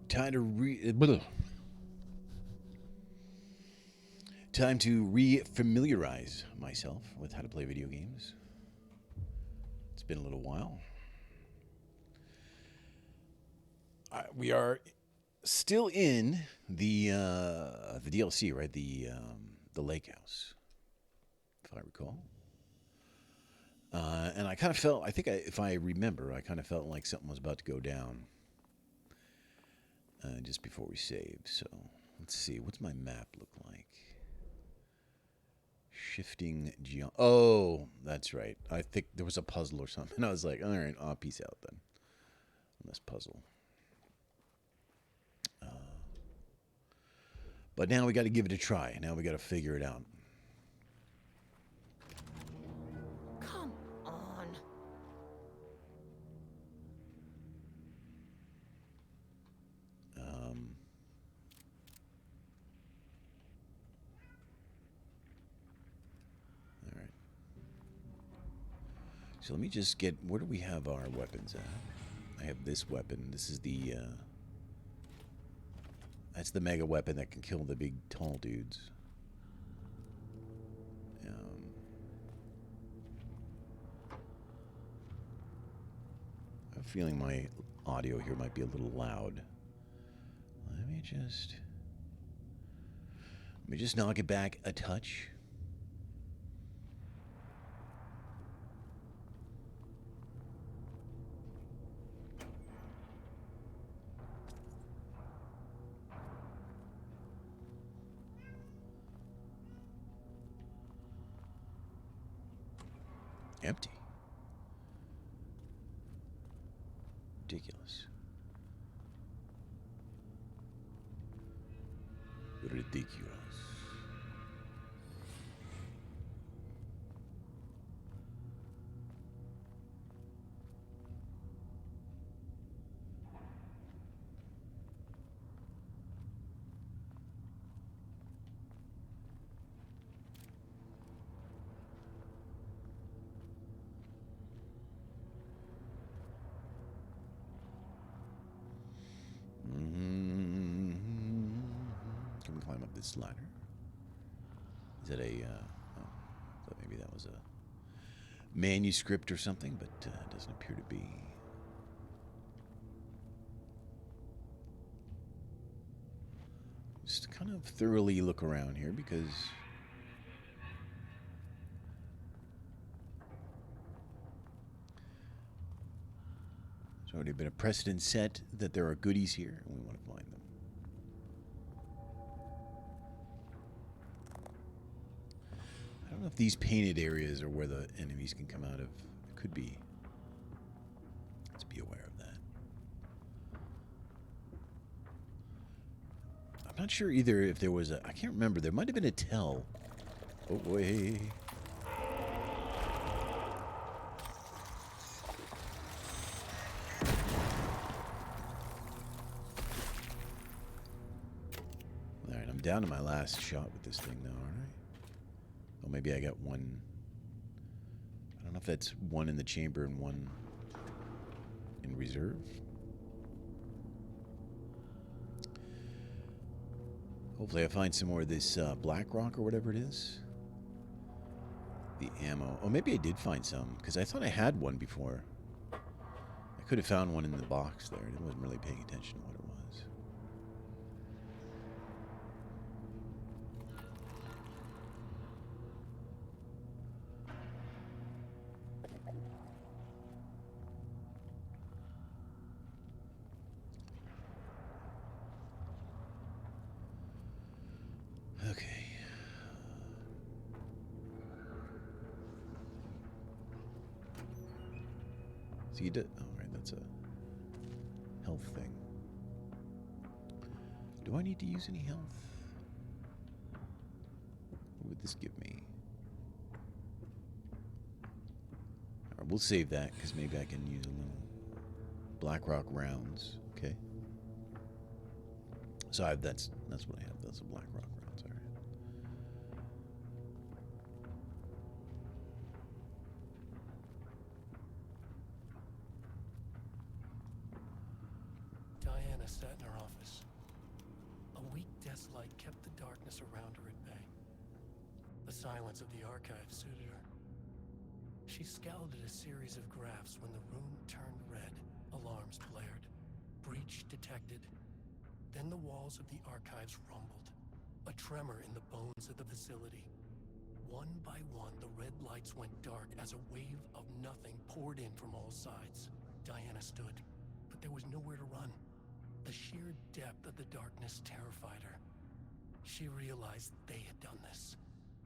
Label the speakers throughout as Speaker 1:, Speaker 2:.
Speaker 1: Time to time to re-familiarize myself with how to play video games. It's been a little while. We are still in the DLC, right? The lake house, if I recall. And I kind of felt, if I remember, I kind of felt like something was about to go down just before we saved. So let's see, what's my map look like? Shifting Oh, that's right. I think there was a puzzle or something. I was like, all right, peace out then. On this puzzle. But now we got to give it a try. Now we got to figure it out.
Speaker 2: Come on.
Speaker 1: All right. So let me just get, where do we have our weapons at? I have this weapon. This is the, that's the mega weapon that can kill the big tall dudes. I have a feeling my audio here might be a little loud. Let me just knock it back a touch. Empty. Ridiculous. Ridiculous. Can we climb up this ladder? Is that a... oh, I thought maybe that was a manuscript or something, but it doesn't appear to be. Just kind of thoroughly look around here because... there's already been a precedent set that there are goodies here, and we want to find them. I don't know if these painted areas are where the enemies can come out of. It could be. Let's be aware of that. I'm not sure either if there was a... I can't remember. There might have been a tell. Oh, boy. Alright, I'm down to my last shot with this thing now, aren't I? Oh, maybe I got one. I don't know if that's one in the chamber and one in reserve. Hopefully I find some more of this black rock or whatever it is. The ammo. Oh, maybe I did find some, because I thought I had one before. I could have found one in the box there. I wasn't really paying attention to what it was. Okay. So you did... oh, right, that's a health thing. Do I need to use any health? What would this give me? All right, we'll save that, because maybe I can use a little Blackrock rounds. Okay. So that's what I have. That's a Blackrock rounds. All right.
Speaker 3: Diana sat in her office. A weak desk light kept the darkness around her at bay. The silence of the archive suited her. She scowled at a series of graphs when the room turned red. Alarms blared. Breach detected. Then the walls of the archives rumbled. A tremor in the bones of the facility. One by one, the red lights went dark as a wave of nothing poured in from all sides. Diana stood, but there was nowhere to run. The sheer depth of the darkness terrified her. She realized they had done this.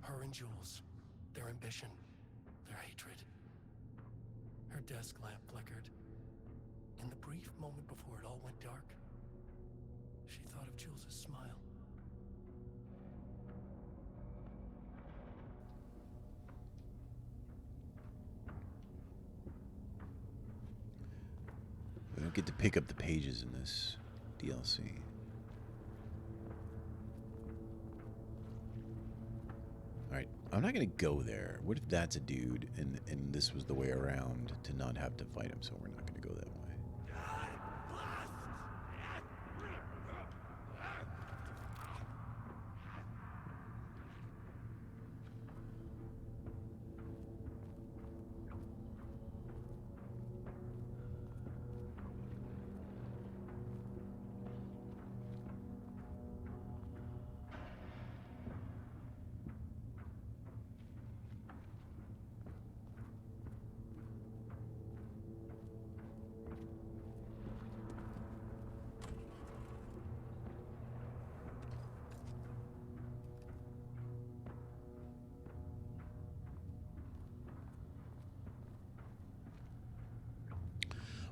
Speaker 3: Her and Jules. Their ambition. Their hatred. Her desk lamp flickered. In the brief moment before it all went dark, she thought of Jules' smile.
Speaker 1: We don't get to pick up the pages in this DLC. Alright, I'm not gonna go there. What if that's a dude and this was the way around to not have to fight him, so we're not gonna go that way.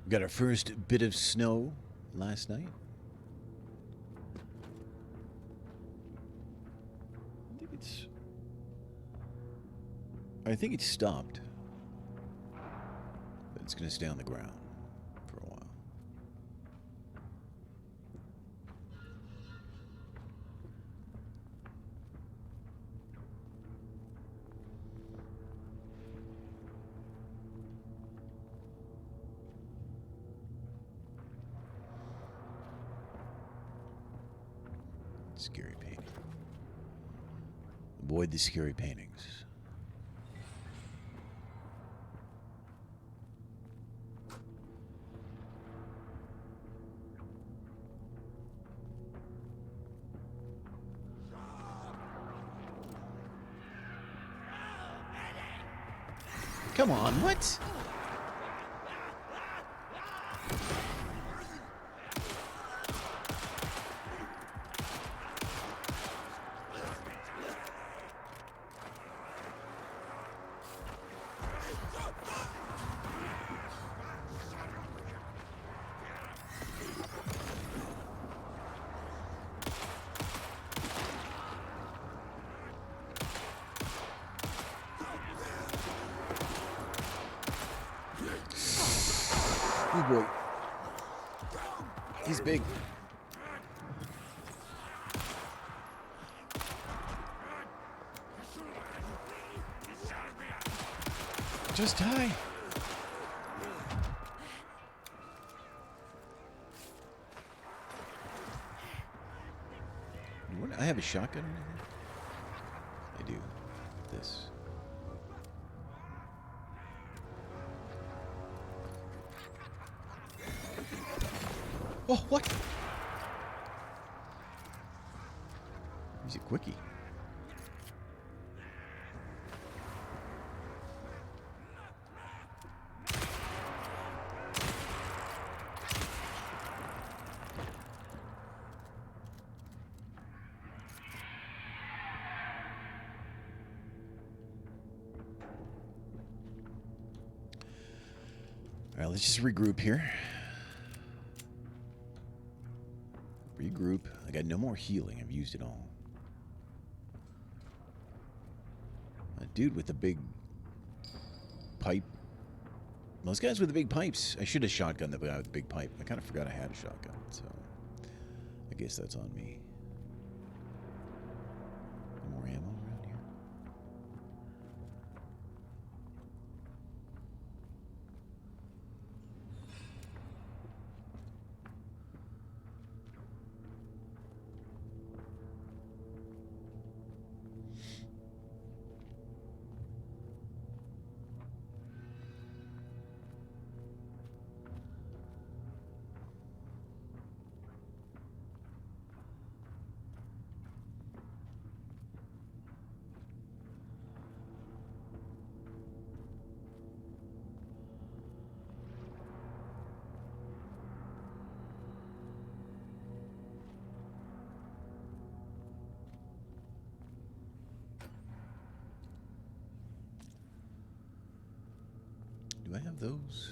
Speaker 1: We got our first bit of snow last night. I think it's stopped. But it's going to stay on the ground for a while. Scary painting. Avoid the scary paintings. Come on, what? Oh boy. He's big. Just die. I have a shotgun or anything? I do. This. Oh, what? He's a quickie. All right, let's just regroup here. Regroup. I got no more healing. I've used it all. A dude with a big pipe. Those guys with the big pipes. I should have shotgunned the guy with the big pipe. I kind of forgot I had a shotgun, so I guess that's on me. No more ammo around here. Do I have those?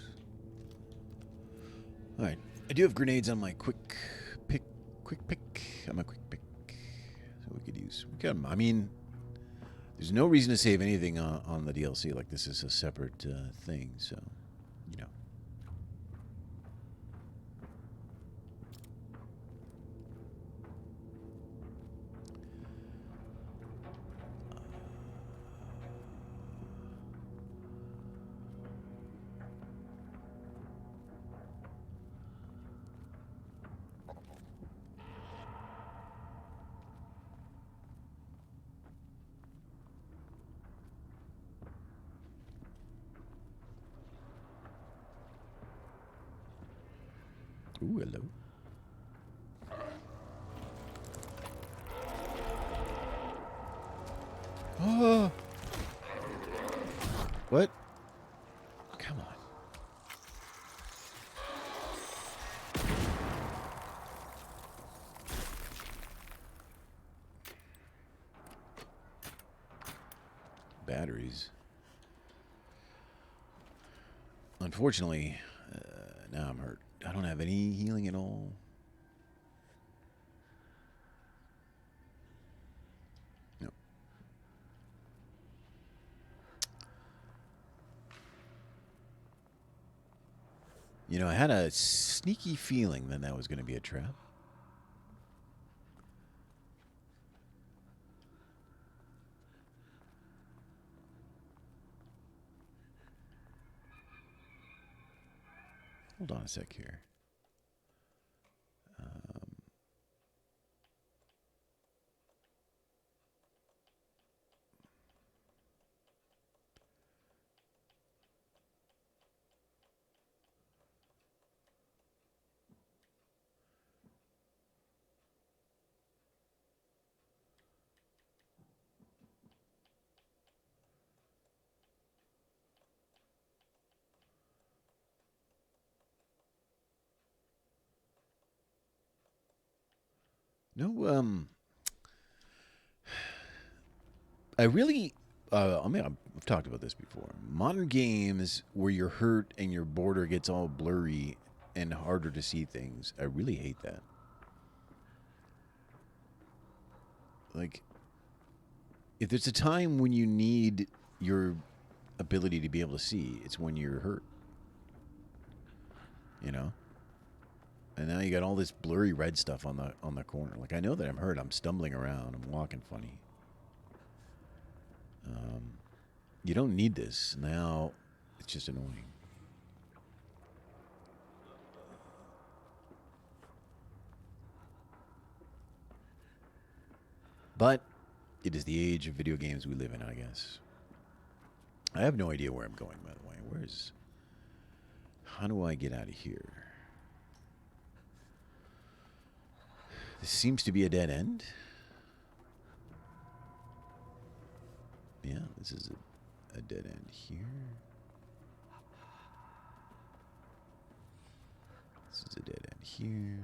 Speaker 1: All right. I do have grenades on my quick pick. On my quick pick. So we could use. I mean, there's no reason to save anything on the DLC. Like, this is a separate thing, so, you know. Ooh, hello. Oh! What? Come on. Batteries. Unfortunately, now I'm hurt. I don't have any healing at all. No. You know, I had a sneaky feeling that that was going to be a trap. Hold on a sec here. No, I really, I mean, I've talked about this before. Modern games where you're hurt and your border gets all blurry and harder to see things, I really hate that. Like, if there's a time when you need your ability to be able to see, it's when you're hurt. You know? And now you got all this blurry red stuff on the corner. Like, I know that I'm hurt. I'm stumbling around. I'm walking funny. You don't need this. Now, it's just annoying. But it is the age of video games we live in, I guess. I have no idea where I'm going, by the way. How do I get out of here? This seems to be a dead end. Yeah, this is a dead end here. This is a dead end here.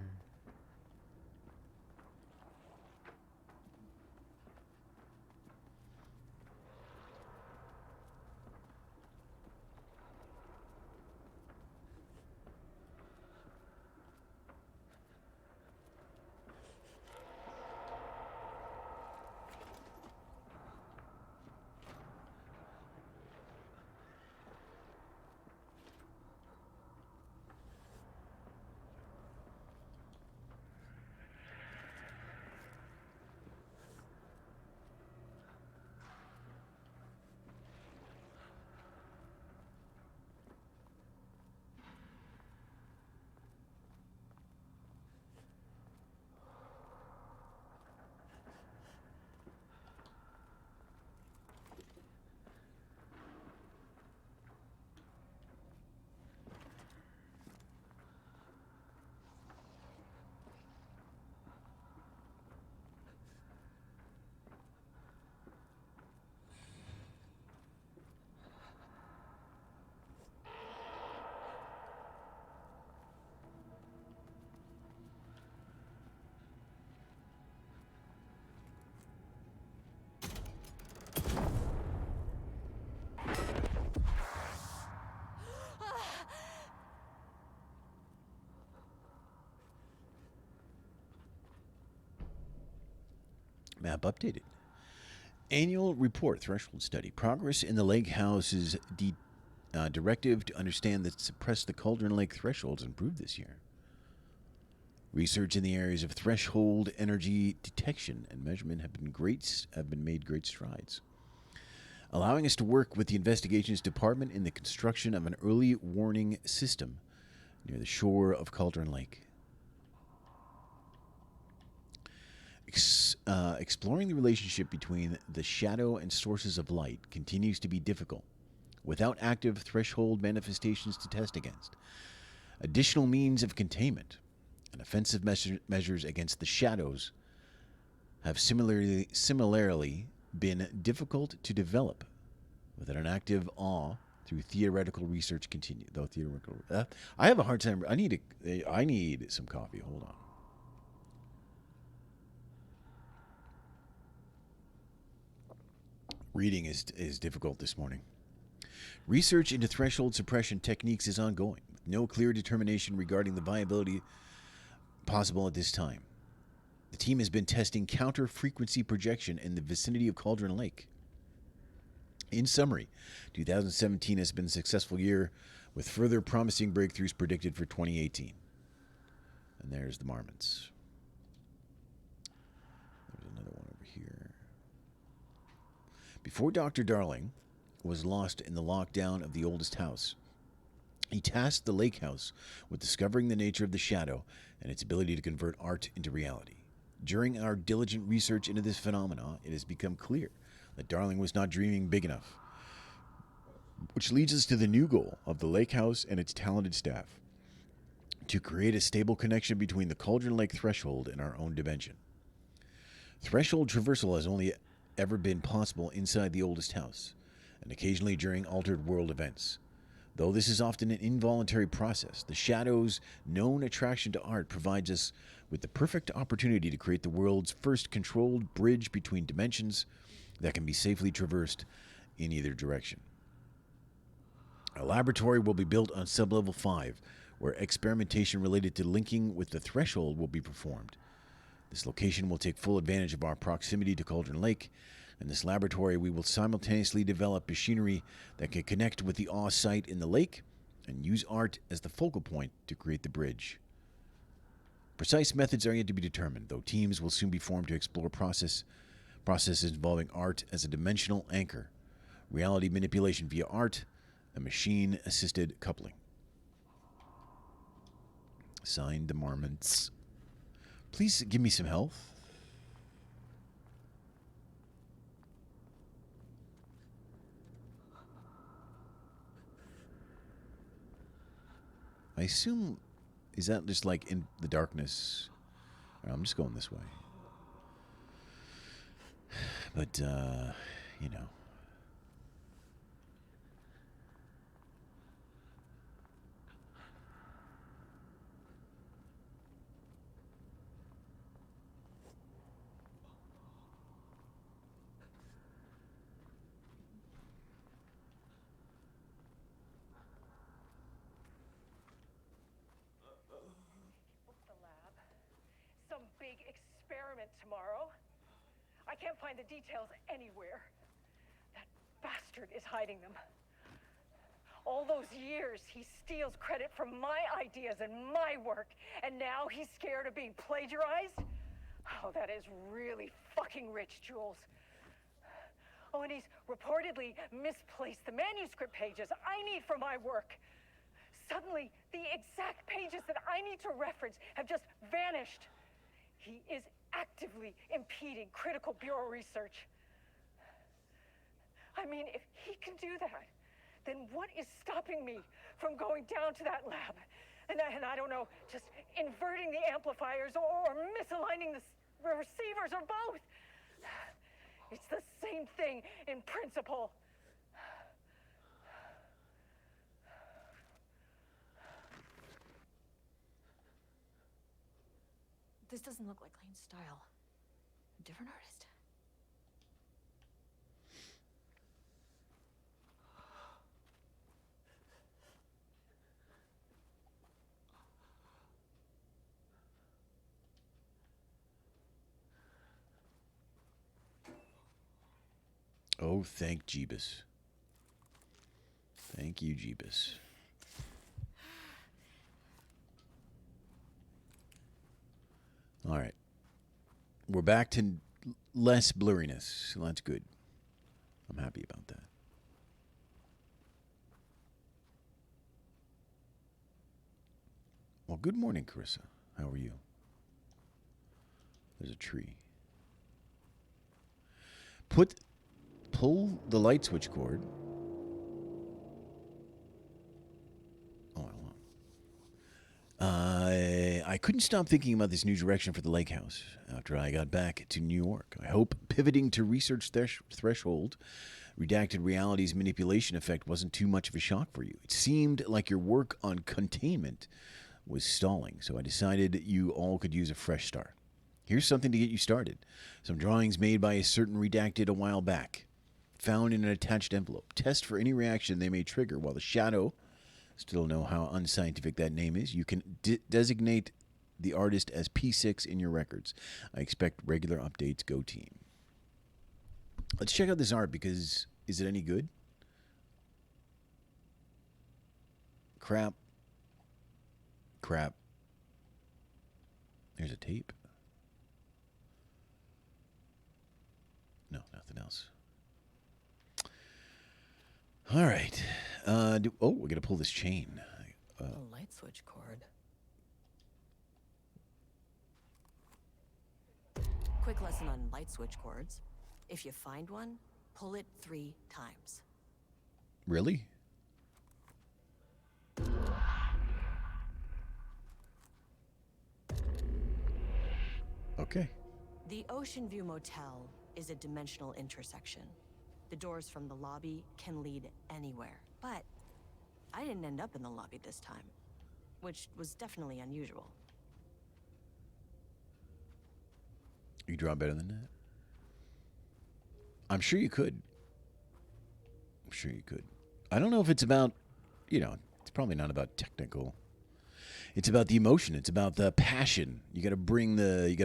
Speaker 1: Map updated. Annual report threshold study. Progress in the lake house's directive to understand that suppress the Cauldron Lake thresholds improved this year. Research in the areas of threshold energy detection and measurement have been made great strides, allowing us to work with the investigations department in the construction of an early warning system near the shore of Cauldron Lake. Exploring the relationship between the shadow and sources of light continues to be difficult, without active threshold manifestations to test against. Additional means of containment and offensive measures against the shadows have similarly been difficult to develop without an active awe through theoretical research continue. Though theoretical, I have a hard time. I need some coffee. Hold on. Reading is difficult this morning. Research into threshold suppression techniques is ongoing, with no clear determination regarding the viability possible at this time. The team has been testing counter-frequency projection in the vicinity of Cauldron Lake. In summary, 2017 has been a successful year, with further promising breakthroughs predicted for 2018. And there's the marmots. There's another one over here. Before Dr. Darling was lost in the lockdown of the oldest house, he tasked the lake house with discovering the nature of the shadow and its ability to convert art into reality. During our diligent research into this phenomena, it has become clear that Darling was not dreaming big enough, which leads us to the new goal of the lake house and its talented staff: to create a stable connection between the Cauldron Lake threshold and our own dimension. Threshold traversal has only ever been possible inside the oldest house, and occasionally during altered world events. Though this is often an involuntary process, the shadow's known attraction to art provides us with the perfect opportunity to create the world's first controlled bridge between dimensions that can be safely traversed in either direction. A laboratory will be built on sublevel 5, where experimentation related to linking with the threshold will be performed. This location will take full advantage of our proximity to Cauldron Lake. In this laboratory, we will simultaneously develop machinery that can connect with the awe site in the lake and use art as the focal point to create the bridge. Precise methods are yet to be determined, though teams will soon be formed to explore processes involving art as a dimensional anchor, reality manipulation via art, and machine-assisted coupling. Signed, the Marmots. Please give me some health. I assume, is that just like in the darkness? I'm just going this way. But, you know.
Speaker 2: Big experiment tomorrow. I can't find the details anywhere. That bastard is hiding them. All those years, he steals credit from my ideas and my work, and now he's scared of being plagiarized? Oh, that is really fucking rich, Jules. Oh, and he's reportedly misplaced the manuscript pages I need for my work. Suddenly, the exact pages that I need to reference have just vanished. He is actively impeding critical bureau research. I mean, if he can do that, then what is stopping me from going down to that lab? And I don't know, just inverting the amplifiers or misaligning the receivers or both. It's the same thing in principle.
Speaker 4: This doesn't look like Lane's style. A different artist.
Speaker 1: Oh, thank Jeebus. Thank you, Jeebus. All right. We're back to less blurriness. So that's good. I'm happy about that. Well, good morning, Carissa. How are you? There's a tree. Pull the light switch cord. Oh, I couldn't stop thinking about this new direction for the lake house after I got back to New York. I hope pivoting to research threshold, redacted reality's manipulation effect wasn't too much of a shock for you. It seemed like your work on containment was stalling, so I decided you all could use a fresh start. Here's something to get you started. Some drawings made by a certain redacted a while back, found in an attached envelope. Test for any reaction they may trigger. While the shadow, still know how unscientific that name is, you can designate the artist as P6 in your records. I expect regular updates. Go team. Let's check out this art because is it any good? Crap. There's a tape. No, nothing else. All right. We're going to pull this chain.
Speaker 5: A light switch cord. Quick lesson on light switch cords. If you find one, pull it 3 times.
Speaker 1: Really? Okay.
Speaker 5: The Ocean View Motel is a dimensional intersection. The doors from the lobby can lead anywhere, but I didn't end up in the lobby this time, which was definitely unusual.
Speaker 1: You draw better than that? I'm sure you could. I don't know if it's about, it's probably not about technical. It's about the emotion. It's about the passion. You got to bring the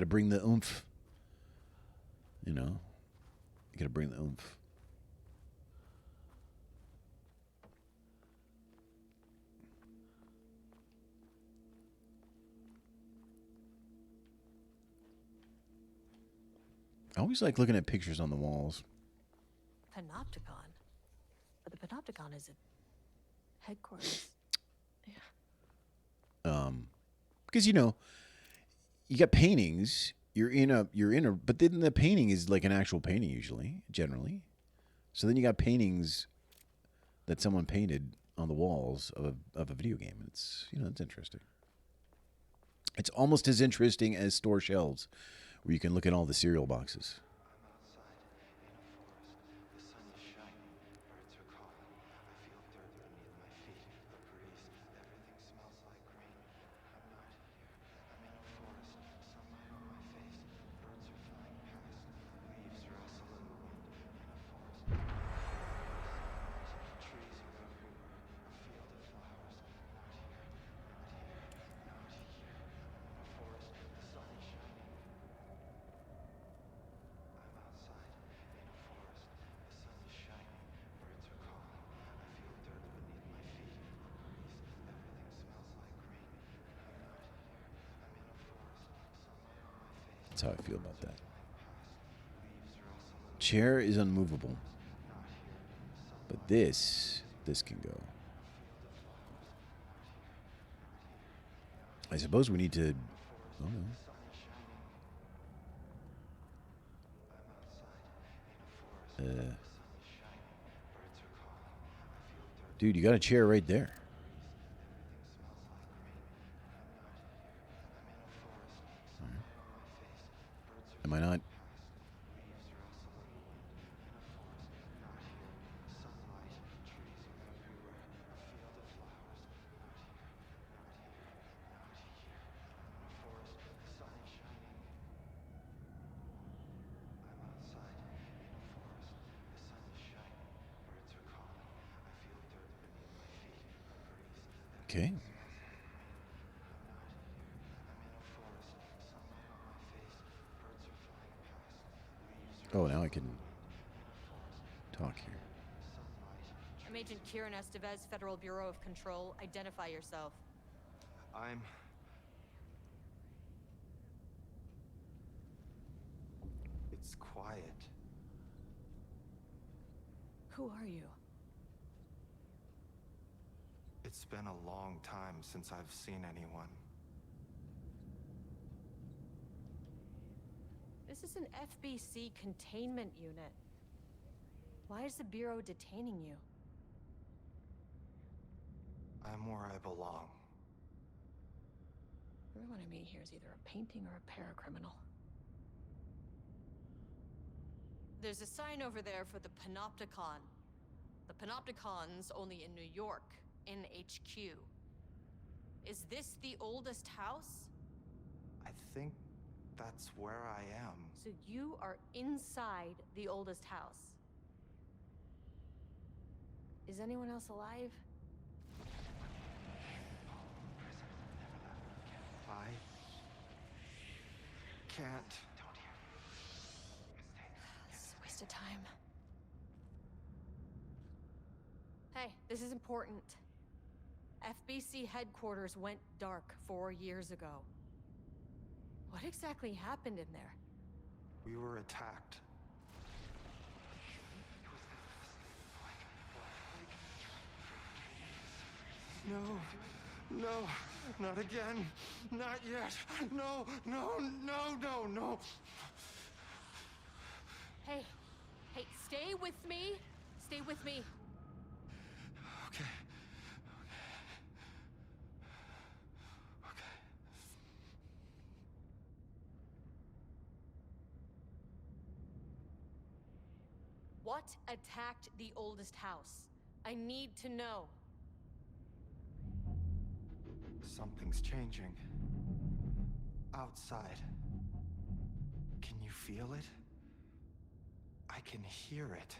Speaker 1: oomph. You got to bring the oomph. I always like looking at pictures on the walls.
Speaker 5: Panopticon? But the Panopticon is at headquarters. Yeah.
Speaker 1: Because you got paintings. You're in a, but then the painting is like an actual painting usually, generally. So then you got paintings that someone painted on the walls of a video game. It's it's interesting. It's almost as interesting as store shelves, where you can look at all the cereal boxes. That's how I feel about that. Chair is unmovable. But this can go. I suppose we need to... Oh, no. Dude, you got a chair right there. Am I not? Okay. Oh, now I can... talk here.
Speaker 5: I'm Agent Kieran Estevez, Federal Bureau of Control. Identify yourself.
Speaker 6: It's quiet.
Speaker 5: Who are you?
Speaker 6: It's been a long time since I've seen anyone.
Speaker 5: This is an FBC containment unit. Why is the Bureau detaining you?
Speaker 6: I'm where I belong.
Speaker 5: Everyone I meet here is either a painting or a paracriminal. There's a sign over there for the Panopticon. The Panopticon's only in New York, in HQ. Is this the oldest house?
Speaker 6: I think that's where I am.
Speaker 5: So you are inside the oldest house. Is anyone else alive?
Speaker 6: I can't.
Speaker 5: It's a waste of time. Hey, this is important. FBC headquarters went dark 4 years ago. What exactly happened in there?
Speaker 6: We were attacked. No, not again. Not yet. No.
Speaker 5: Hey, stay with me. Stay with me.
Speaker 6: Okay.
Speaker 5: What attacked the oldest house? I need to know.
Speaker 6: Something's changing. Outside. Can you feel it? I can hear it.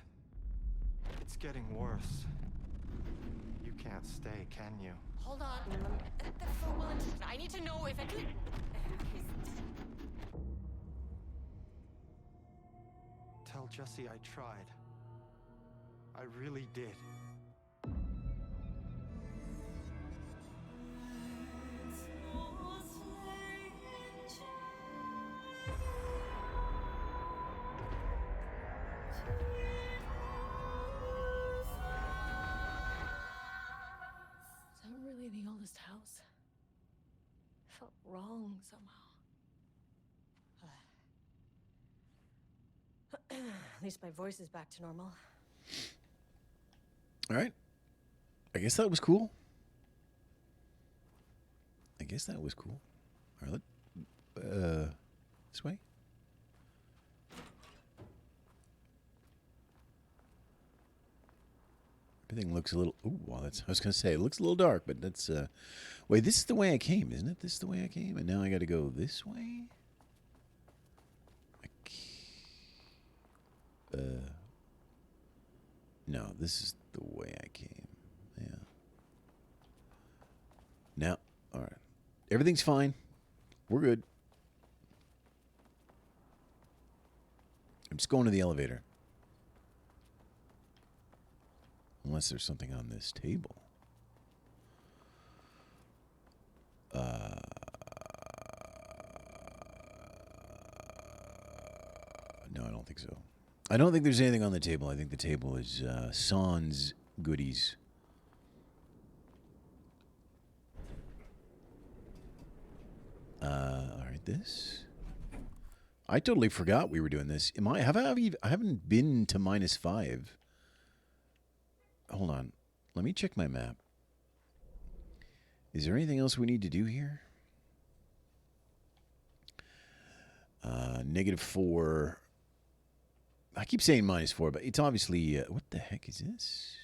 Speaker 6: It's getting worse. You can't stay, can you?
Speaker 5: Hold on. I need to know if it could...
Speaker 6: Tell Jesse I tried. I really did.
Speaker 5: Is that really the oldest house? It felt wrong somehow. At least my voice is back to normal.
Speaker 1: All right. I guess that was cool. All right, this way. Everything looks a little... Ooh, well, that's... I was going to say, it looks a little dark, but that's... Wait, this is the way I came, isn't it? This is the way I came, and now I got to go this way? No, this is the way I came. Yeah. Now, all right. Everything's fine. We're good. I'm just going to the elevator. Unless there's something on this table. No, I don't think so. I don't think there's anything on the table. I think the table is sans goodies. All right, this. I totally forgot we were doing this. I haven't been to -5. Hold on. Let me check my map. Is there anything else we need to do here? -4. I keep saying -4, but it's obviously... what the heck is this?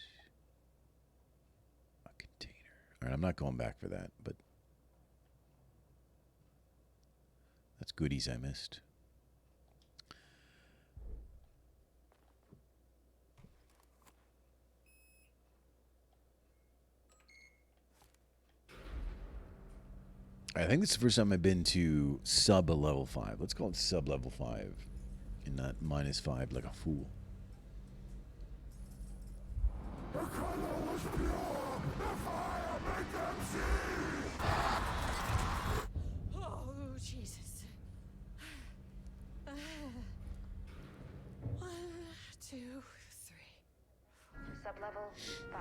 Speaker 1: A container. All right, I'm not going back for that, but... That's goodies I missed. I think this is the first time I've been to sub-level 5. Let's call it sub-level 5. And not -5 like a fool.
Speaker 2: 5.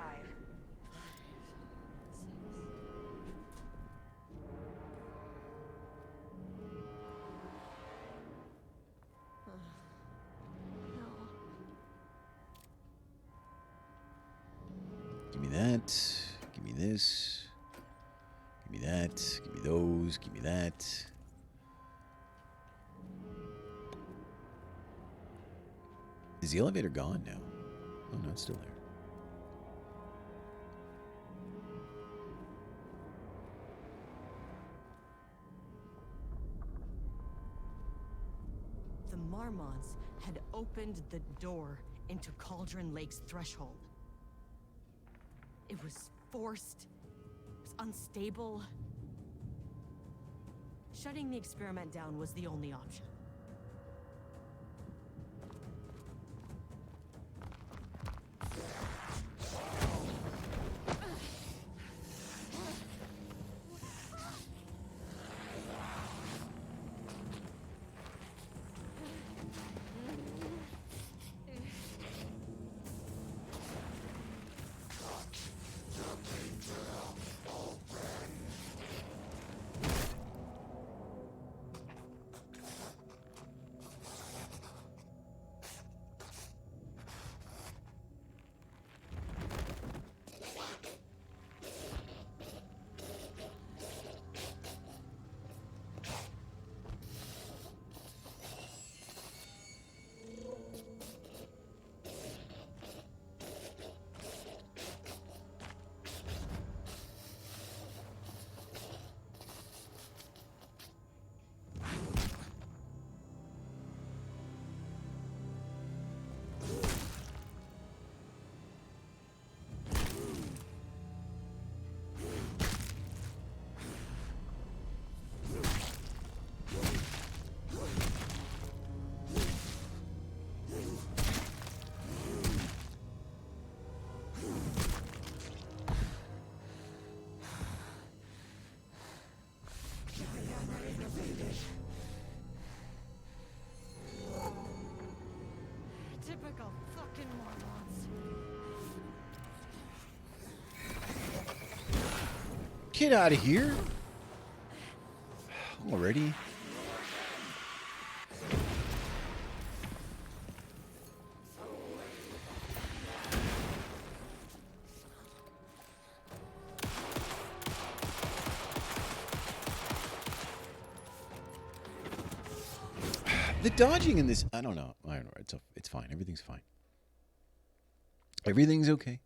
Speaker 1: Give me that. Give me this. Give me that. Give me those. Give me that. Is the elevator gone now? Oh, no, it's still there.
Speaker 5: The Marmonts had opened the door into Cauldron Lake's threshold. It was forced. It was unstable. Shutting the experiment down was the only option. Typical fucking Marmonts.
Speaker 1: Get out of here. Already? The dodging in this, I don't know. It's fine. Everything's fine. Everything's okay.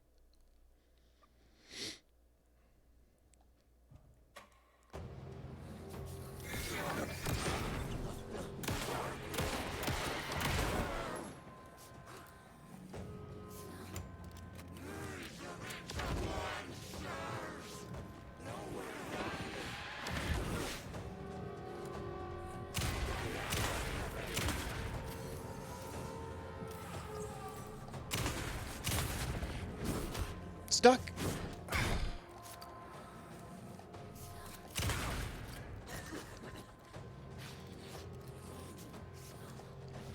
Speaker 1: Stuck.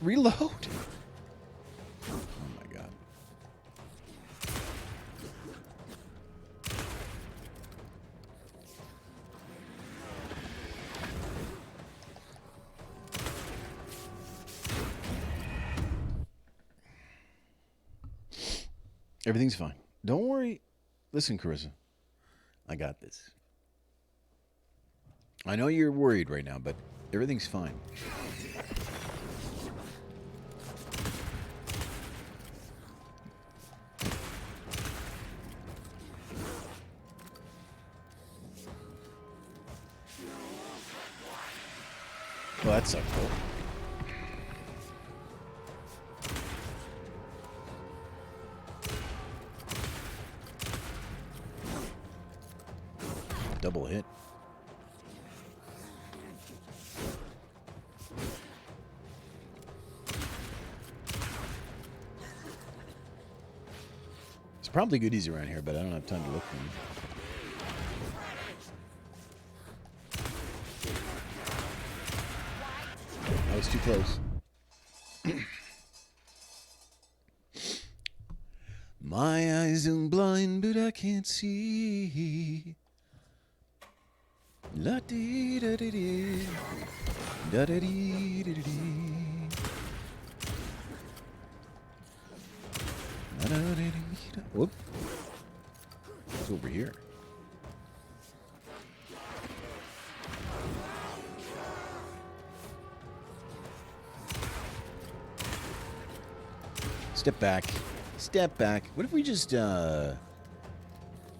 Speaker 1: Reload. Oh my god. Everything's fine. Don't worry. Listen, Carissa. I got this. I know you're worried right now, but everything's fine. Well, that sucked. Double hit. There's probably goodies around here, but I don't have time to look for them. That was too close. My eyes are blind, but I can't see. La dee da dee dee. Da da dee dee dee. Da da dee dee. Whoop. It's over here. Step back. Step back. What if we just,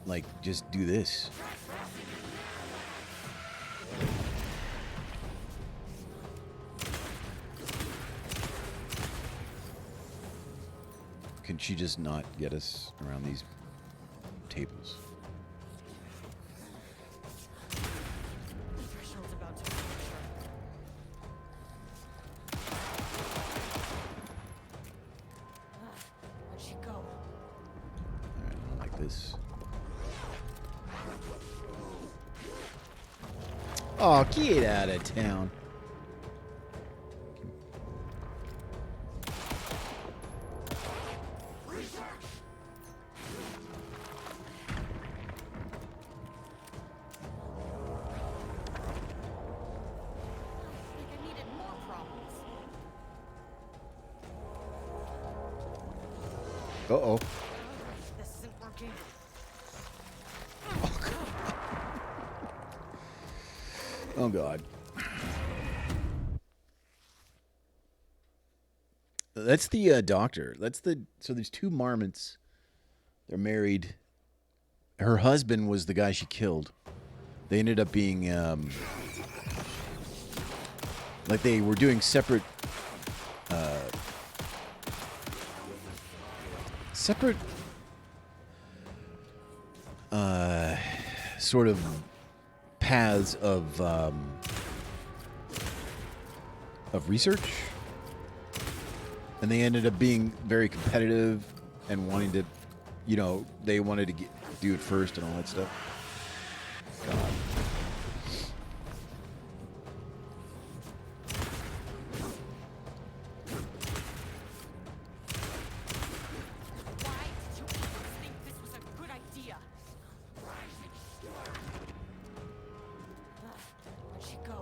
Speaker 1: like, just do this? Can she just not get us around these tables?
Speaker 5: The threshold's about to fracture. Where'd she go?
Speaker 1: Alright, I don't like this. Oh, get out of town.
Speaker 5: Like I needed more problems.
Speaker 1: Uh-oh.
Speaker 5: This isn't working.
Speaker 1: Oh, God. That's the doctor. That's the... So there's two marmots. They're married. Her husband was the guy she killed. They ended up being... like they were doing separate... separate... sort of paths of research, and they ended up being very competitive and wanting to, you know, they wanted to do it first and all that stuff. God.
Speaker 5: Why did you think this was a good idea? Where'd she go?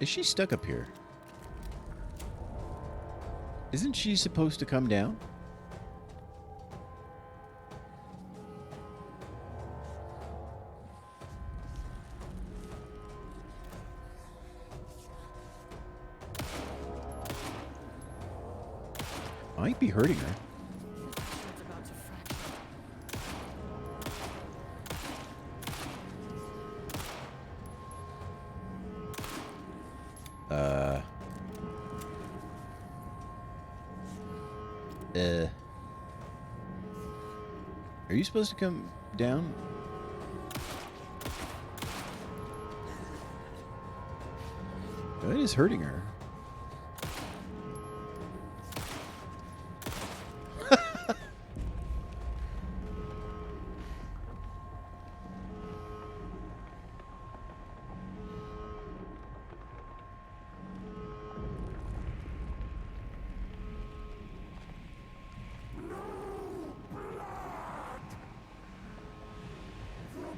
Speaker 1: Is she stuck up here? Isn't she supposed to come down? Might be hurting her.
Speaker 5: The threshold's about to fracture.
Speaker 1: Are you supposed to come down? It is hurting her.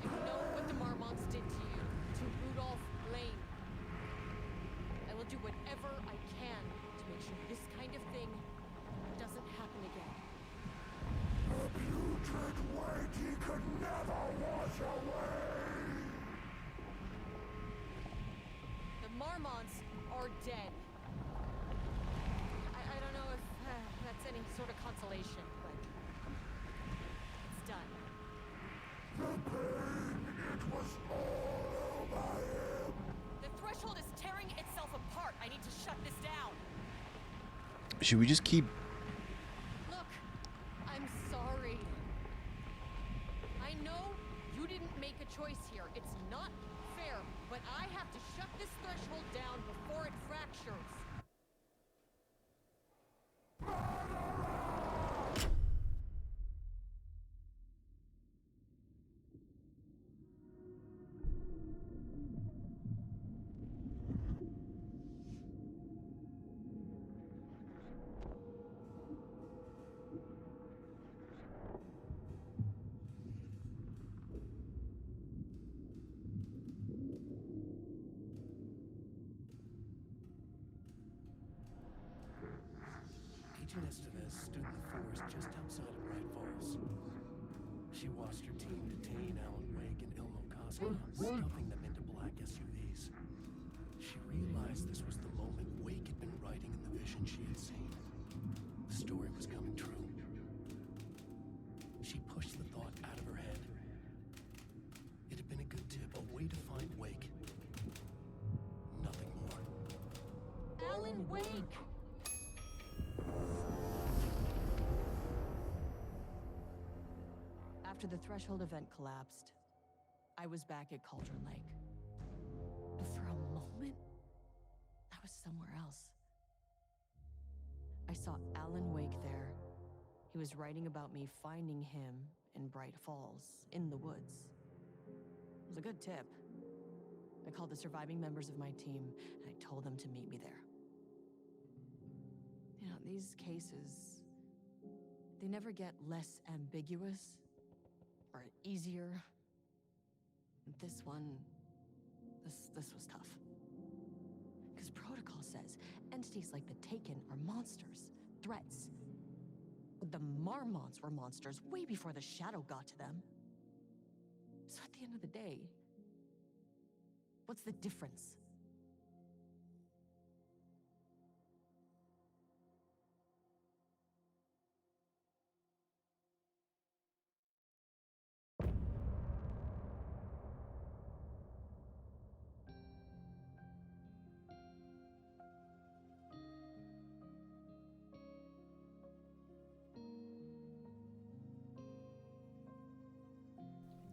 Speaker 5: You know what the Marmonts did to you, to Rudolph Lane. I will do whatever you're dead. I don't know if that's any sort of consolation, but it's done. The threshold is tearing itself apart. I need to shut this down.
Speaker 1: Should we just keep...
Speaker 5: Look, I'm sorry. I know you didn't make a choice here. It's not fair, but I have to shut this threshold down before it fractures.
Speaker 3: Agent Estevez stood in the forest just outside of Bright Falls. She watched her team detain Alan Wake and Ilmo Koska, stuffing them into black SUVs. She realized this was the moment Wake had been writing in the vision she had seen. The story was coming true. She pushed the thought out of her head. It had been a good tip, a way to find Wake. Nothing more.
Speaker 5: Alan Wake! After the threshold event collapsed, I was back at Cauldron Lake. But for a moment, I was somewhere else. I saw Alan Wake there. He was writing about me finding him in Bright Falls, in the woods. It was a good tip. I called the surviving members of my team, and I told them to meet me there. You know, these cases, they never get less ambiguous or easier. This one, this was tough. Because protocol says entities like the Taken are monsters, threats. The Marmonts were monsters way before the Shadow got to them. So at the end of the day, what's the difference?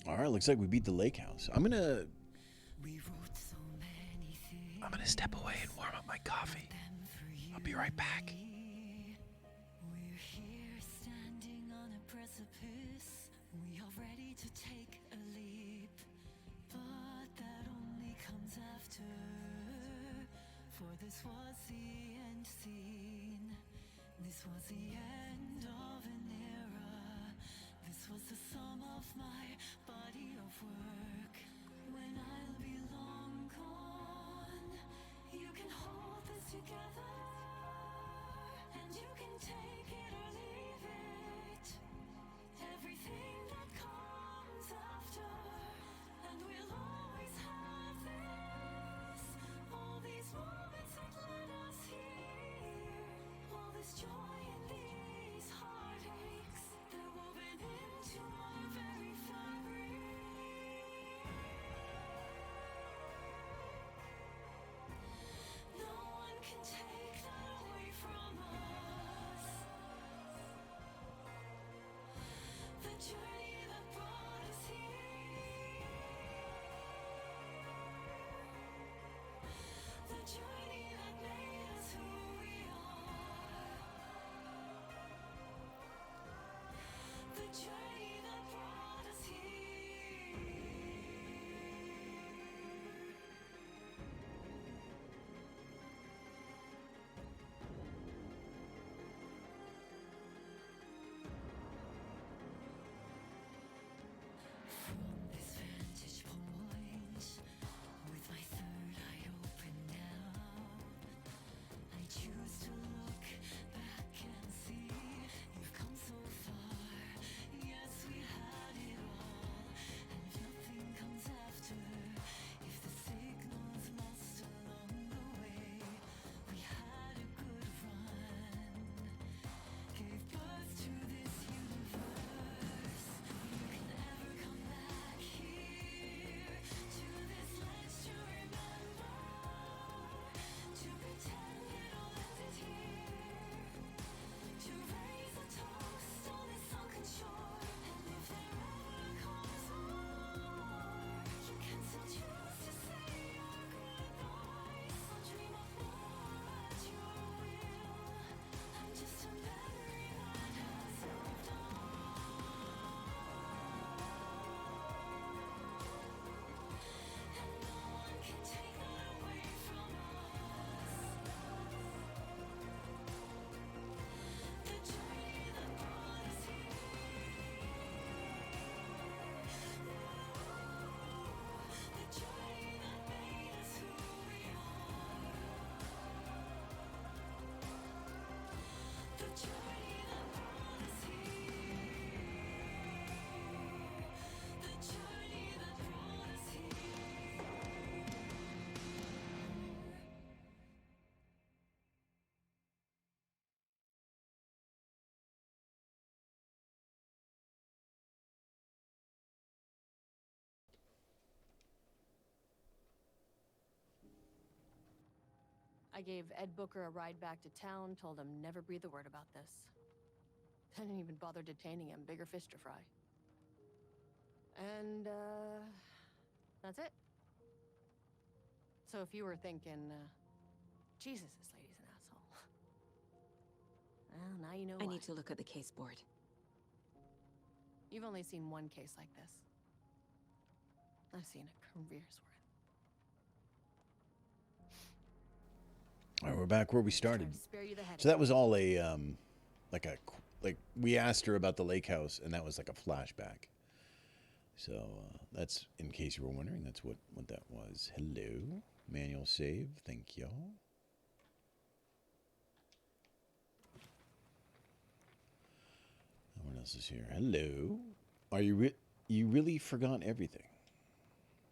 Speaker 1: All right, looks like we beat the lake house. I'm gonna step away and warm up my coffee. I'll be right back.
Speaker 7: We're here standing on a precipice. We are ready to take a leap, but that only comes after. For this was the end scene. This was the end of an era. This was the sum of my body of work. When I'll be long gone, you can hold this together, and you can take it or leave it. Everything that comes after, and we'll always have this. All these moments that led us here, all this joy and these heartaches, they're woven into our very fabric.
Speaker 5: I gave Ed Booker a ride back to town, told him never breathe a word about this. I didn't even bother detaining him, bigger fish to fry. And, that's it. So if you were thinking, Jesus, this lady's an asshole. Well, now you know
Speaker 4: I
Speaker 5: why.
Speaker 4: need to look at the case board.
Speaker 5: You've only seen one case like this. I've seen a career's worth.
Speaker 1: All right, we're back where we started.
Speaker 5: Trying to spare you the headache.
Speaker 1: So that was all a, like we asked her about the lake house, and that was like a flashback. So that's, in case you were wondering, that's what that was. Hello. Manual save. Thank you. What else is here? Hello. Are you you really forgot everything?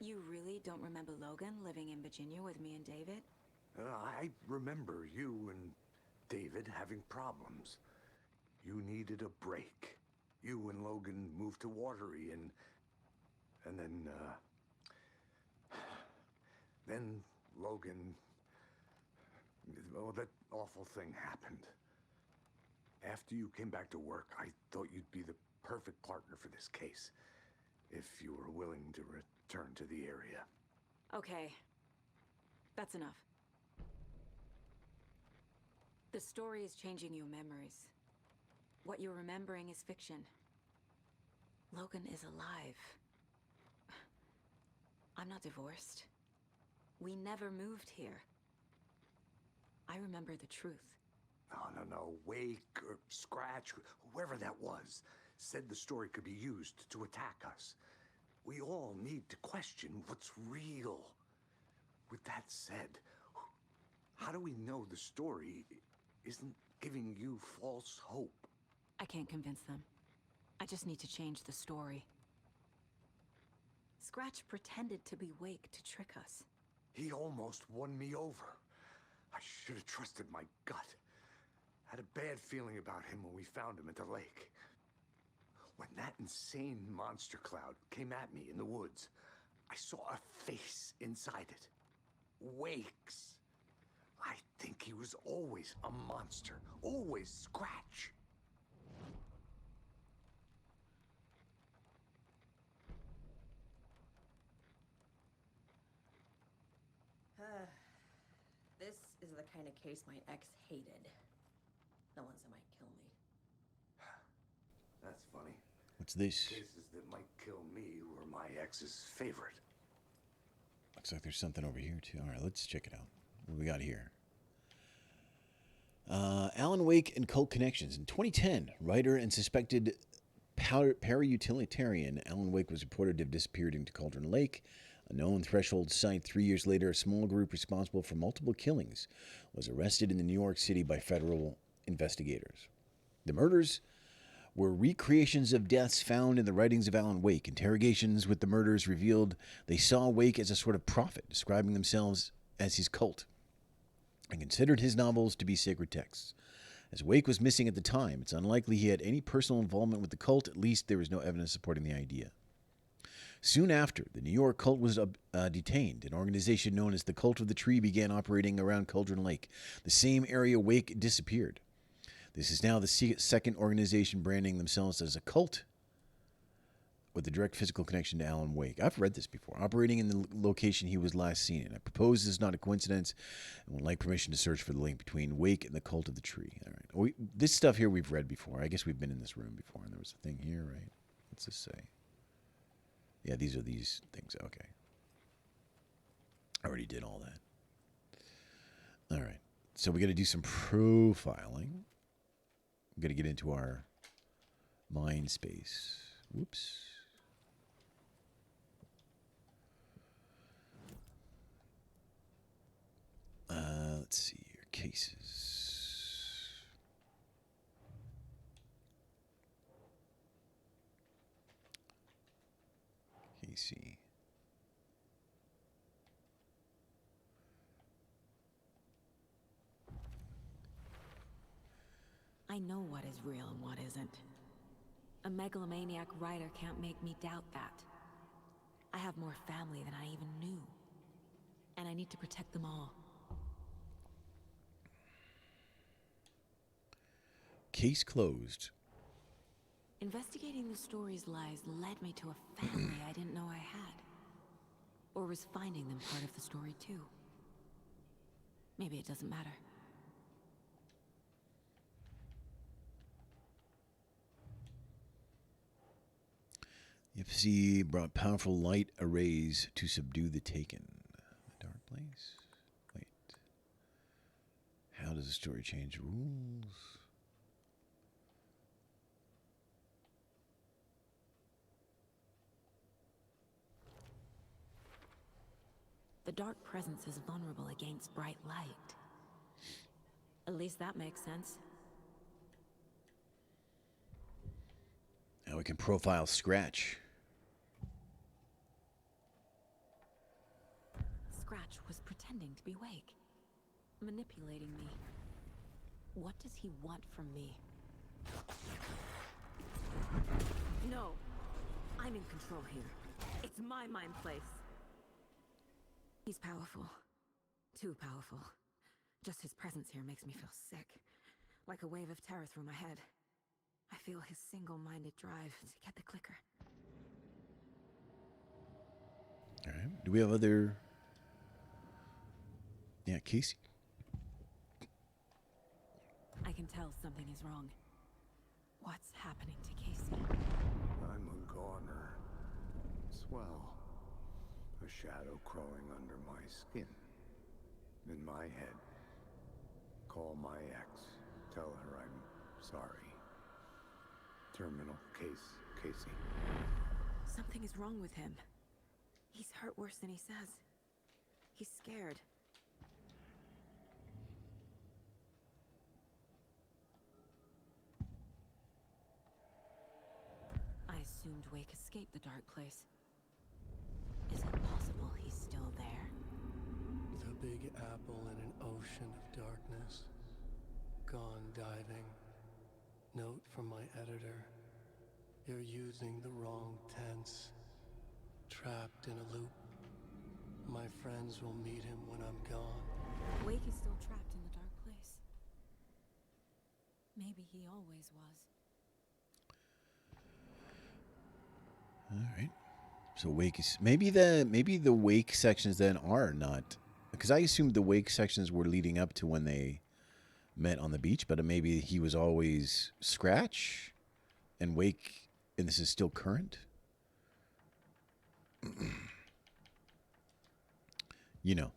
Speaker 4: You really don't remember Logan living in Virginia with me and David?
Speaker 8: I remember you and David having problems. You needed a break. You and Logan moved to Watery, and then Logan, well, that awful thing happened. After you came back to work, I thought you'd be the perfect partner for this case, if you were willing to return to the area.
Speaker 4: Okay. That's enough. The story is changing your memories. What you're remembering is fiction. Logan is alive. I'm not divorced. We never moved here. I remember the truth.
Speaker 8: No. Wake or Scratch, whoever that was, said the story could be used to attack us. We all need to question what's real. With that said, how do we know the story isn't giving you false hope?
Speaker 4: I can't convince them. I just need to change the story. Scratch pretended to be Wake to trick us.
Speaker 8: He almost won me over. I should have trusted my gut. Had a bad feeling about him when we found him at the lake. When that insane monster cloud came at me in the woods, I saw a face inside it. Wake's. I think he was always a monster. Always Scratch.
Speaker 5: This is the kind of case my ex hated. The ones that might kill me.
Speaker 8: That's funny.
Speaker 1: What's this?
Speaker 8: Cases that might kill me were my ex's favorite.
Speaker 1: Looks like there's something over here, too. All right, let's check it out. What do we got here? Alan Wake and Cult Connections. In 2010, writer and suspected para-utilitarian Alan Wake was reported to have disappeared into Cauldron Lake, a known threshold site. 3 years later, a small group responsible for multiple killings was arrested in New York City by federal investigators. The murders were recreations of deaths found in the writings of Alan Wake. Interrogations with the murderers revealed they saw Wake as a sort of prophet, describing themselves as his cult, and considered his novels to be sacred texts. As Wake was missing at the time, it's unlikely he had any personal involvement with the cult. At least there was no evidence supporting the idea. Soon after, the New York cult was detained. An organization known as the Cult of the Tree began operating around Cauldron Lake, the same area Wake disappeared. This is now the second organization branding themselves as a cult with a direct physical connection to Alan Wake. I've read this before. Operating in the location he was last seen in. I propose this is not a coincidence and would like permission to search for the link between Wake and the Cult of the Tree. All right. This stuff here we've read before. I guess we've been in this room before, and there was a thing here, right? What's this say? Yeah, these are these things. Okay. I already did all that. All right. So we got to do some profiling. We're going to get into our mind space. Whoops. Let's see your cases. Casey.
Speaker 4: I know what is real and what isn't. A megalomaniac writer can't make me doubt that. I have more family than I even knew. And I need to protect them all.
Speaker 1: Case closed.
Speaker 4: Investigating the story's lies led me to a family I didn't know I had. Or was finding them part of the story too. Maybe it doesn't matter.
Speaker 1: The FCC brought powerful light arrays to subdue the Taken. A dark place? Wait. How does the story change rules?
Speaker 4: The dark presence is vulnerable against bright light. At least that makes sense.
Speaker 1: Now we can profile Scratch.
Speaker 4: Scratch was pretending to be Wake, manipulating me. What does he want from me? No, I'm in control here. It's my mind place. He's powerful. Too powerful. Just his presence here makes me feel sick. Like a wave of terror through my head. I feel his single-minded drive to get the clicker.
Speaker 1: All right. Do we have other... Yeah, Casey.
Speaker 4: I can tell something is wrong. What's happening to Casey?
Speaker 8: I'm a goner. Swell. A shadow crawling under my skin. In my head. Call my ex. Tell her I'm sorry. Terminal case, Casey.
Speaker 4: Something is wrong with him. He's hurt worse than he says. He's scared. I assumed Wake escaped the dark place. Is it possible he's still there?
Speaker 3: The Big Apple in an ocean of darkness. Gone diving. Note from my editor. You're using the wrong tense. Trapped in a loop. My friends will meet him when I'm gone.
Speaker 4: Wake is still trapped in the dark place. Maybe he always was.
Speaker 1: All right. So Wake is... Maybe the Wake sections then are not... Because I assumed the Wake sections were leading up to when they met on the beach, but maybe he was always Scratch and Wake, and this is still current. You know,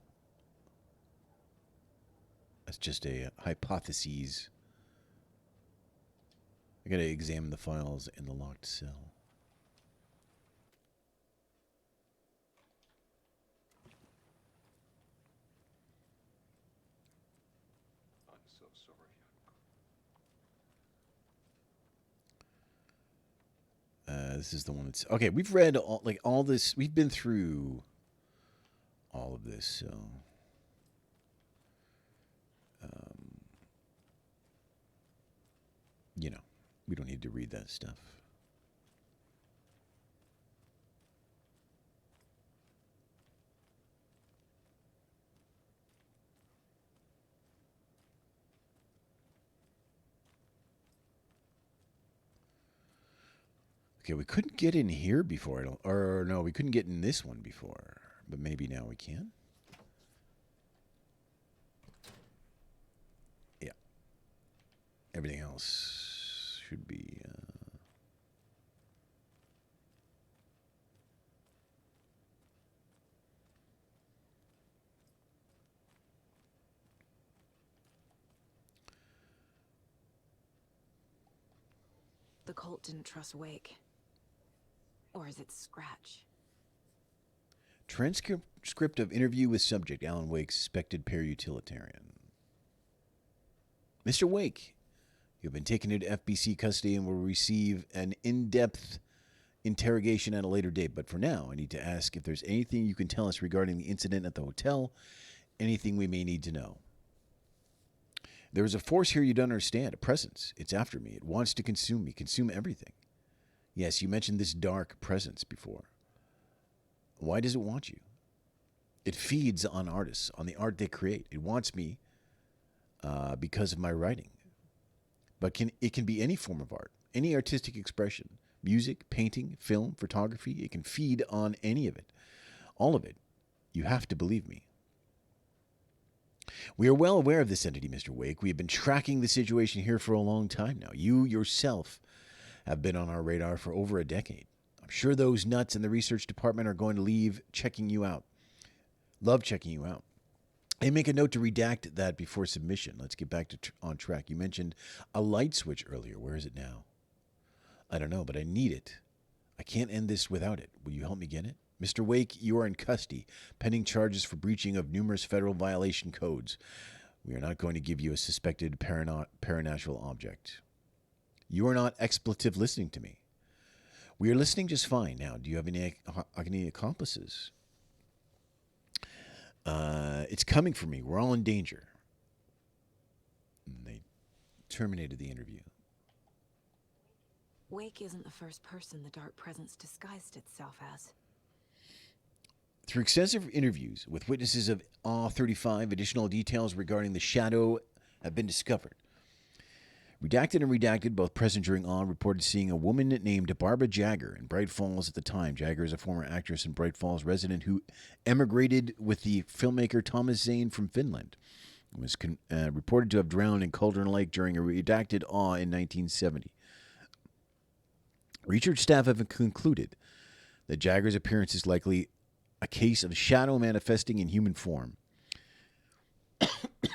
Speaker 1: that's just a hypothesis. I gotta examine the files in the locked cell. This is the one that's... Okay, we've read all this. We've been through all of this, so... you know, we don't need to read that stuff. Okay, we couldn't get in here before. Or no, we couldn't get in this one before. But maybe now we can. Yeah. Everything else should be...
Speaker 4: The cult didn't trust Wake. Or is it Scratch?
Speaker 1: Transcript of interview with subject, Alan Wake, suspected para-utilitarian. Mr. Wake, you have been taken into FBC custody and will receive an in-depth interrogation at a later date. But for now, I need to ask if there's anything you can tell us regarding the incident at the hotel, anything we may need to know. There is a force here you don't understand, a presence. It's after me. It wants to consume me, consume everything. Yes, you mentioned this dark presence before. Why does it want you? It feeds on artists, on the art they create. It wants me because of my writing. but it can be any form of art, any artistic expression, music, painting, film, photography. It can feed on any of it, all of it. You have to believe me. We are well aware of this entity, Mr. Wake. We have been tracking the situation here for a long time now. You yourself have been on our radar for over a decade. I'm sure those nuts in the research department are going to leave checking you out. Love checking you out. And make a note to redact that before submission. Let's get back to on track. You mentioned a light switch earlier. Where is it now? I don't know, but I need it. I can't end this without it. Will you help me get it? Mr. Wake, you are in custody, pending charges for breaching of numerous federal violation codes. We are not going to give you a suspected paranatural object. You are not expletive listening to me. We are listening just fine. Now, do you have any accomplices? It's coming for me. We're all in danger. And they terminated the interview.
Speaker 4: Wake isn't the first person the dark presence disguised itself as.
Speaker 1: Through extensive interviews with witnesses of AW-35, additional details regarding the shadow have been discovered. Redacted and Redacted, both present during AW, reported seeing a woman named Barbara Jagger in Bright Falls at the time. Jagger is a former actress and Bright Falls resident who emigrated with the filmmaker Thomas Zane from Finland. It was reported to have drowned in Cauldron Lake during a redacted AW in 1970. Research staff have concluded that Jagger's appearance is likely a case of shadow manifesting in human form.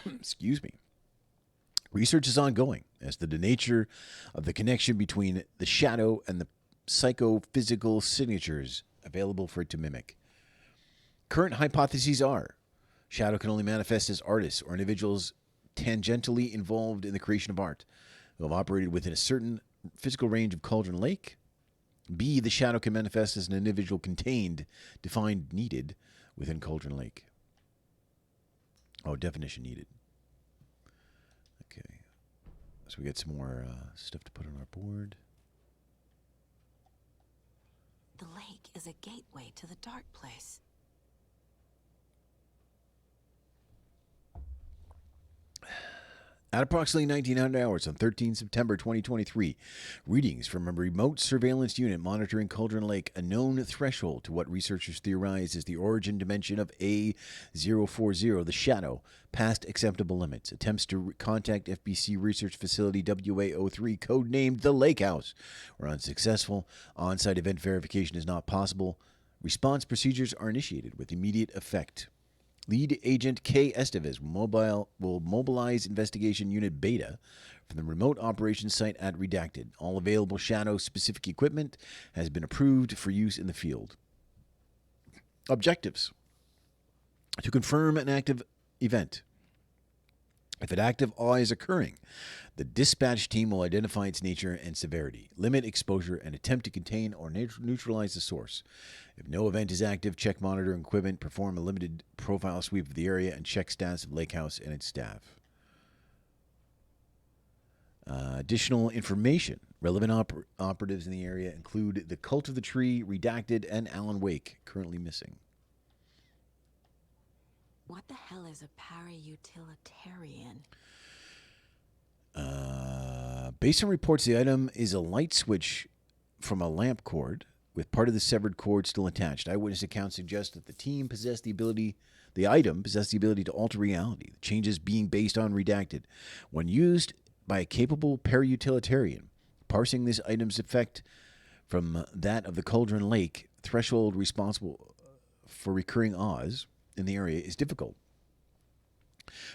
Speaker 1: Excuse me. Research is ongoing as to the nature of the connection between the shadow and the psychophysical signatures available for it to mimic. Current hypotheses are shadow can only manifest as artists or individuals tangentially involved in the creation of art who have operated within a certain physical range of Cauldron Lake. B, the shadow can manifest as an individual defined, needed within Cauldron Lake. Oh, definition needed. Okay. So we got some more stuff to put on our board.
Speaker 4: The lake is a gateway to the dark place.
Speaker 1: At approximately 1900 hours on 13 September 2023, readings from a remote surveillance unit monitoring Cauldron Lake, a known threshold to what researchers theorize is the origin dimension of A040, the shadow, past acceptable limits. Attempts to contact FBC Research Facility WA03, codenamed the Lake House, were unsuccessful. On-site event verification is not possible. Response procedures are initiated with immediate effect. Lead Agent K. Estevez will mobilize Investigation Unit Beta from the remote operations site at Redacted. All available shadow-specific equipment has been approved for use in the field. Objectives: to confirm an active event. If an active awe is occurring, the dispatch team will identify its nature and severity, limit exposure, and attempt to contain or neutralize the source. If no event is active, check monitoring equipment, perform a limited profile sweep of the area, and check status of Lake House and its staff. Additional information. Relevant operatives in the area include the Cult of the Tree, Redacted, and Alan Wake, currently missing.
Speaker 4: What the hell is a para-utilitarian?
Speaker 1: Based on reports, the item is a light switch from a lamp cord with part of the severed cord still attached. Eyewitness accounts suggest that the item possessed the ability to alter reality, the changes being based on Redacted. When used by a capable para-utilitarian, parsing this item's effect from that of the Cauldron Lake threshold responsible for recurring awes in the area is difficult,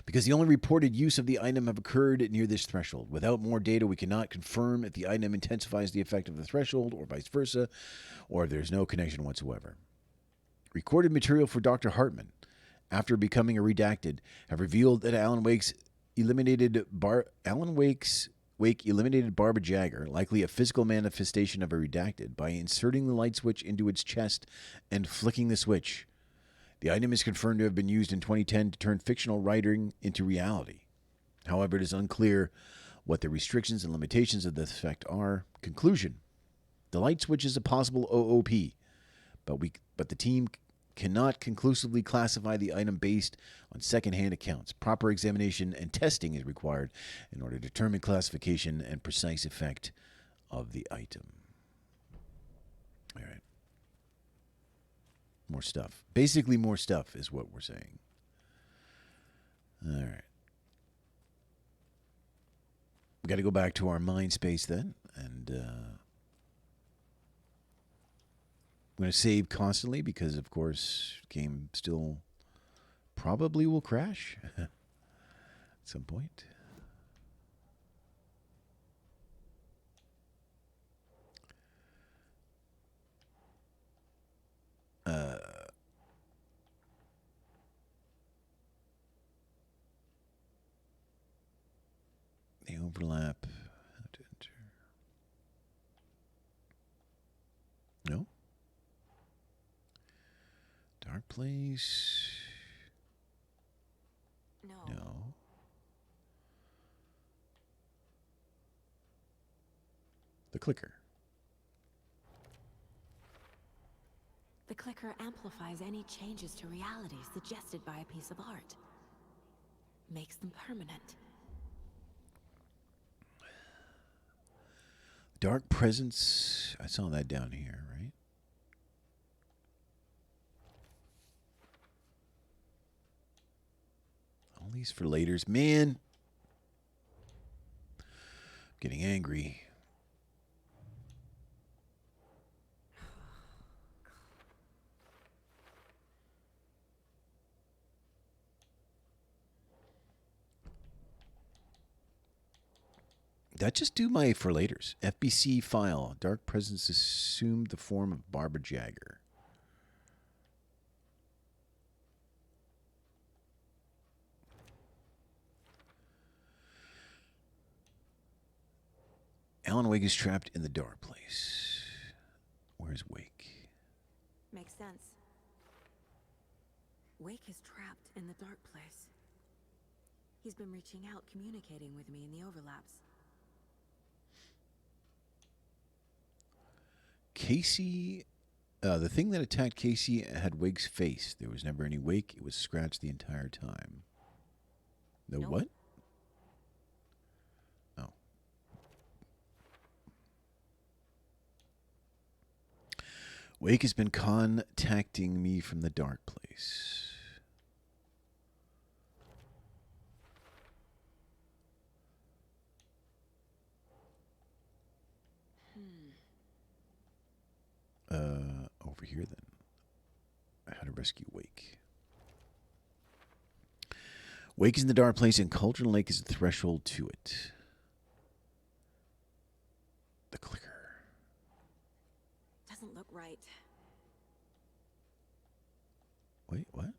Speaker 1: because the only reported use of the item have occurred near this threshold. Without more data, we cannot confirm if the item intensifies the effect of the threshold or vice versa, or if there's no connection whatsoever. Recorded material for Dr. Hartman, after becoming a Redacted, have revealed that Wake eliminated Barbara Jagger, likely a physical manifestation of a Redacted, by inserting the light switch into its chest and flicking the switch. The item is confirmed to have been used in 2010 to turn fictional writing into reality. However, it is unclear what the restrictions and limitations of this effect are. Conclusion: the light switch is a possible OOP, but the team cannot conclusively classify the item based on secondhand accounts. Proper examination and testing is required in order to determine classification and precise effect of the item. All right. More stuff. Basically, more stuff is what we're saying. All right. We got to go back to our mind space then, and I'm going to save constantly because, of course, game still probably will crash at some point. The overlap. How to enter. No. Dark place.
Speaker 4: No.
Speaker 1: No. The clicker.
Speaker 4: The clicker amplifies any changes to reality suggested by a piece of art. Makes them permanent.
Speaker 1: Dark presence. I saw that down here, right? All these for laters. Man. Getting angry. That just do my for laters. FBC file. Dark presence assumed the form of Barbara Jagger. Alan Wake is trapped in the dark place. Where's Wake?
Speaker 4: Makes sense. Wake is trapped in the dark place. He's been reaching out, communicating with me in the overlaps.
Speaker 1: Casey, the thing that attacked Casey had Wake's face. There was never any Wake. It was scratched the entire time. The
Speaker 4: Nope.
Speaker 1: what? Oh. Wake has been contacting me from the dark place. Over here then. How to rescue Wake. Wake is in the dark place and Cauldron Lake is the threshold to it. The clicker.
Speaker 4: Doesn't look right.
Speaker 1: Wait, what?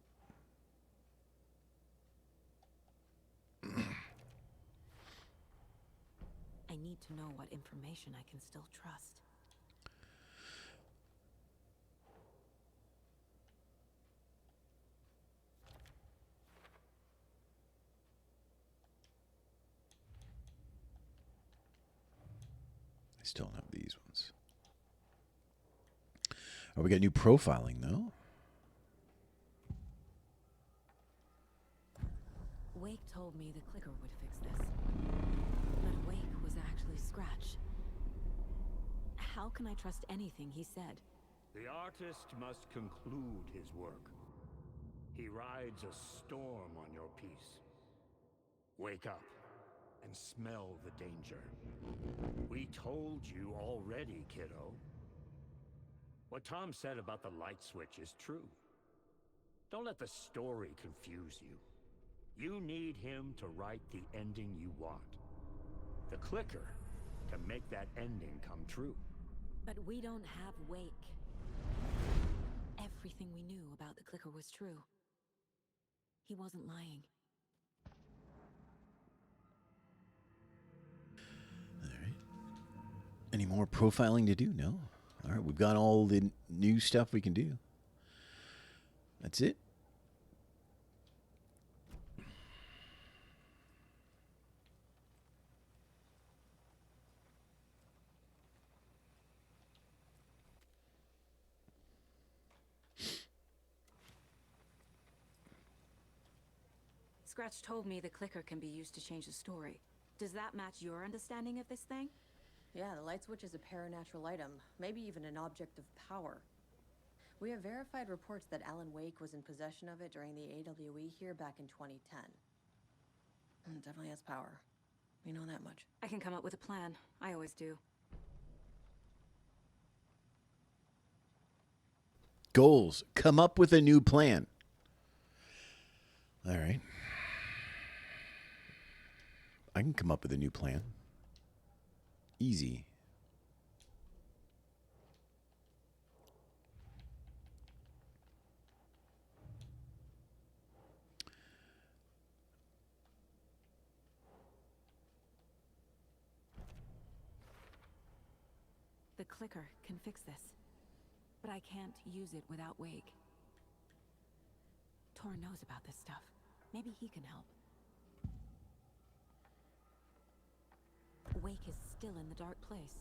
Speaker 4: I need to know what information I can still trust.
Speaker 1: I still don't have these ones. Oh, we got new profiling, though.
Speaker 4: Wake told me the clicker would fix this. But Wake was actually Scratch. How can I trust anything he said?
Speaker 9: The artist must conclude his work. He rides a storm on your piece. Wake up and smell the danger. We told you already, kiddo. What Tom said about the light switch is true. Don't let the story confuse you. You need him to write the ending you want. The clicker can make that ending come true.
Speaker 4: But we don't have Wake. Everything we knew about the clicker was true. He wasn't lying.
Speaker 1: All right. Any more profiling to do? No. All right, we've got all the new stuff we can do. That's it.
Speaker 4: Scratch told me the clicker can be used to change the story. Does that match your understanding of this thing?
Speaker 5: Yeah, the light switch is a paranatural item, maybe even an object of power. We have verified reports that Alan Wake was in possession of it during the AWE here back in 2010. It definitely has power. We know that much.
Speaker 4: I can come up with a plan. I always do.
Speaker 1: Goals. Come up with a new plan. All right. I can come up with a new plan. Easy.
Speaker 4: The clicker can fix this. But I can't use it without Wake. Tor knows about this stuff. Maybe he can help. Wake is still in the dark place.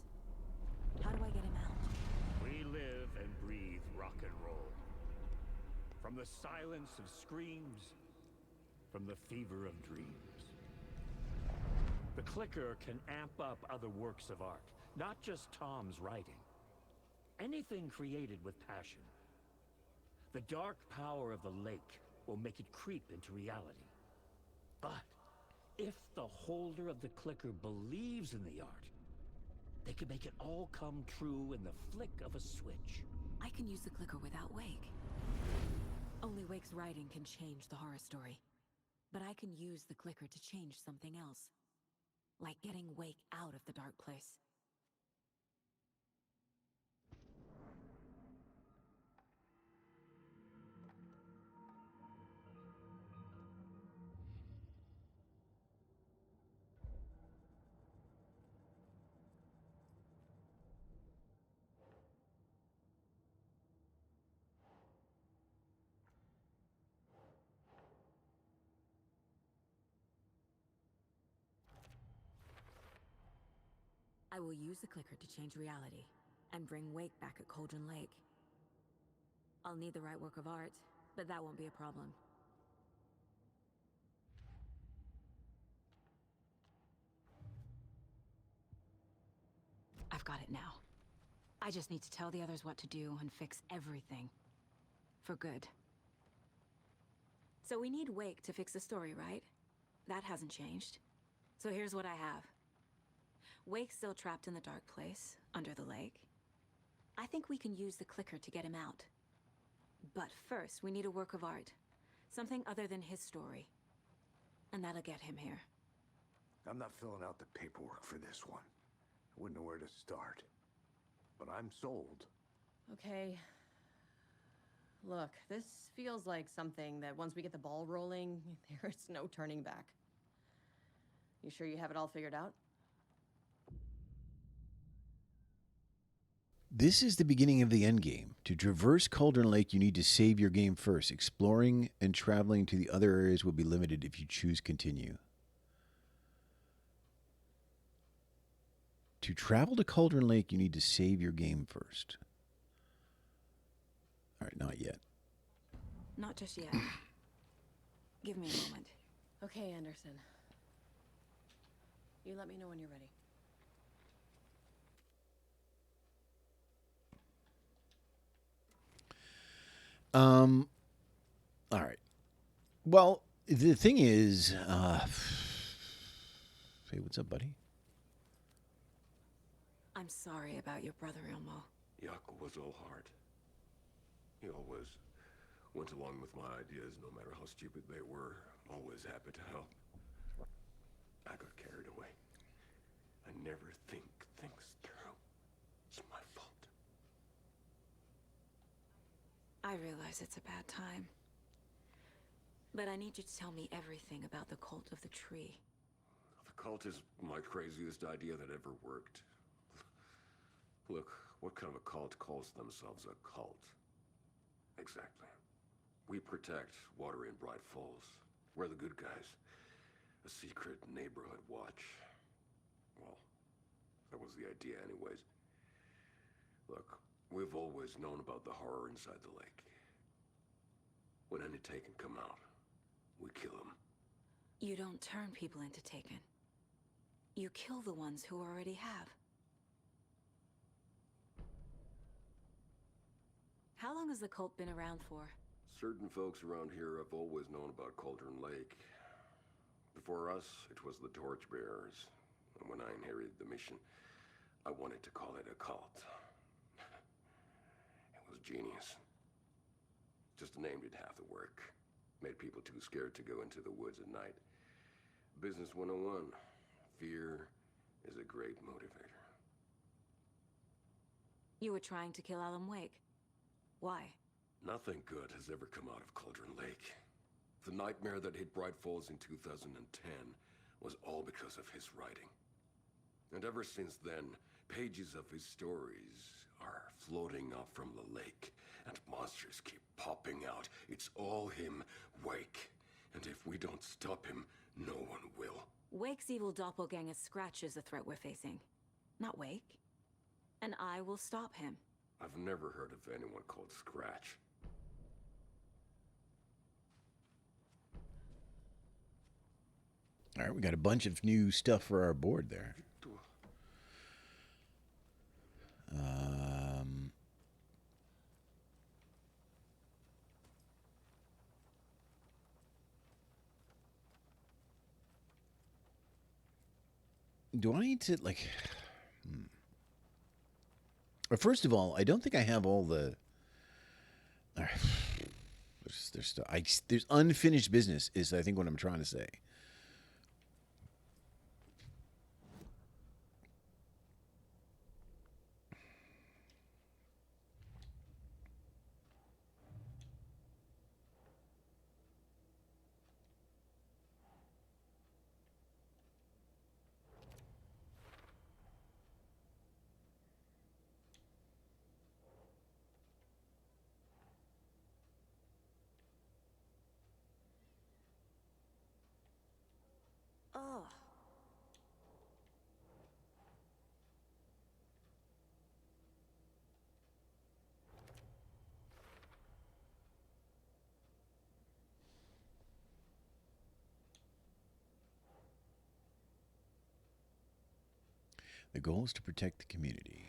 Speaker 4: How do I get him out?
Speaker 9: We live and breathe rock and roll. From the silence of screams, from the fever of dreams. The clicker can amp up other works of art, not just Tom's writing. Anything created with passion. The dark power of the lake will make it creep into reality. But if the holder of the clicker believes in the art, they can make it all come true in the flick of a switch.
Speaker 4: I can use the clicker without Wake. Only Wake's writing can change the horror story. But I can use the clicker to change something else. Like getting Wake out of the dark place. I will use the clicker to change reality, and bring Wake back at Cauldron Lake. I'll need the right work of art, but that won't be a problem. I've got it now. I just need to tell the others what to do and fix everything. For good. So we need Wake to fix the story, right? That hasn't changed. So here's what I have. Wake's still trapped in the dark place, under the lake. I think we can use the clicker to get him out. But first, we need a work of art. Something other than his story. And that'll get him here.
Speaker 8: I'm not filling out the paperwork for this one. I wouldn't know where to start. But I'm sold.
Speaker 5: Okay. Look, this feels like something that once we get the ball rolling, there's no turning back. You sure you have it all figured out?
Speaker 1: This is the beginning of the end game. To traverse Cauldron Lake, you need to save your game first. Exploring and traveling to the other areas will be limited if you choose continue. To travel to Cauldron Lake, you need to save your game first. All right, not yet.
Speaker 4: Not just yet. Give me a moment.
Speaker 5: Okay, Anderson. You let me know when you're ready.
Speaker 1: All right. Well, the thing is, hey, what's up, buddy?
Speaker 4: I'm sorry about your brother, Ilmo.
Speaker 10: Yaakov was all heart. He always went along with my ideas, no matter how stupid they were. Always happy to help. I got carried away. I never think things through. It's my fault.
Speaker 4: I realize it's a bad time. But I need you to tell me everything about the cult of the tree.
Speaker 10: The cult is my craziest idea that ever worked. Look, what kind of a cult calls themselves a cult? Exactly. We protect water in Bright Falls. We're the good guys. A secret neighborhood watch. Well, that was the idea anyways. Look, we've always known about the horror inside the lake. When any Taken come out, we kill them.
Speaker 4: You don't turn people into Taken. You kill the ones who already have. How long has the cult been around for?
Speaker 10: Certain folks around here have always known about Cauldron Lake. Before us, it was the Torchbearers. And when I inherited the mission, I wanted to call it a cult. It was genius. Just the name did half the work. Made people too scared to go into the woods at night. Business 101. Fear is a great motivator.
Speaker 4: You were trying to kill Alan Wake. Why?
Speaker 10: Nothing good has ever come out of Cauldron Lake. The nightmare that hit Bright Falls in 2010 was all because of his writing. And ever since then, pages of his stories are floating up from the lake, and monsters keep popping out. It's all him, Wake. And if we don't stop him, no one will.
Speaker 4: Wake's evil doppelganger Scratch is the threat we're facing, not Wake. And I will stop him.
Speaker 10: I've never heard of anyone called Scratch.
Speaker 1: All right, we got a bunch of new stuff for our board there. Do I need to, like... First of all, I don't think I have all the... There's unfinished business, is I think what I'm trying to say.
Speaker 4: Oh.
Speaker 1: The goal is to protect the community.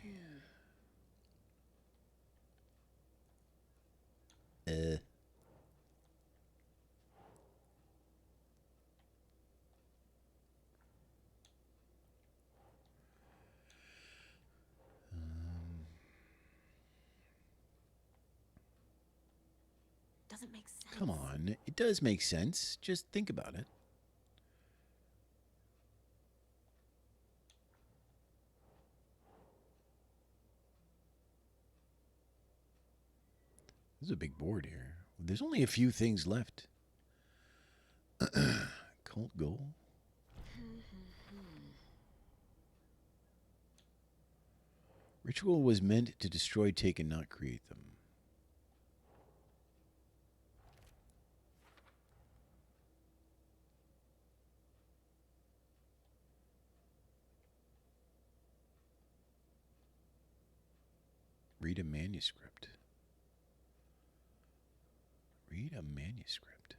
Speaker 4: Doesn't make sense.
Speaker 1: Come on. It does make sense. Just think about it. This is a big board here. There's only a few things left. Cult goal. Ritual was meant to destroy, take, and not create them. Read a manuscript. Read a manuscript.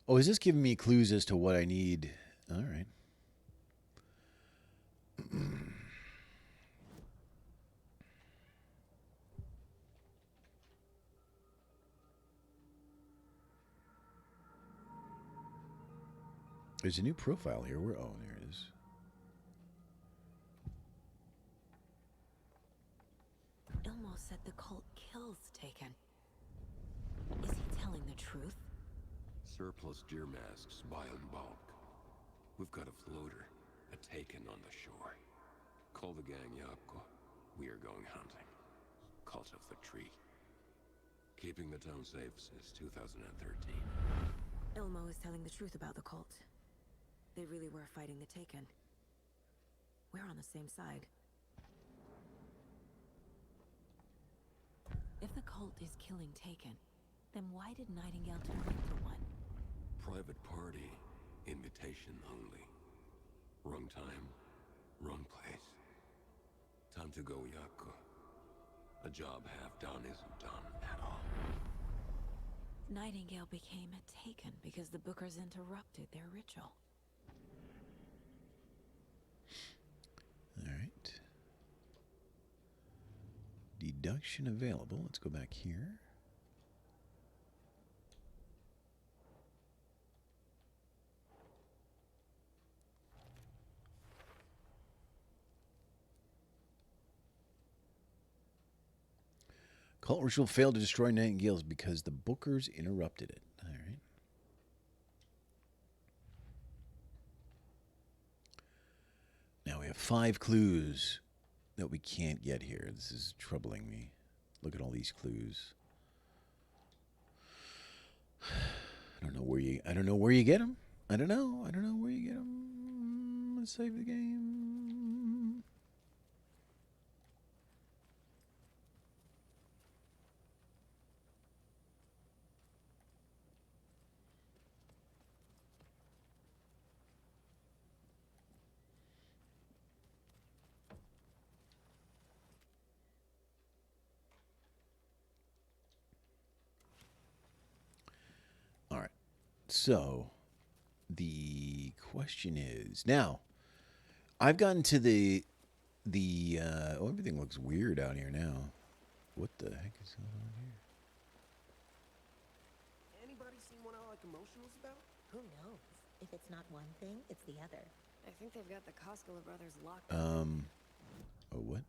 Speaker 1: Oh, is this giving me clues as to what I need? All right. There's a new profile here. Where? Oh, there it is.
Speaker 4: Ilmo said the cult kills Taken. Is he telling the truth?
Speaker 10: Surplus deer masks by in bulk. We've got a floater, a Taken on the shore. Call the gang Yapko. We are going hunting. Cult of the Tree. Keeping the town safe since 2013.
Speaker 4: Ilmo is telling the truth about the cult. They really were fighting the Taken. We're on the same side. If the cult is killing Taken, then why did Nightingale turn into one?
Speaker 10: Private party, invitation only. Wrong time, wrong place. Time to go, Yako. A job half done isn't done at all.
Speaker 4: Nightingale became a Taken because the Bookers interrupted their ritual.
Speaker 1: All right. Deduction available. Let's go back here. Cult ritual failed to destroy Nightingales because the Bookers interrupted it. All right. Now we have 5 clues that we can't get here. This is troubling me. Look at all these clues. I don't know where you get them. I don't know where you get them. Let's save the game. All right. So, the question is, now, I've gotten to the oh, everything looks weird out here now. What the heck is going on here?
Speaker 11: Anybody seen what I like emotionals about?
Speaker 12: Who knows? If it's not one thing, it's the other.
Speaker 13: I think they've got the Koskela brothers locked up.
Speaker 1: Oh, what?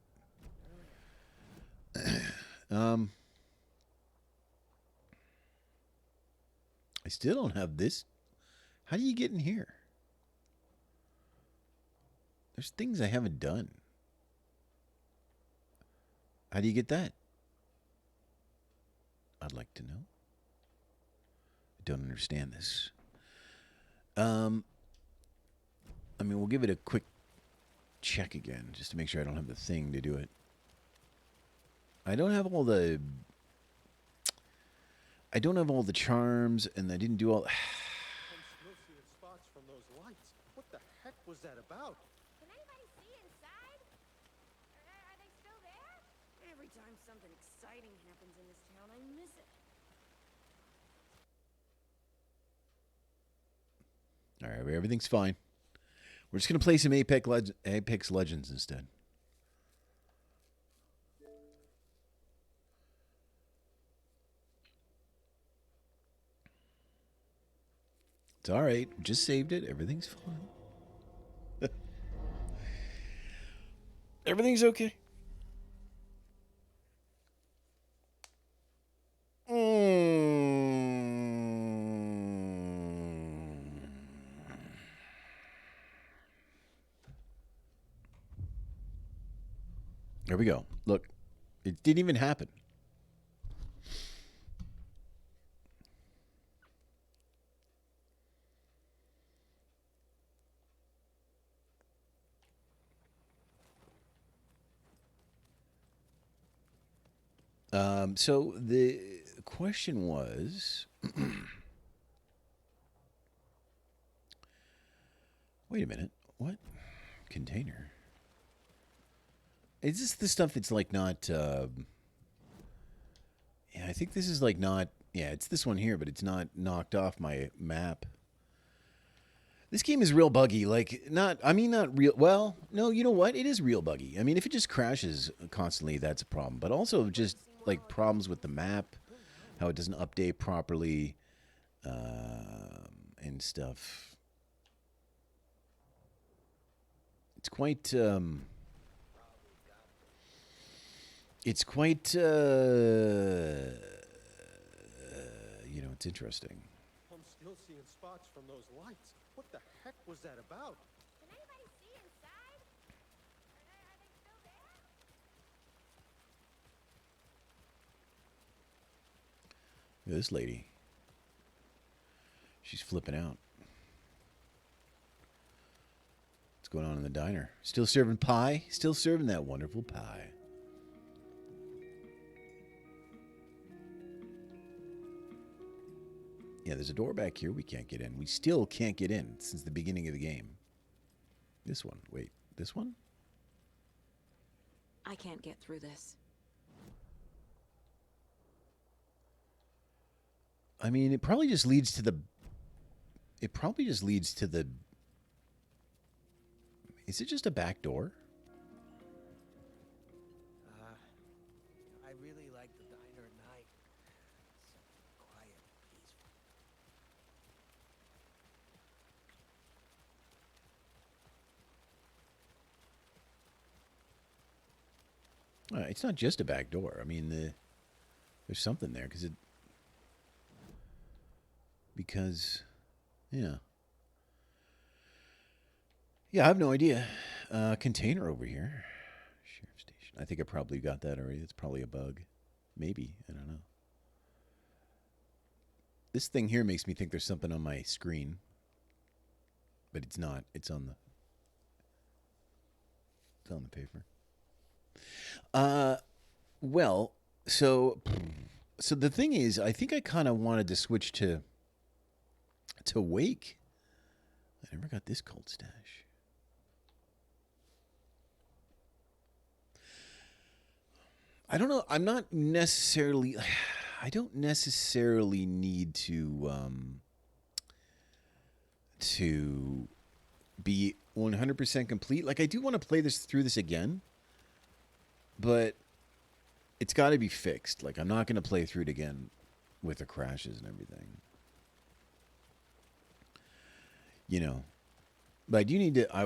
Speaker 1: I still don't have this. How do you get in here? There's things I haven't done. How do you get that? I'd like to know. I don't understand this. I mean, we'll give it a quick check again, just to make sure I don't have the thing to do it. I don't have all the charms, and I didn't do all.
Speaker 11: I'm still seeing spots from those lights. What the heck was that about?
Speaker 13: Can anybody see inside? Are they still there? Every time something exciting happens in this town, I miss it.
Speaker 1: All right, everything's fine. We're just gonna play some Apex Legends instead. It's all right. Just saved it. Everything's fine. Everything's okay. There we go. Look, it didn't even happen. So the question was, wait a minute, what? Container? Is this the stuff that's like not, yeah, I think this is like not, yeah, it's this one here, but it's not knocked off my map. This game is real buggy, like, not real, well, no, you know what? It is real buggy. I mean, if it just crashes constantly, that's a problem. But also just, like, problems with the map, how it doesn't update properly, and stuff. It's quite, you know, it's interesting.
Speaker 11: I'm still seeing spots from those lights. What the heck was that about?
Speaker 13: Can anybody see inside? Are they still there?
Speaker 1: Look at this lady. She's flipping out. What's going on in the diner? Still serving pie? Still serving that wonderful pie. Yeah, there's a door back here we can't get in. We still can't get in since the beginning of the game. This one. Wait, this one?
Speaker 4: I can't get through this.
Speaker 1: I mean, it probably just leads to the... It probably just leads to the... Is it just a back door?
Speaker 14: I really like the diner at night. So quiet and peaceful.
Speaker 1: It's not just a back door. I mean, there's something there because, yeah. Yeah, I have no idea. Container over here. Sheriff station. I think I probably got that already. It's probably a bug. Maybe. I don't know. This thing here makes me think there's something on my screen. But it's not. It's on the paper. Well, so the thing is, I think I kind of wanted to switch to Wake. I never got this cold stash. I don't know. I'm not necessarily. I don't necessarily need to be 100% complete. Like, I do want to play through this again, but it's got to be fixed. Like, I'm not going to play through it again with the crashes and everything. You know, but I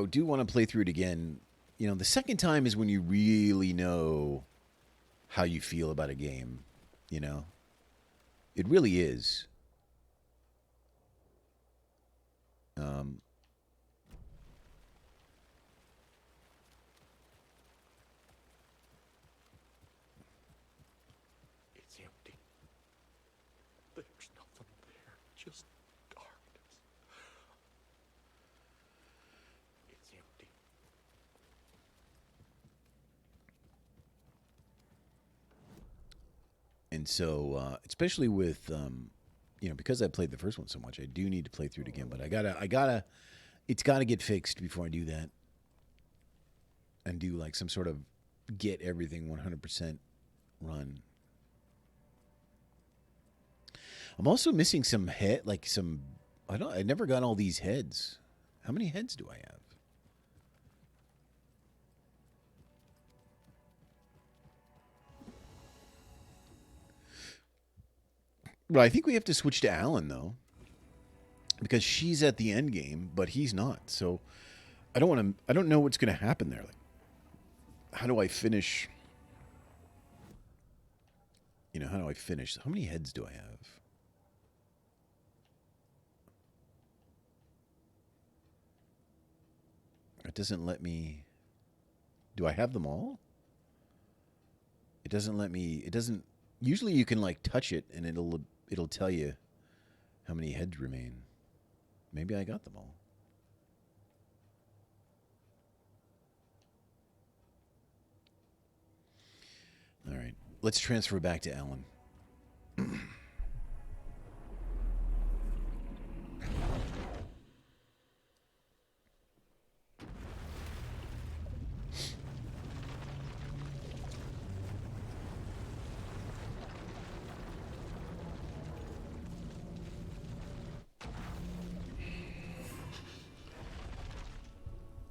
Speaker 1: do want to play through it again. You know, the second time is when you really know how you feel about a game, you know? It really is.
Speaker 11: It's empty. There's nothing there, just darkness. It's empty.
Speaker 1: And so, especially with, you know, because I played the first one so much, I do need to play through it again. But it's gotta get fixed before I do that. And do like some sort of get everything 100% run. I'm also missing some I never got all these heads. How many heads do I have? Well, I think we have to switch to Alan, though. Because she's at the end game, but he's not. So I don't know what's going to happen there. Like, how do I finish? You know, how do I finish? How many heads do I have? It doesn't let me... Do I have them all? It doesn't let me... It doesn't... Usually you can, like, touch it, and it'll tell you how many heads remain. Maybe I got them all. All right. Let's transfer back to Alan.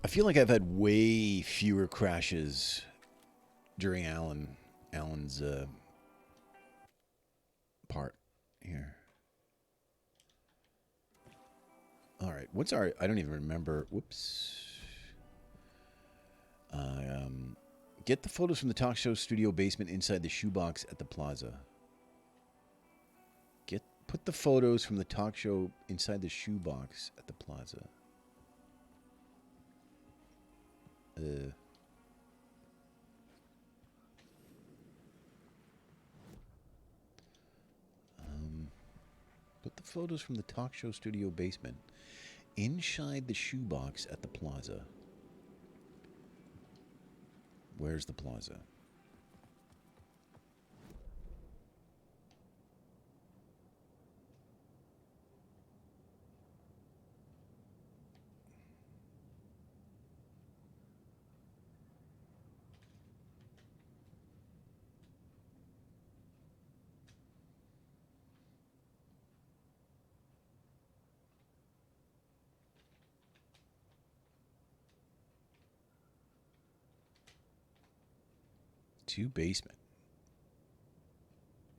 Speaker 1: I feel like I've had way fewer crashes during Alan's part here. All right, what's our? I don't even remember. Whoops. Get the photos from the talk show studio basement inside the shoebox at the plaza. Put the photos from the talk show inside the shoebox at the plaza. Put the photos from the talk show studio basement inside the shoebox at the plaza. Where's the plaza? 2 basement.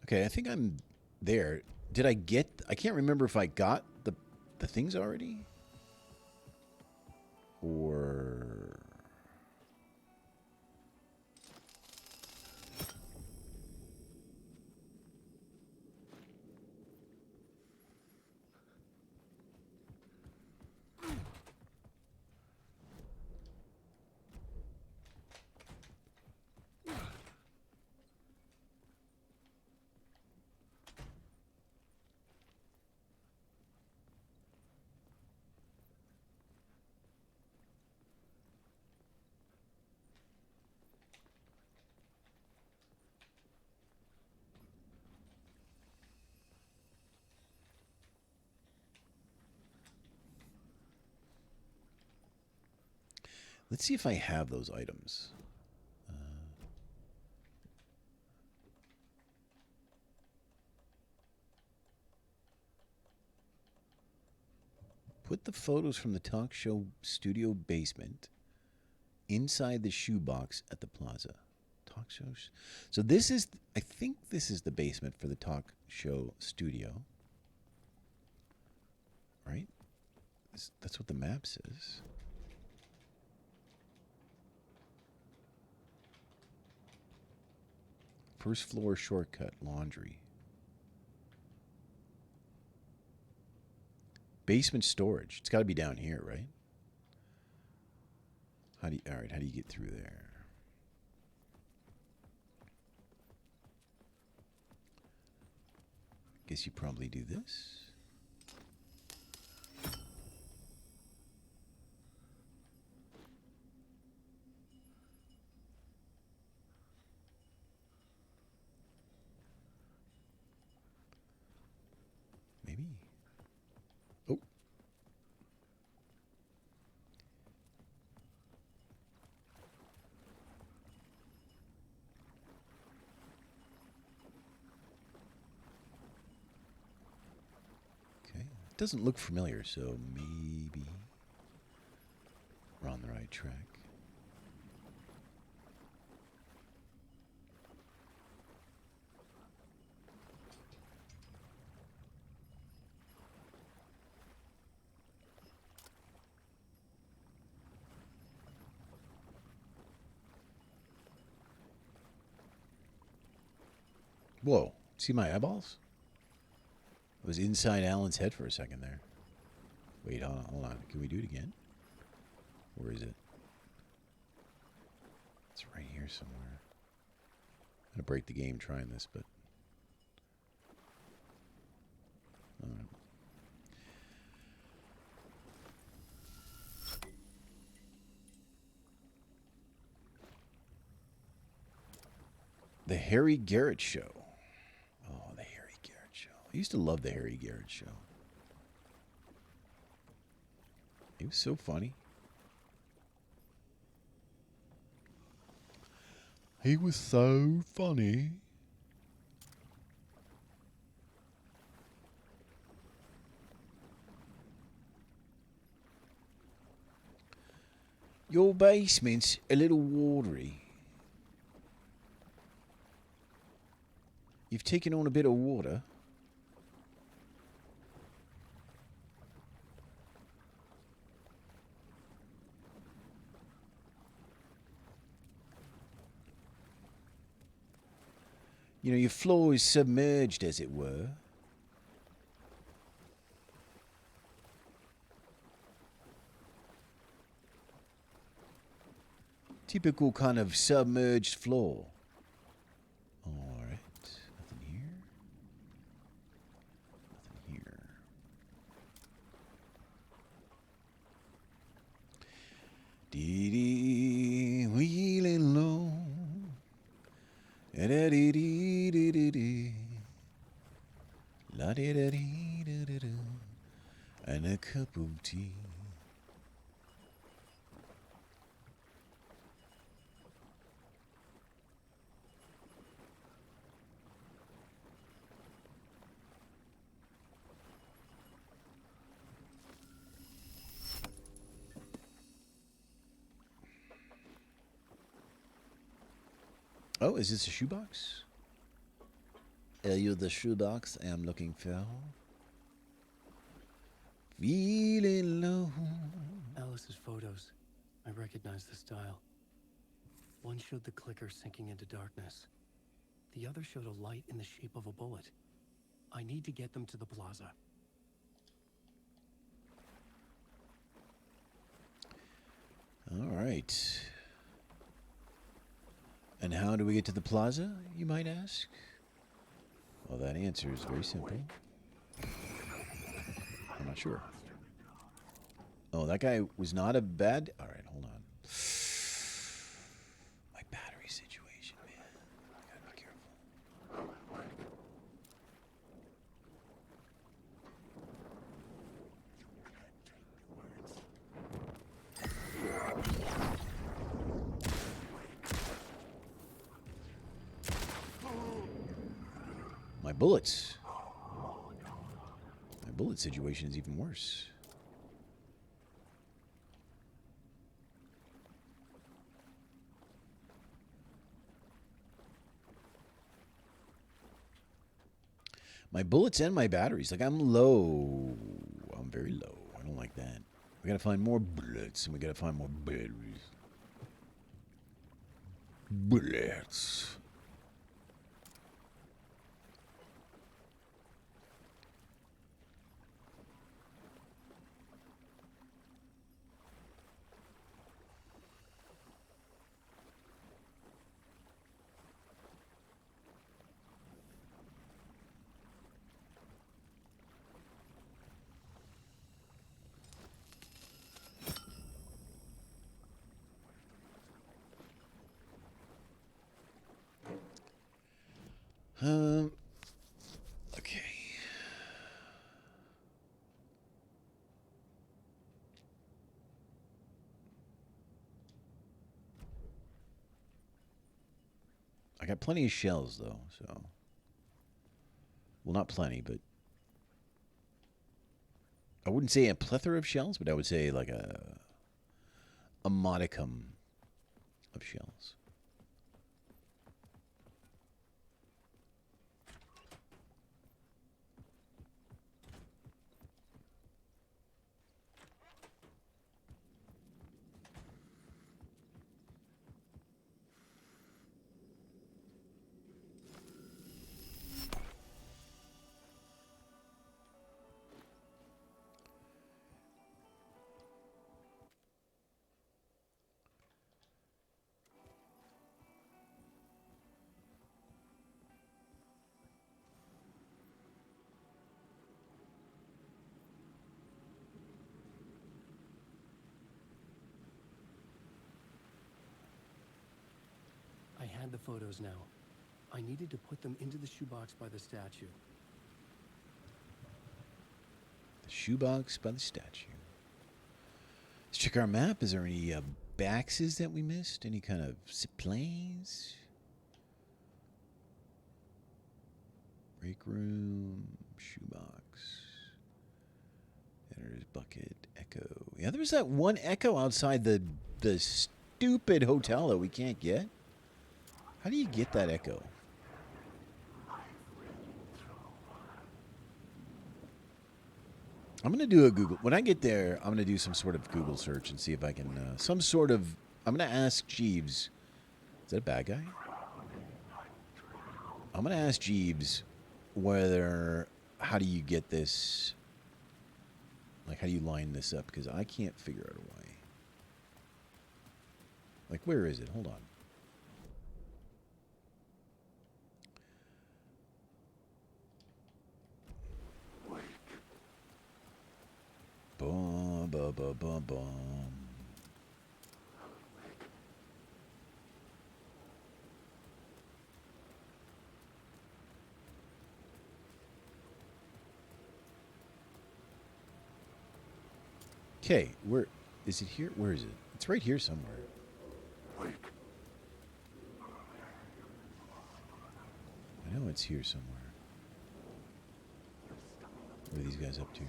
Speaker 1: Okay, I think I'm there. Did I get... I can't remember if I got the things already. Or... Let's see if I have those items. Put the photos from the talk show studio basement inside the shoebox at the plaza. Talk shows. So this is, I think this is the basement for the talk show studio. Right? That's what the map says. First floor shortcut, laundry. Basement storage. It's got to be down here, right? All right, how do you get through there? Guess you probably do this. Maybe. Oh. Okay. It doesn't look familiar, so maybe we're on the right track. Whoa. See my eyeballs? I was inside Alan's head for a second there. Wait, hold on. Can we do it again? Where is it? It's right here somewhere. I'm going to break the game trying this, but... All right. The Harry Garrett Show. Oh, the Harry Garrett Show. I used to love the Harry Garrett Show. He was so funny. He was so funny. Your basement's a little watery. You've taken on a bit of water. You know, your floor is submerged, as it were. Typical kind of submerged floor. All right. Nothing here. Nothing here. Dee-dee, wheeling low. Da-da-dee-dee-dee-dee-dee. La-dee-da-dee-da-da-da. And a cup of tea. Oh, is this a shoebox? Are you the shoebox I'm looking for? Feeling low.
Speaker 3: Alice's photos. I recognize the style. One showed the clicker sinking into darkness. The other showed a light in the shape of a bullet. I need to get them to the plaza.
Speaker 1: All right. And how do we get to the plaza, you might ask? Well, that answer is very simple. I'm not sure. Oh, that guy was not a bad... All right, hold on. My battery situation, man. I gotta be careful. My bullets. My bullet situation is even worse. My bullets and my batteries. Like, I'm low. I'm very low. I don't like that. We gotta find more bullets, and we gotta find more batteries. Bullets. Okay. I got plenty of shells, though, so... Well, not plenty, but... I wouldn't say a plethora of shells, but I would say like a modicum of shells.
Speaker 3: I had the photos now. I needed to put them into the shoebox by the statue.
Speaker 1: The shoebox by the statue. Let's check our map. Is there any baxes that we missed? Any kind of supplies? Break room, shoebox. There's bucket, echo. Yeah, there's that one echo outside the stupid hotel that we can't get. How do you get that echo? I'm going to do a Google. When I get there, I'm going to do some sort of Google search and see if I can... some sort of... I'm going to ask Jeeves. Is that a bad guy? I'm going to ask Jeeves whether... How do you get this... Like, how do you line this up? Because I can't figure out a way. Like, where is it? Hold on. Boom, boom, boom, boom, boom. Okay, where is it here? Where is it? It's right here somewhere. I know it's here somewhere. What are these guys up to?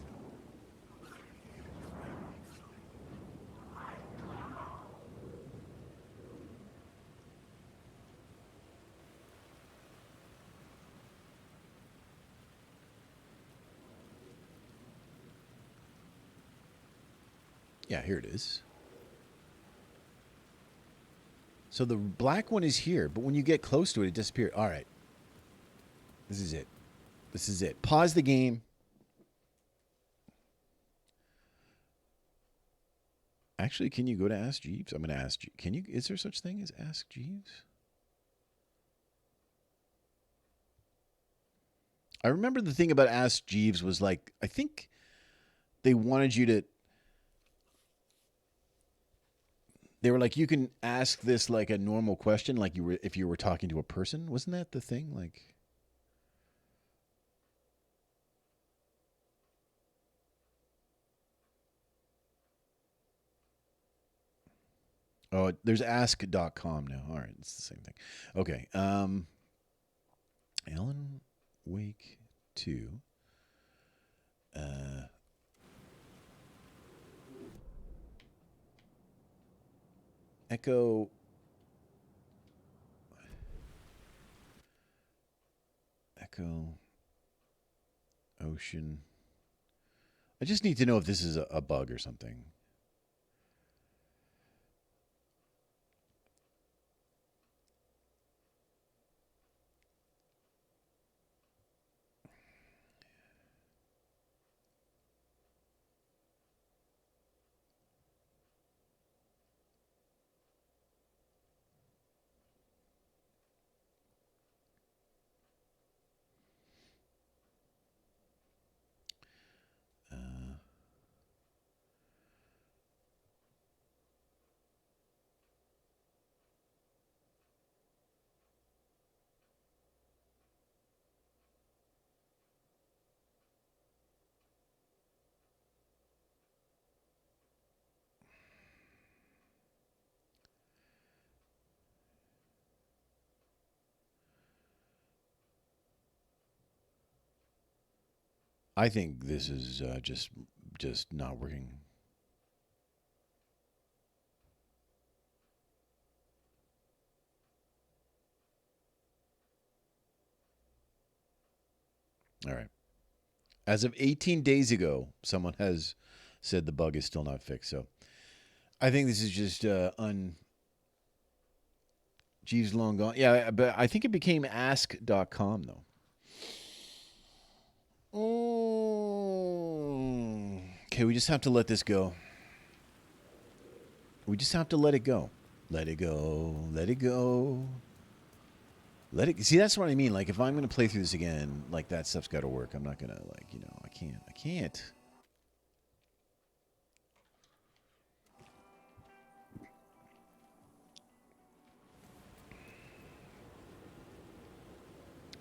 Speaker 1: Yeah, here it is. So the black one is here, but when you get close to it, it disappears. All right. This is it. This is it. Pause the game. Actually, can you go to Ask Jeeves? I'm going to ask you. Can you? Is there such thing as Ask Jeeves? I remember the thing about Ask Jeeves was like, I think they wanted you to. They were like, you can ask this like a normal question, like you were if you were talking to a person. Wasn't that the thing? Like. Oh, there's ask.com now. All right, it's the same thing. Okay. Alan Wake 2. Echo Ocean. I just need to know if this is a bug or something. I think this is just not working. All right. As of 18 days ago, someone has said the bug is still not fixed. So I think this is just Jeeves long gone. Yeah, but I think it became ask.com though. Okay, we just have to let this go. We just have to let it go. Let it go. Let it go. Let it. See, that's what I mean. Like, if I'm going to play through this again, like, that stuff's got to work. I'm not going to, like, I can't.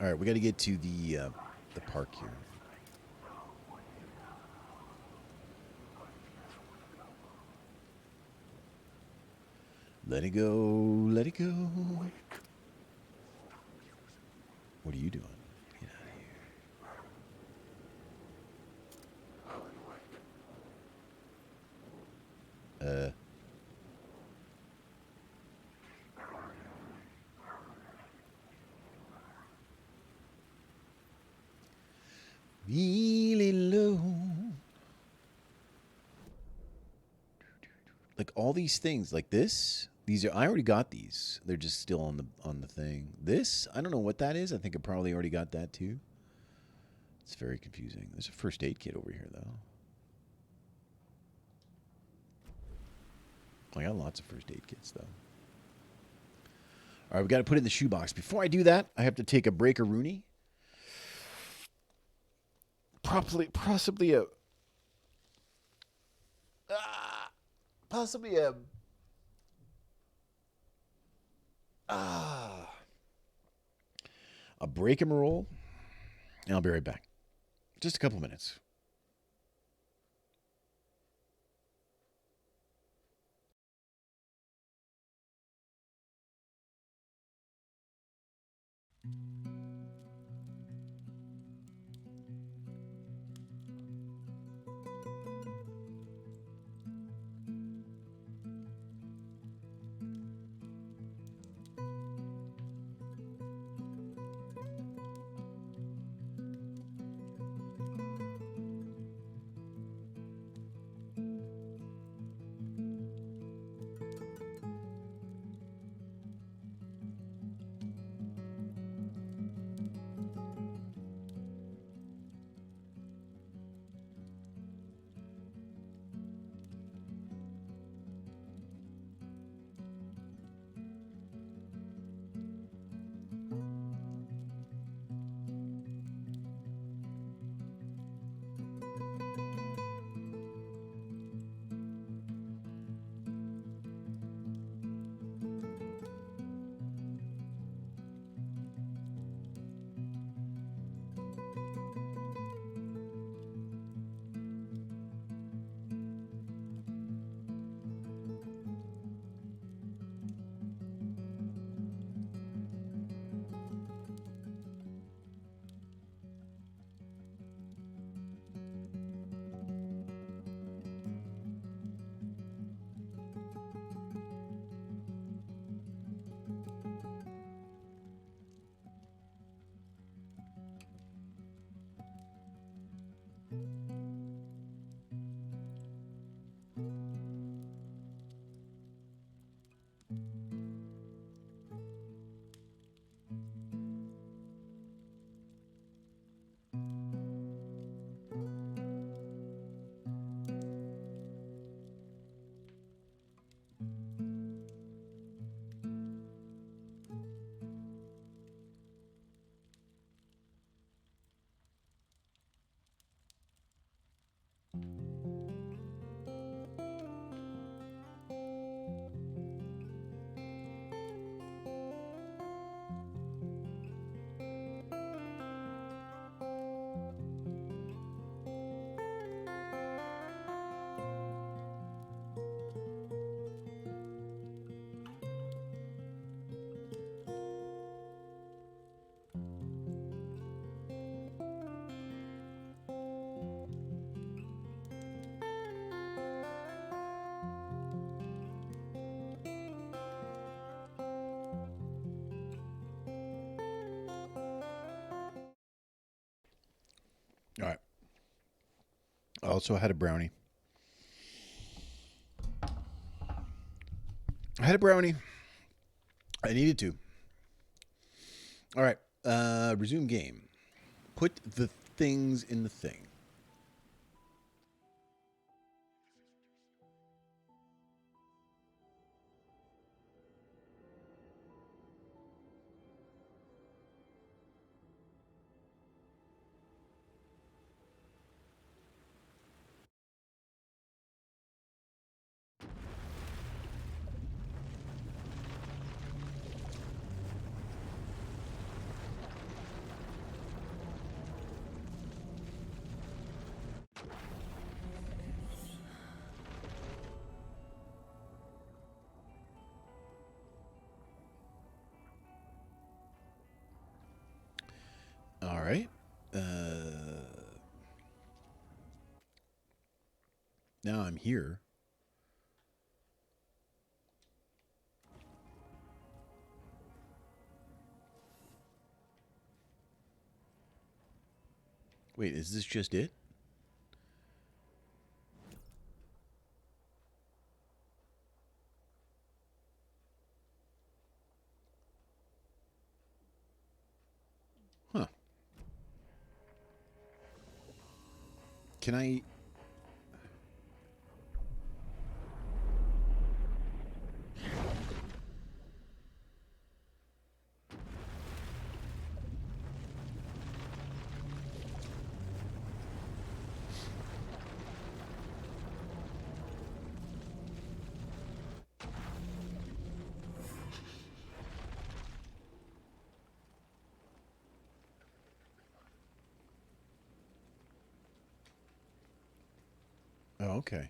Speaker 1: All right, we got to get to the park here. Let it go. Let it go. What are you doing? Get out of here. Really low. Like all these things, like this. These are I already got these. They're just still on the thing. This, I don't know what that is. I think I probably already got that too. It's very confusing. There's a first aid kit over here though. I got lots of first aid kits though. All right, we got to put it in the shoebox. Before I do that, I have to take a breaker-rooney. Possibly a break and roll, and I'll be right back. Just a couple minutes. All right. I also had a brownie. I had a brownie. I needed to. All right. Resume game. Put the things in the thing. All right. Now I'm here. Wait, is this just it? Huh. Can I... Oh, okay.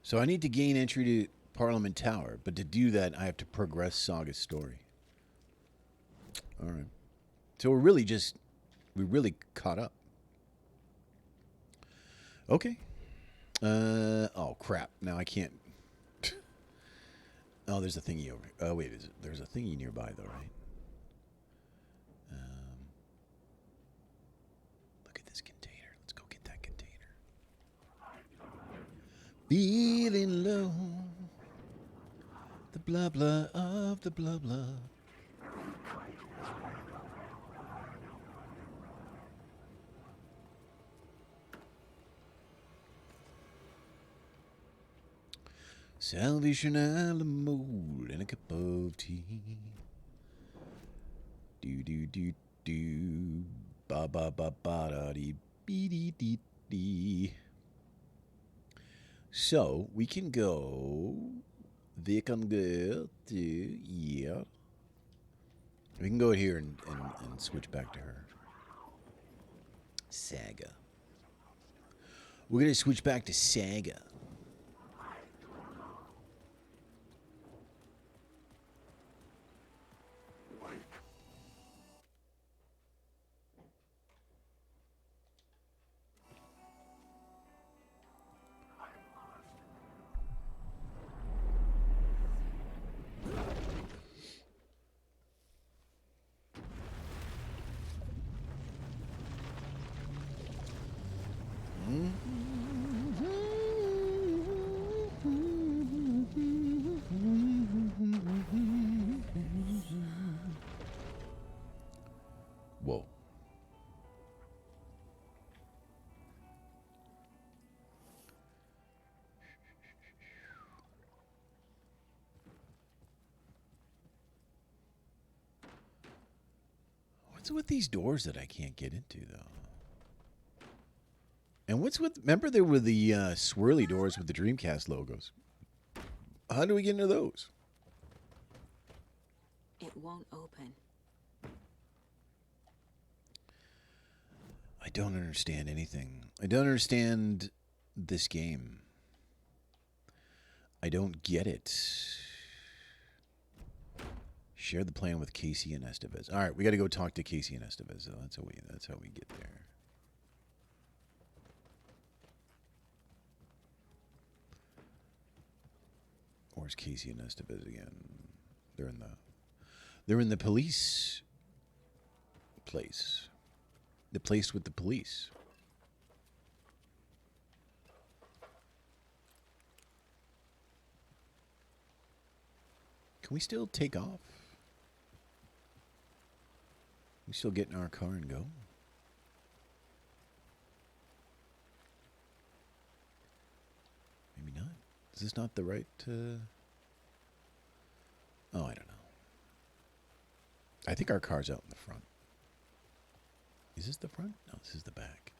Speaker 1: So I need to gain entry to Parliament Tower, but to do that, I have to progress Saga's story. All right. So we really caught up. Okay. Oh crap! Now I can't. Oh, there's a thingy over. Oh wait, there's a thingy nearby though, right? Look at this container. Let's go get that container. Feeling low. The blah blah of the blah blah. Salvation Alamo and a cup of tea. Do do do do. Ba ba ba ba da dee bee dee dee dee. So we can go. We can go to here. We can go here and switch back to her. Saga. We're gonna switch back to Saga. Whoa. What's with these doors that I can't get into, though? And what's with... Remember there were the swirly doors with the Dreamcast logos. How do we get into those?
Speaker 4: It won't open.
Speaker 1: I don't understand anything. I don't understand this game. I don't get it. Share the plan with Casey and Estevez. All right, we got to go talk to Casey and Estevez. So that's how we get there. Where's Casey and Estevez again? They're in the police place. The place with the police. Can we still take off? We still get in our car and go? Maybe not. Is this not the right... Oh, I don't know. I think our car's out in the front. Is this the front? No, this is the back.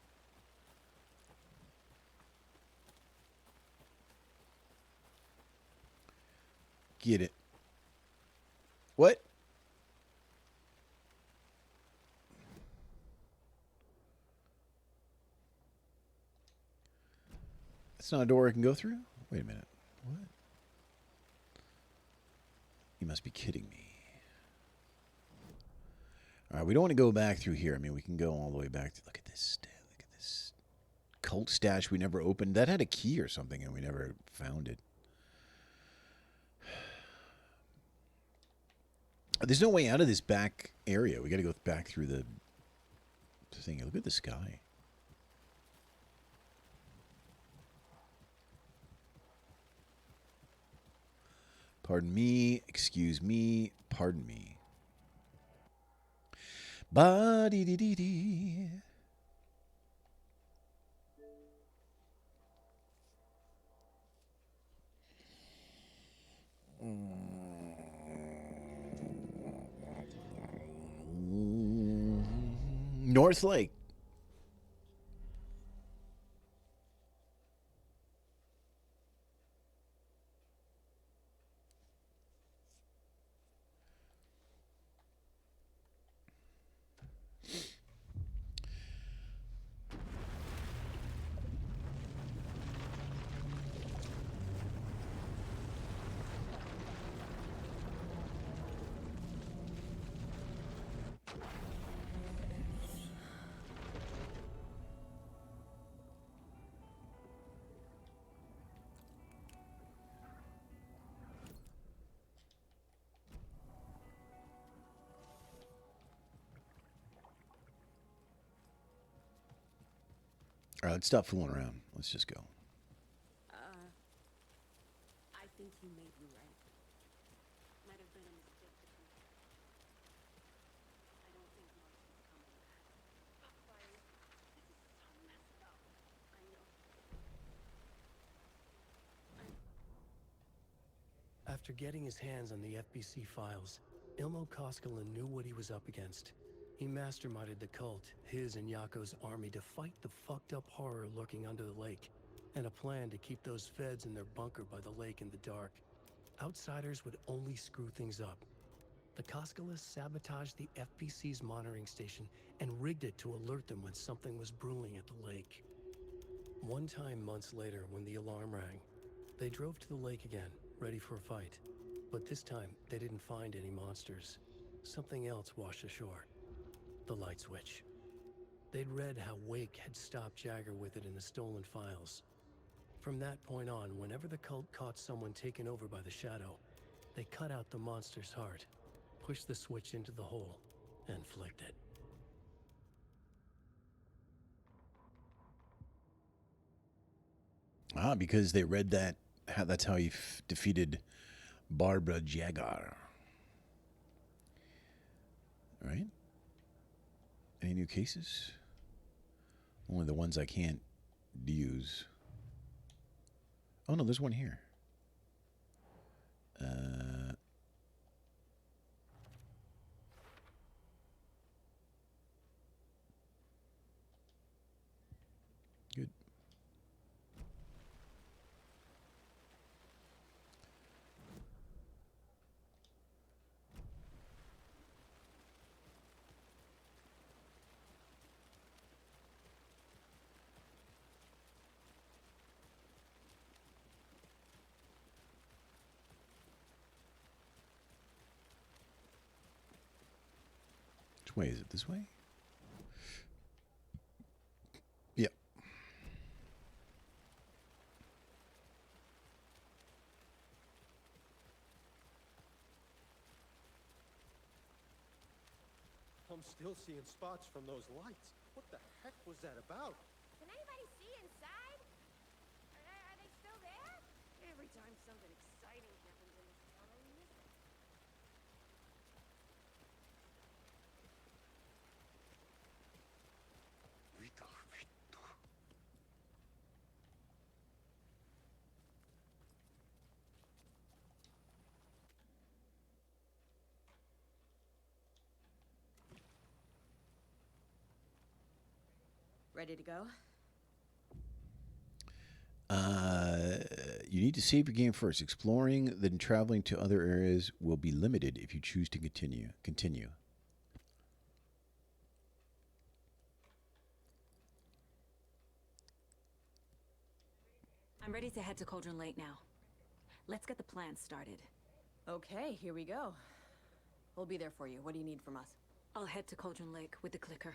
Speaker 1: Get it. What? That's not a door I can go through? Wait a minute. What? You must be kidding me. All right, we don't want to go back through here. I mean, we can go all the way back. Look at this. Look at this cult stash we never opened. That had a key or something, and we never found it. There's no way out of this back area. We got to go back through the thing. Look at the sky. Pardon me. Excuse me. Pardon me. Ba-dee-dee-dee-dee. North Lake. All right, let's stop fooling around. Let's just go.
Speaker 4: I think you may be right. Might have been a mistake to come here. I don't think Mark's coming back. Fire. This is so messed up. I know.
Speaker 3: After getting his hands on the FBC files, Ilmo Koskela knew what he was up against. He masterminded the cult, his and Yako's army, to fight the fucked up horror lurking under the lake, and a plan to keep those feds in their bunker by the lake in the dark. Outsiders would only screw things up. The Koskelas sabotaged the FBC's monitoring station and rigged it to alert them when something was brewing at the lake. One time months later, when the alarm rang, they drove to the lake again, ready for a fight. But this time, they didn't find any monsters. Something else washed ashore. The light switch. They'd read how Wake had stopped Jagger with it in the stolen files. From that point on, whenever the cult caught someone taken over by the Shadow, they cut out the monster's heart, pushed the switch into the hole, and flicked it.
Speaker 1: Ah, because they read that. That's how he defeated Barbara Jagger. All right. Any new cases? Only the ones I can't use. Oh, no, there's one here. Good. Which way is it? This way? Yep.
Speaker 11: I'm still seeing spots from those lights. What the heck was that about?
Speaker 13: Can anybody see inside? Are they still there? Every time something exciting happens in this town, I miss it.
Speaker 5: Ready to go?
Speaker 1: You need to save your game first. Exploring, then traveling to other areas will be limited if you choose to continue.
Speaker 4: I'm ready to head to Cauldron Lake now. Let's get the plan started.
Speaker 5: Okay, here we go. We'll be there for you. What do you need from us?
Speaker 4: I'll head to Cauldron Lake with the clicker.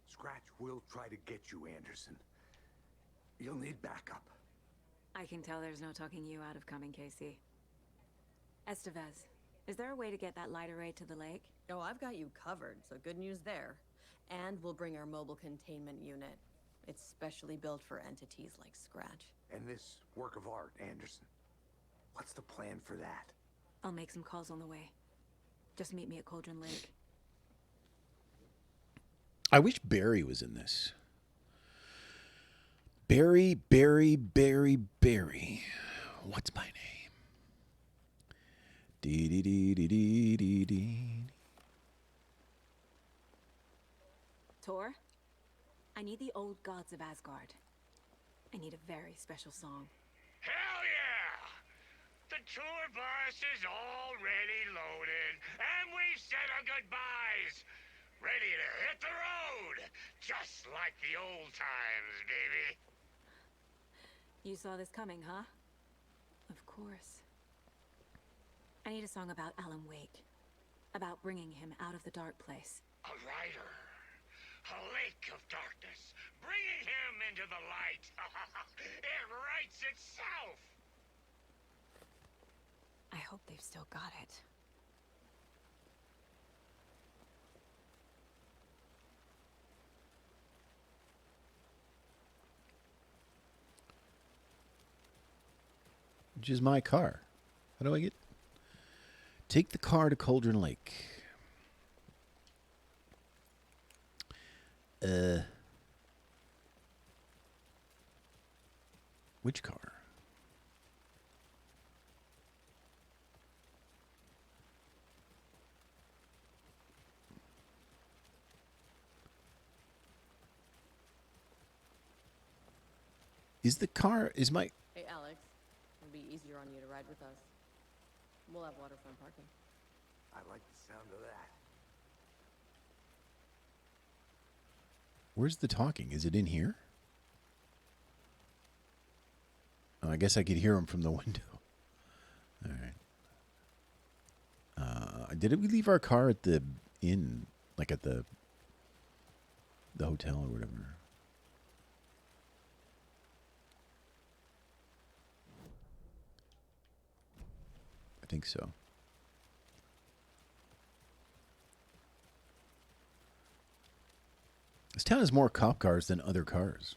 Speaker 8: Scratch will try to get you, Anderson. You'll need backup.
Speaker 4: I can tell there's no talking you out of coming, Casey. Estevez, is there a way to get that light array to the lake?
Speaker 5: Oh, I've got you covered, so good news there. And we'll bring our mobile containment unit. It's specially built for entities like Scratch.
Speaker 8: And this work of art, Anderson. What's the plan for that?
Speaker 4: I'll make some calls on the way. Just meet me at Cauldron Lake.
Speaker 1: I wish Barry was in this. Barry. What's my name? Dee.
Speaker 4: Tor, I need the old gods of Asgard. I need a very special song.
Speaker 9: Hell yeah! The tour bus is already loaded, and we've said our goodbyes. Ready to hit the road, just like the old times, baby.
Speaker 4: You saw this coming, huh? Of course. I need a song about Alan Wake. About bringing him out of the dark place.
Speaker 9: A rider. A lake of darkness. Bringing him into the light. It writes itself.
Speaker 4: I hope they've still got it.
Speaker 1: Which is my car. How do I get... Take the car to Cauldron Lake. Which car? Is the car... Is my...
Speaker 5: Hey, Alex. It'll be easier on you to ride with us. We'll have waterfront parking.
Speaker 8: I like the sound of that.
Speaker 1: Where's the talking? Is it in here? Oh, I guess I could hear him from the window. All right. Did we leave our car at the inn? Like at the hotel or whatever? I think so. This town has more cop cars than other cars.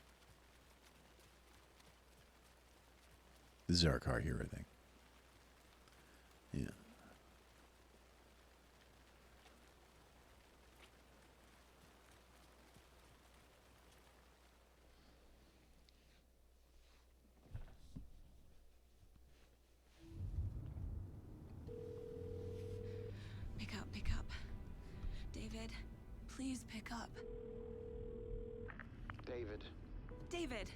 Speaker 1: This is our car here, I think. Yeah.
Speaker 5: Pick up. David, please pick up. David,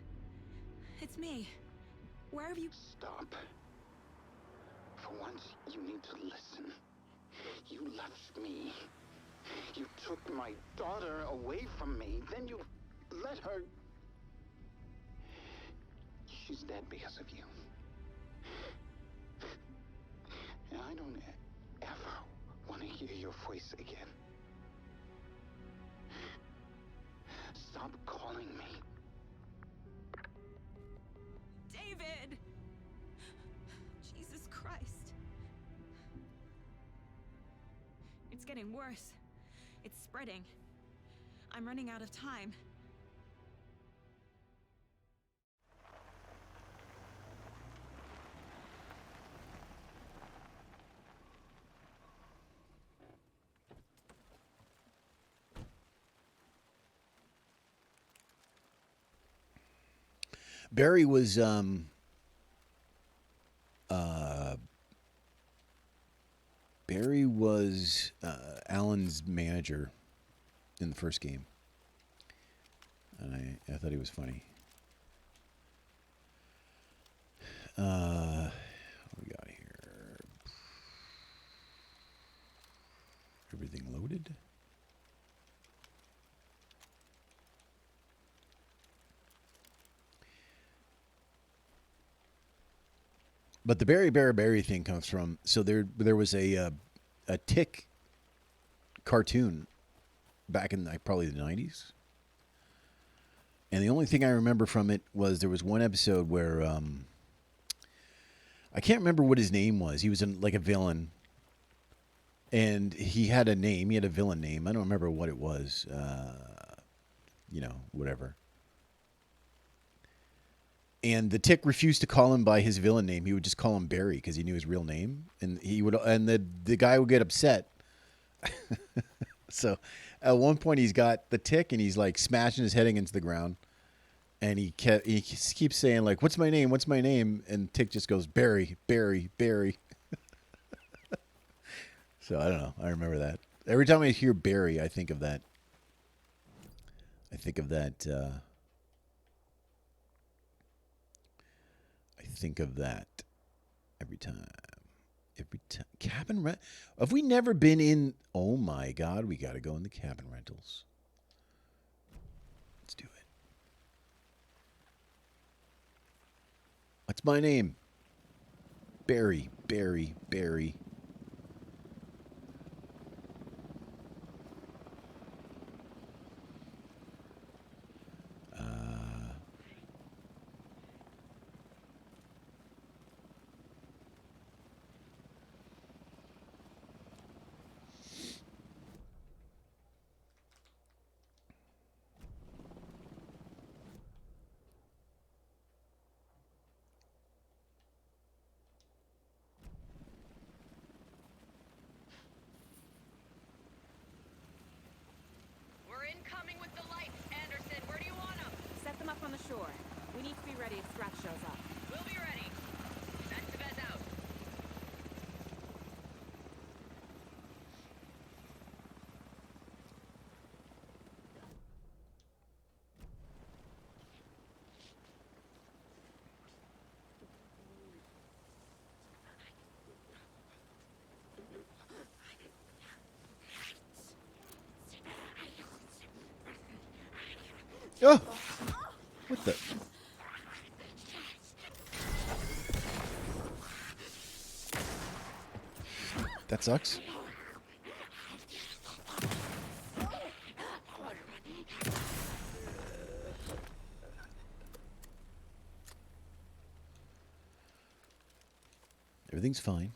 Speaker 5: it's me. Where have you...
Speaker 15: Stop. For once, you need to listen. You left me. You took my daughter away from me. Then you let her... She's dead because of you. And I don't ever want to hear your voice again. stop calling me.
Speaker 4: David! Jesus Christ. It's getting worse. It's spreading. I'm running out of time.
Speaker 1: Barry was Alan's manager in the first game, and I thought he was funny. What we got here? Everything loaded. But the Barry thing comes from, so there was a Tick cartoon back in probably the 90s. And the only thing I remember from it was there was one episode where I can't remember what his name was. He was like a villain. And he had a name. He had a villain name. I don't remember what it was. Whatever. And the Tick refused to call him by his villain name. He would just call him Barry because he knew his real name. And the guy would get upset. So at one point he's got the Tick and he's like smashing his head against the ground. And he keeps saying like, "What's my name? What's my name?" And Tick just goes, "Barry, Barry, Barry." So I don't know. I remember that. Every time I hear Barry, I think of that. I think of that every time. Every time. Cabin rent. Have we never been in? Oh my God, we got to go in the cabin rentals. Let's do it. What's my name? Barry, Barry, Barry.
Speaker 4: We're incoming with the lights, Anderson. Where do you want them? Set them up on the shore. We need to be ready if Scratch shows up. We'll be ready. That's the best out.
Speaker 1: Oh! What the? That sucks. Everything's fine.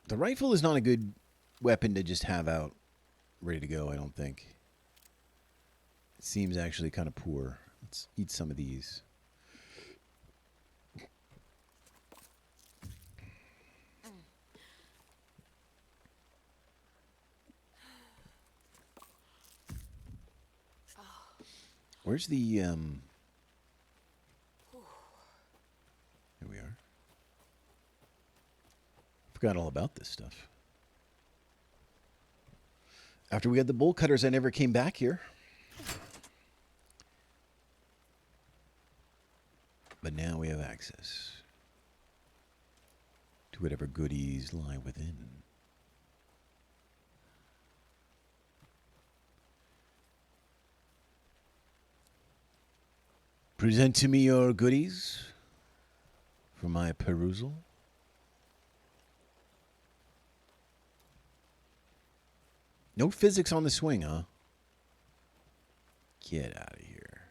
Speaker 1: The rifle is not a good weapon to just have out ready to go, I don't think. It seems actually kind of poor. Let's eat some of these. Where's the, Here we are. Forgot all about this stuff. After we had the bolt cutters, I never came back here. But now we have access to whatever goodies lie within. Present to me your goodies for my perusal. No physics on the swing, huh? Get out of here.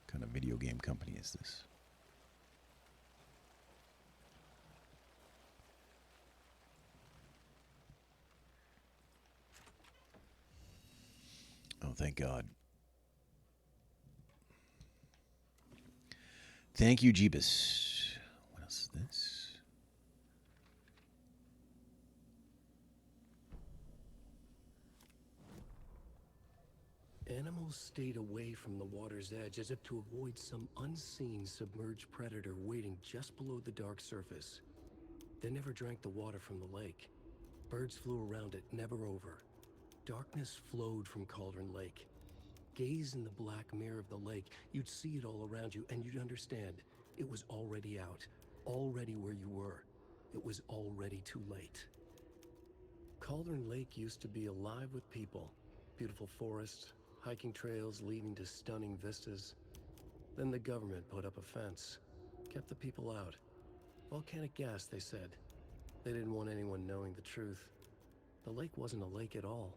Speaker 1: What kind of video game company is this? Oh, thank God. Thank you, Jeebus. What else is this?
Speaker 3: Animals stayed away from the water's edge as if to avoid some unseen submerged predator waiting just below the dark surface. They never drank the water from the lake. Birds flew around it, never over. Darkness flowed from Cauldron Lake. Gaze in the black mirror of the lake, you'd see it all around you, and you'd understand. It was already out, already where you were. It was already too late. Cauldron Lake used to be alive with people. Beautiful forests, hiking trails leading to stunning vistas. Then the government put up a fence, kept the people out. Volcanic gas, they said. They didn't want anyone knowing the truth. The lake wasn't a lake at all.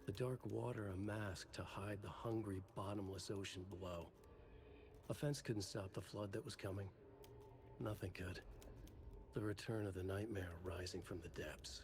Speaker 3: The dark water a mask to hide the hungry, bottomless ocean below. A fence couldn't stop the flood that was coming. Nothing could. The return of the nightmare rising from the depths.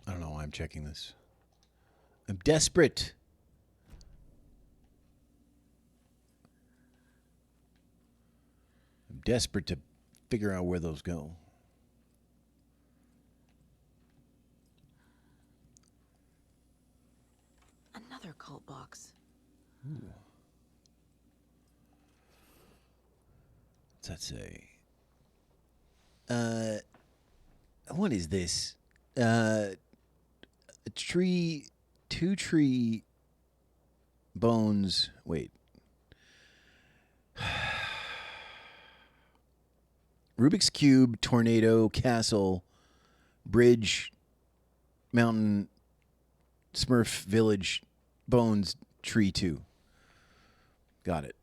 Speaker 1: I don't know why I'm checking this. I'm desperate. I'm desperate to figure out where those go.
Speaker 4: Another cult box.
Speaker 1: Ooh. What's that say? What is this? A tree, 2 tree bones. Wait. Rubik's Cube, tornado, castle, bridge, mountain, Smurf village, bones, tree 2. Got it.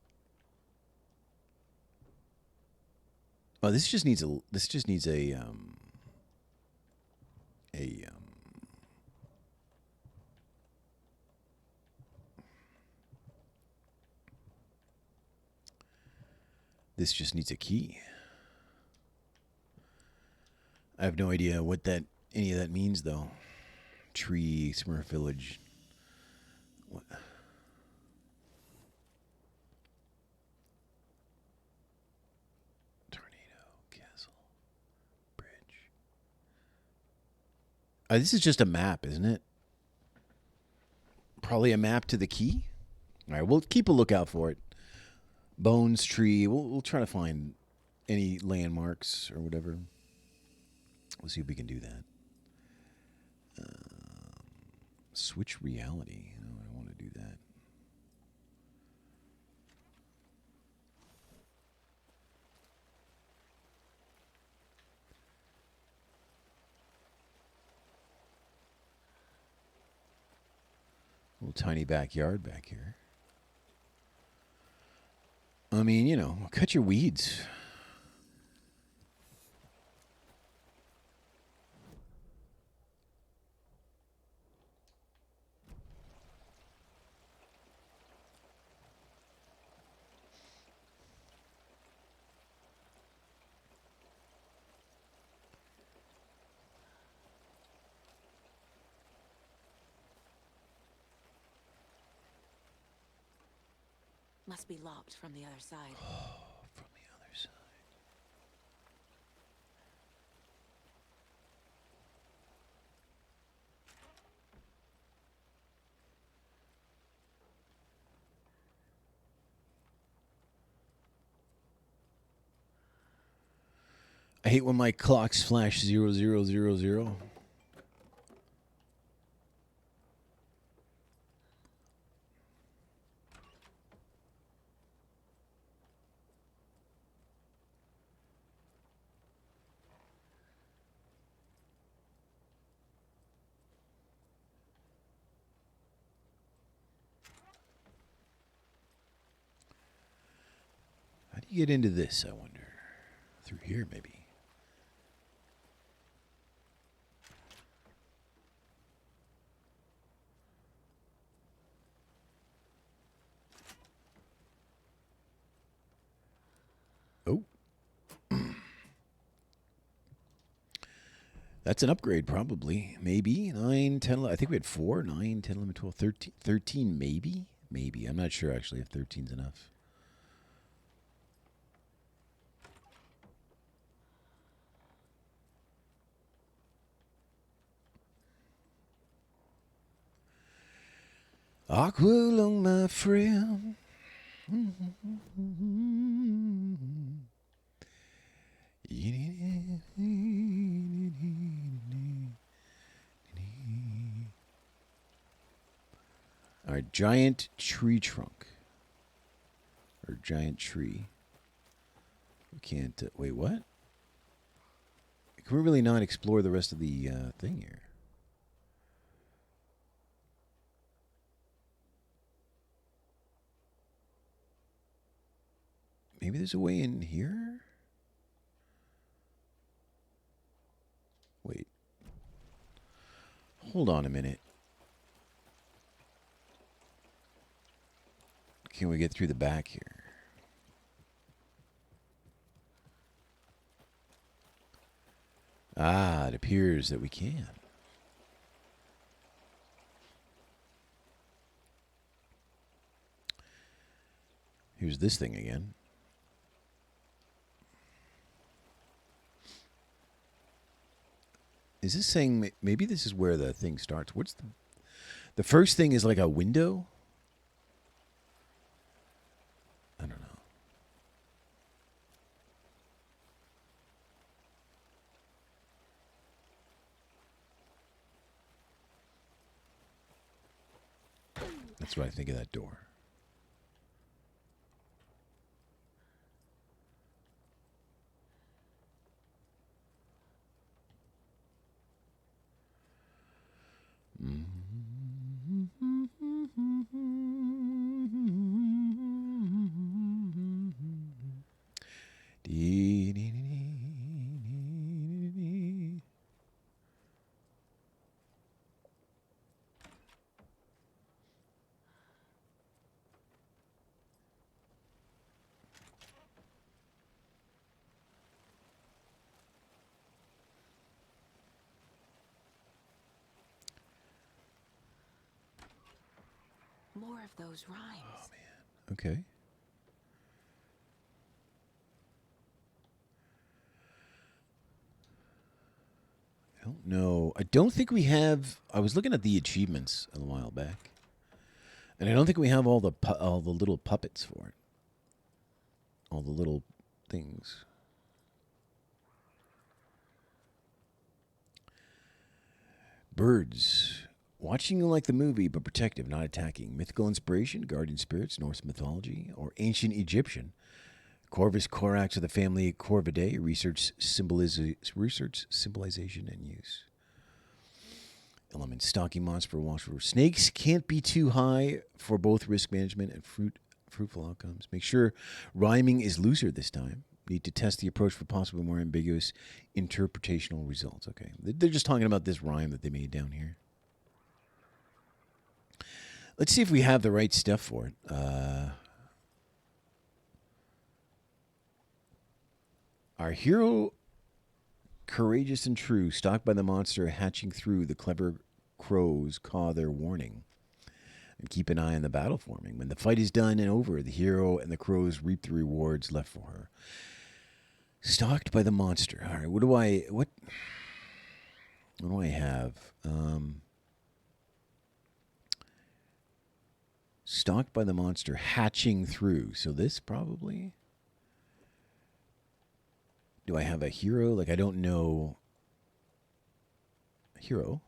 Speaker 1: Oh, this just needs a this just needs a key. I have no idea what any of that means though. Tree, Smurf village. What? This is just a map, isn't it? Probably a map to the key. All right, we'll keep a lookout for it. Bones, tree. We'll try to find any landmarks or whatever. We'll see if we can do that. Switch reality. No, I don't want to do that. Little tiny backyard back here. I mean, you know, cut your weeds.
Speaker 4: Must be locked from the other side.
Speaker 1: From the other side. I hate when my clocks flash 0000. How do you get into this, I wonder? Through here, maybe. Oh. That's an upgrade, probably. Maybe. 9, 10, I think we had 4, 9, 10, 11, 12, 13, 13 maybe? Maybe. I'm not sure, actually, if 13's enough. Aqualung, my friend. All right, giant tree trunk. Or giant tree. We can't... wait, what? Can we really not explore the rest of the thing here? Maybe there's a way in here? Wait. Hold on a minute. Can we get through the back here? Ah, it appears that we can. Here's this thing again. Is this saying maybe this is where the thing starts? What's the first thing is like a window? I don't know. That's what I think of that door.
Speaker 4: More of those rhymes.
Speaker 1: Oh, man. Okay. I don't know. I don't think we have... I was looking at the achievements a while back. And I don't think we have all the little puppets for it. All the little things. Birds. Watching like the movie, but protective, not attacking. Mythical inspiration, guardian spirits, Norse mythology, or ancient Egyptian. Corvus corax of the family Corvidae, research symbolization and use. Element, stocking monster for watchful. Snakes can't be too high for both risk management and fruitful outcomes. Make sure rhyming is looser this time. Need to test the approach for possibly more ambiguous interpretational results. Okay, they're just talking about this rhyme that they made down here. Let's see if we have the right stuff for it. Our hero, courageous and true, stalked by the monster hatching through, the clever crows caw their warning. And keep an eye on the battle forming. When the fight is done and over, the hero and the crows reap the rewards left for her. Stalked by the monster. All right, what do I have? Stalked by the monster, hatching through. So this probably... Do I have a hero? Like, I don't know. Hero.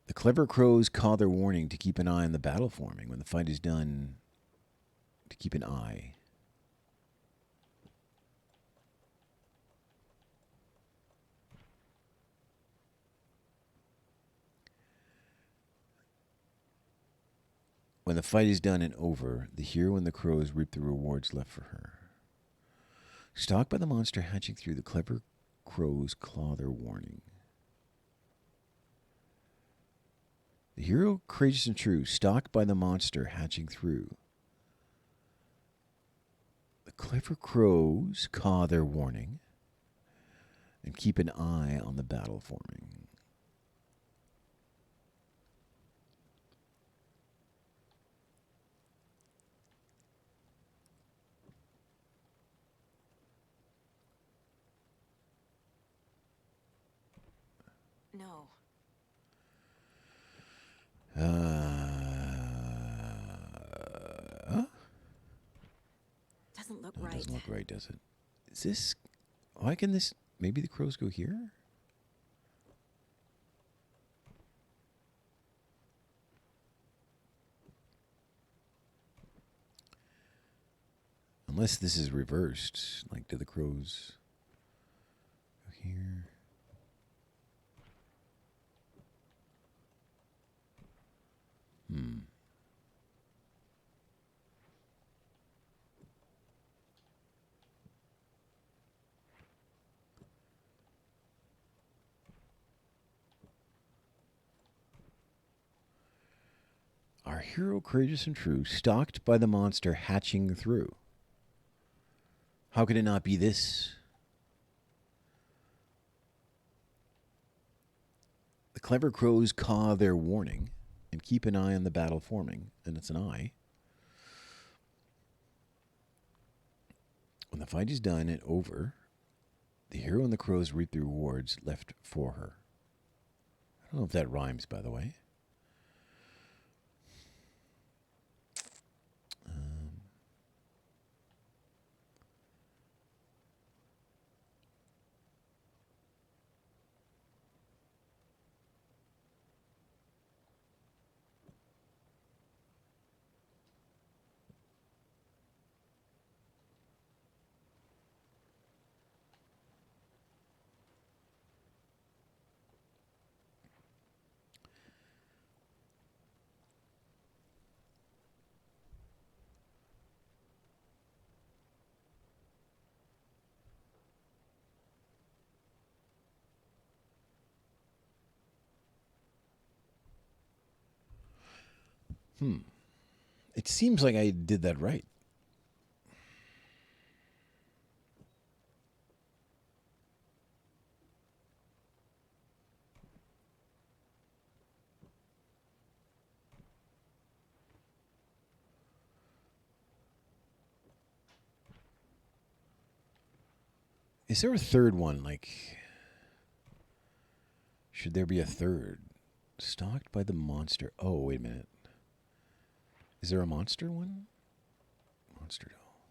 Speaker 1: The clever crows call their warning to keep an eye on the battle forming. When the fight is done, to keep an eye. When the fight is done and over, the hero and the crows reap the rewards left for her. Stalked by the monster hatching through, the clever crows claw their warning. The hero, courageous and true, stalked by the monster hatching through. The clever crows caw their warning and keep an eye on the battle forming.
Speaker 5: No.
Speaker 4: Doesn't look
Speaker 1: No,
Speaker 4: right.
Speaker 1: it doesn't look right, does it? Is this... Why can this... Maybe the crows go here? Unless this is reversed. Like, do the crows go here? Our hero, courageous and true, stalked by the monster hatching through. How could it not be this? The clever crows caw their warning and keep an eye on the battle forming, and it's an eye. When the fight is done and over, the hero and the crows reap the rewards left for her. I don't know if that rhymes, by the way. It seems like I did that right. Is there a third one? Like, should there be a third? Stalked by the monster. Oh, wait a minute. Is there a monster one? Monster doll.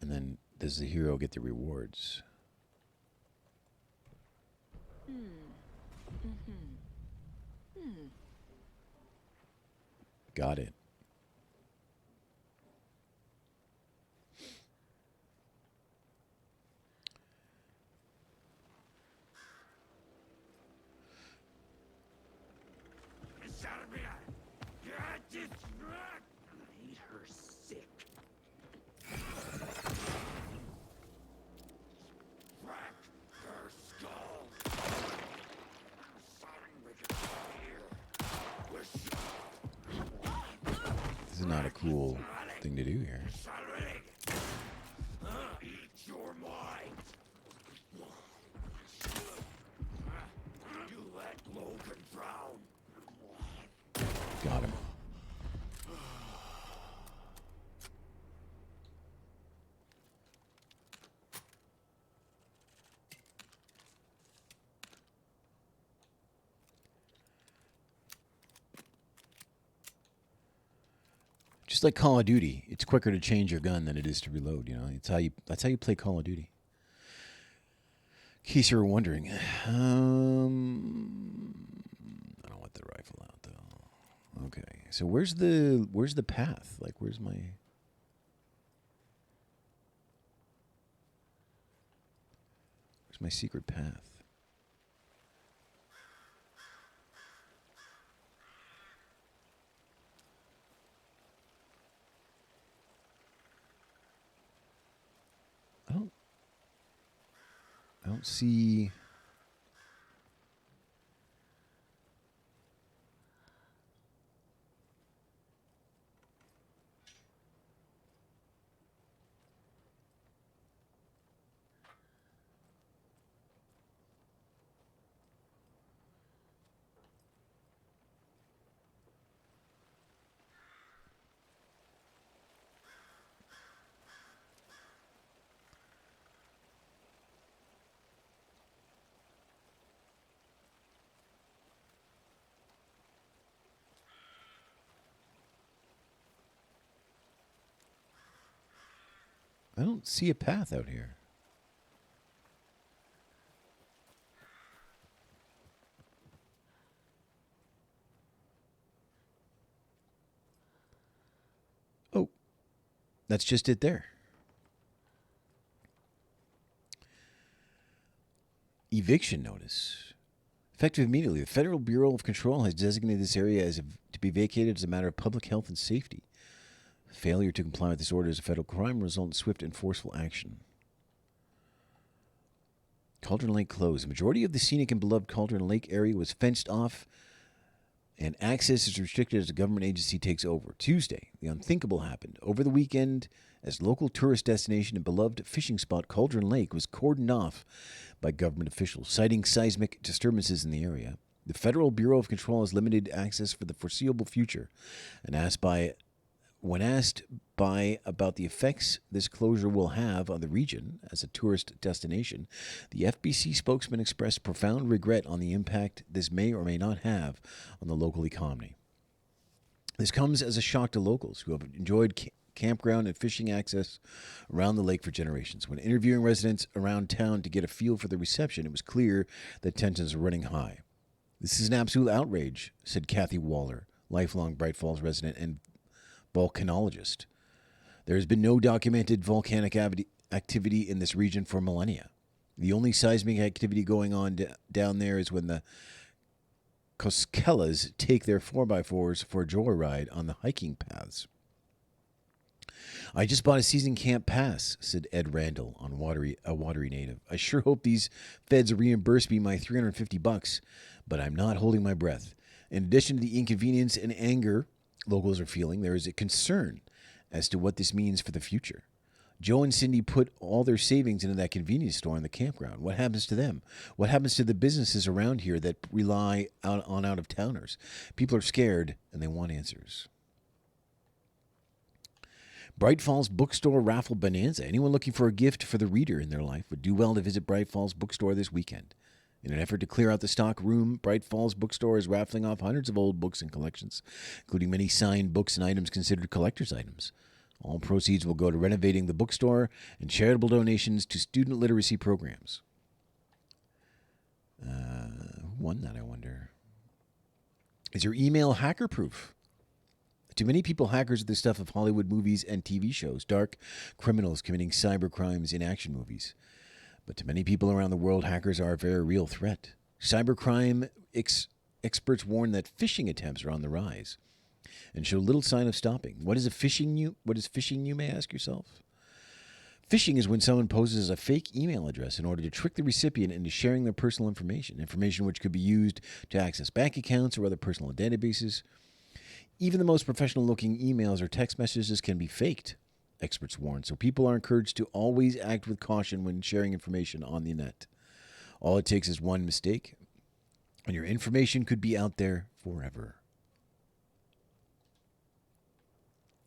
Speaker 1: And then does the hero get the rewards? Got it.
Speaker 9: Made her sick. Crack her skull.
Speaker 1: This is not a cool thing to do here.
Speaker 9: Eat your mind. You let Logan drown.
Speaker 1: Got him. Just like Call of Duty, it's quicker to change your gun than it is to reload. You know, that's how you play Call of Duty. In case you were wondering, I don't want the rifle out though. Okay, so where's the path? Like, where's my secret path? I don't see. I don't see a path out here. Oh, that's just it there. Eviction notice. Effective immediately, the Federal Bureau of Control has designated this area to be vacated as a matter of public health and safety. Failure to comply with this order is a federal crime, result in swift and forceful action. Cauldron Lake closed. The majority of the scenic and beloved Cauldron Lake area was fenced off, and access is restricted as a government agency takes over. Tuesday, the unthinkable happened. Over the weekend, as local tourist destination and beloved fishing spot Cauldron Lake was cordoned off by government officials, citing seismic disturbances in the area. The Federal Bureau of Control has limited access for the foreseeable future, and when asked about the effects this closure will have on the region as a tourist destination, the FBC spokesman expressed profound regret on the impact this may or may not have on the local economy. This comes as a shock to locals who have enjoyed campground and fishing access around the lake for generations. When interviewing residents around town to get a feel for the reception, it was clear that tensions are running high. "This is an absolute outrage," said Kathy Waller, lifelong Bright Falls resident and volcanologist. "There has been no documented volcanic activity in this region for millennia. The only seismic activity going on down there is when the Coskellas take their 4x4s for a joyride on the hiking paths." "I just bought a season camp pass," said Ed Randall, a watery native. "I sure hope these feds reimburse me my $350, but I'm not holding my breath." In addition to the inconvenience and anger locals are feeling, there is a concern as to what this means for the future. Joe and Cindy put all their savings into that convenience store in the campground. What happens to them? What happens to the businesses around here that rely on out-of-towners? People are scared, and they want answers. Bright Falls Bookstore Raffle Bonanza. Anyone looking for a gift for the reader in their life would do well to visit Bright Falls Bookstore this weekend. In an effort to clear out the stock room, Bright Falls Bookstore is raffling off hundreds of old books and collections, including many signed books and items considered collector's items. All proceeds will go to renovating the bookstore and charitable donations to student literacy programs. Who won that, I wonder? Is your email hacker-proof? To many people, hackers are the stuff of Hollywood movies and TV shows, dark criminals committing cyber crimes in action movies. But to many people around the world, hackers are a very real threat. Cybercrime experts warn that phishing attempts are on the rise and show little sign of stopping. What is phishing, you may ask yourself? Phishing is when someone poses a fake email address in order to trick the recipient into sharing their personal information which could be used to access bank accounts or other personal databases. Even the most professional-looking emails or text messages can be faked, experts warn, so people are encouraged to always act with caution when sharing information on the net. All it takes is one mistake, and your information could be out there forever.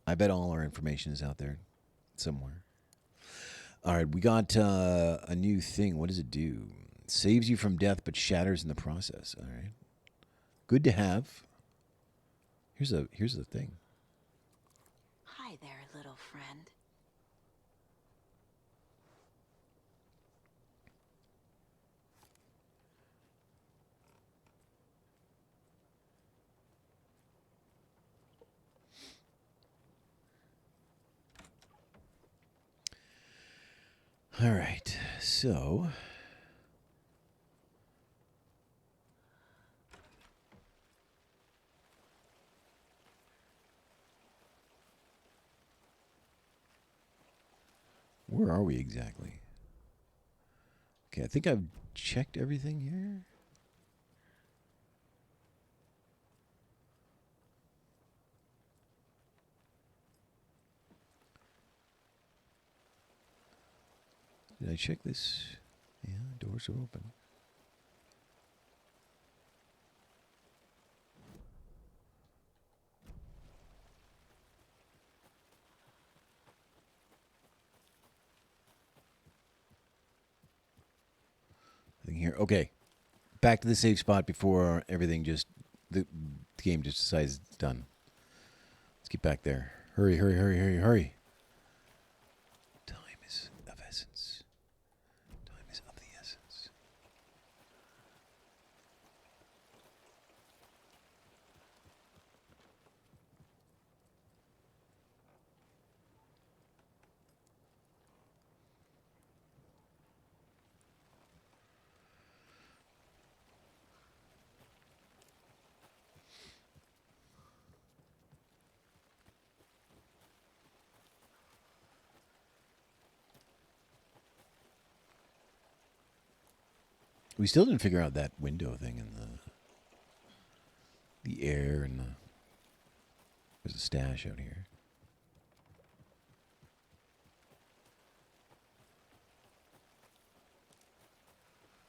Speaker 1: I bet all our information is out there somewhere. All right, we got a new thing. What does it do? It saves you from death, but shatters in the process. All right, good to have. Here's the thing. All right, so where are we exactly? Okay, I think I've checked everything here. Did I check this? Yeah, doors are open. Thing here. Okay, back to the safe spot before everything just the game just decides it's done. Let's get back there. Hurry, hurry, hurry, hurry, hurry. Time is of essence. Time is of the essence. We still didn't figure out that window thing and the air and there's a stash out here.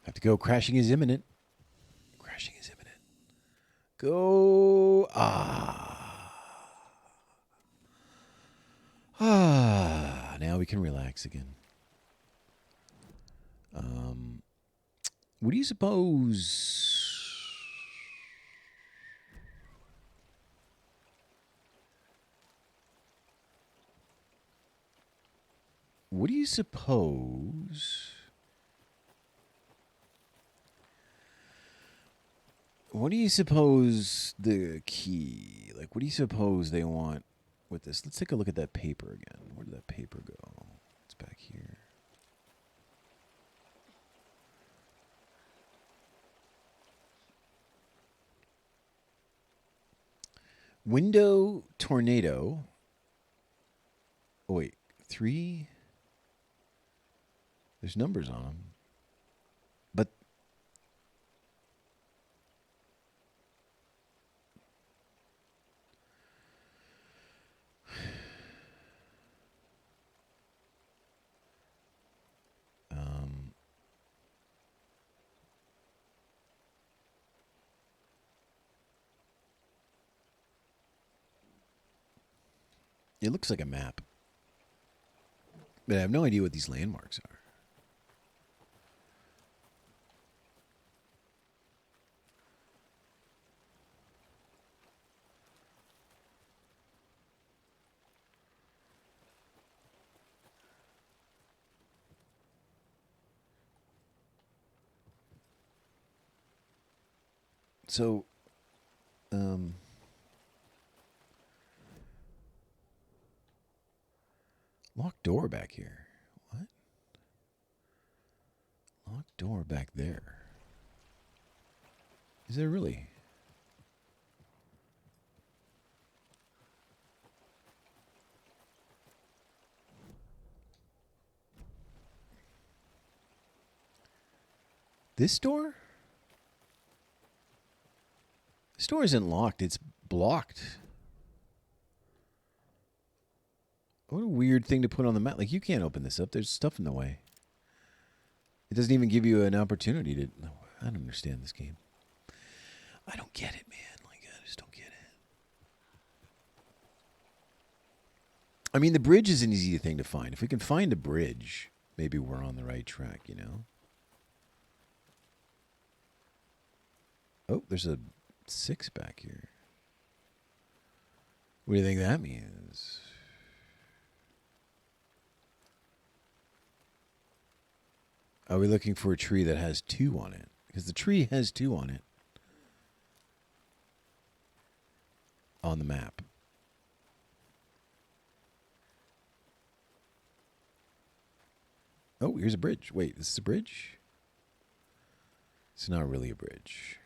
Speaker 1: Have to go. Crashing is imminent. Crashing is imminent. Go. Now we can relax again. What do you suppose? What do you suppose? What do you suppose the key? Like, what do you suppose they want with this? Let's take a look at that paper again. Where did that paper go? It's back here. Window tornado. Oh, wait. 3. There's numbers on them. But it looks like a map. But I have no idea what these landmarks are. So, locked door back here. What? Locked door back there. Is there really? This door? This door isn't locked. It's blocked. What a weird thing to put on the map. Like, you can't open this up. There's stuff in the way. It doesn't even give you an opportunity to... No, I don't understand this game. I don't get it, man. Like, I just don't get it. I mean, the bridge is an easy thing to find. If we can find a bridge, maybe we're on the right track, you know? Oh, there's a 6 back here. What do you think that means? Are we looking for a tree that has 2 on it? Because the tree has 2 on it. On the map. Oh, here's a bridge. Wait, this is a bridge? It's not really a bridge.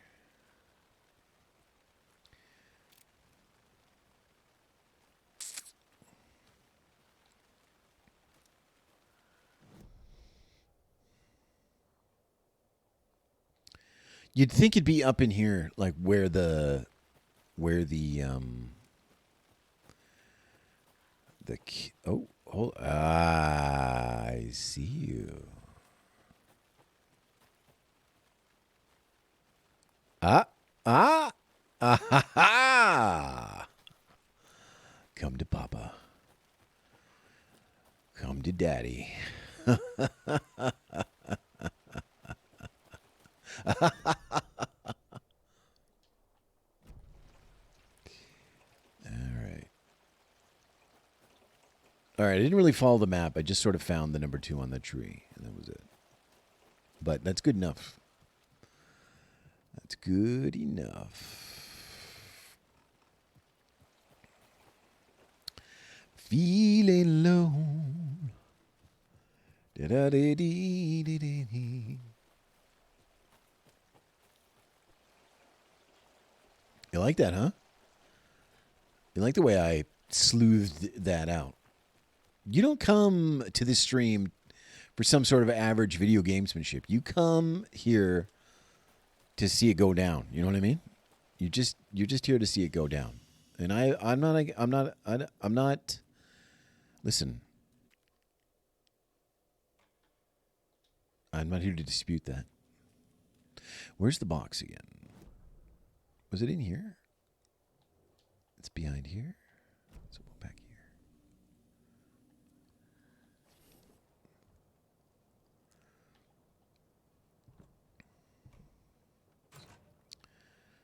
Speaker 1: You'd think it'd be up in here, like where the oh, I see you. Ah, ah, ah, ha, ha. Come to Papa. Come to Daddy. All right. All right, I didn't really follow the map. I just sort of found the number 2 on the tree, and that was it. But that's good enough. That's good enough. Feeling alone. Da-da-dee-dee-dee-dee-dee. You like that, huh? You like the way I smoothed that out? You don't come to this stream for some sort of average video gamesmanship. You come here to see it go down. You know what I mean? You're just here to see it go down. And I'm not. Listen, I'm not here to dispute that. Where's the box again? Was it in here? It's behind here. So go back here.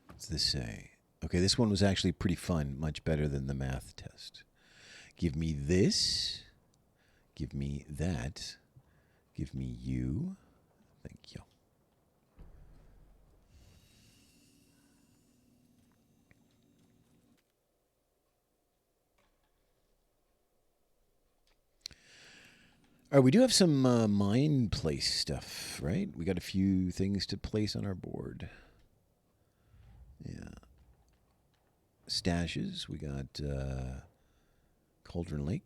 Speaker 1: What's this say? Okay, this one was actually pretty fun. Much better than the math test. Give me this. Give me that. Give me you. Thank you. All right, we do have some mine place stuff, right? We got a few things to place on our board. Yeah. Stashes. We got Cauldron Lake.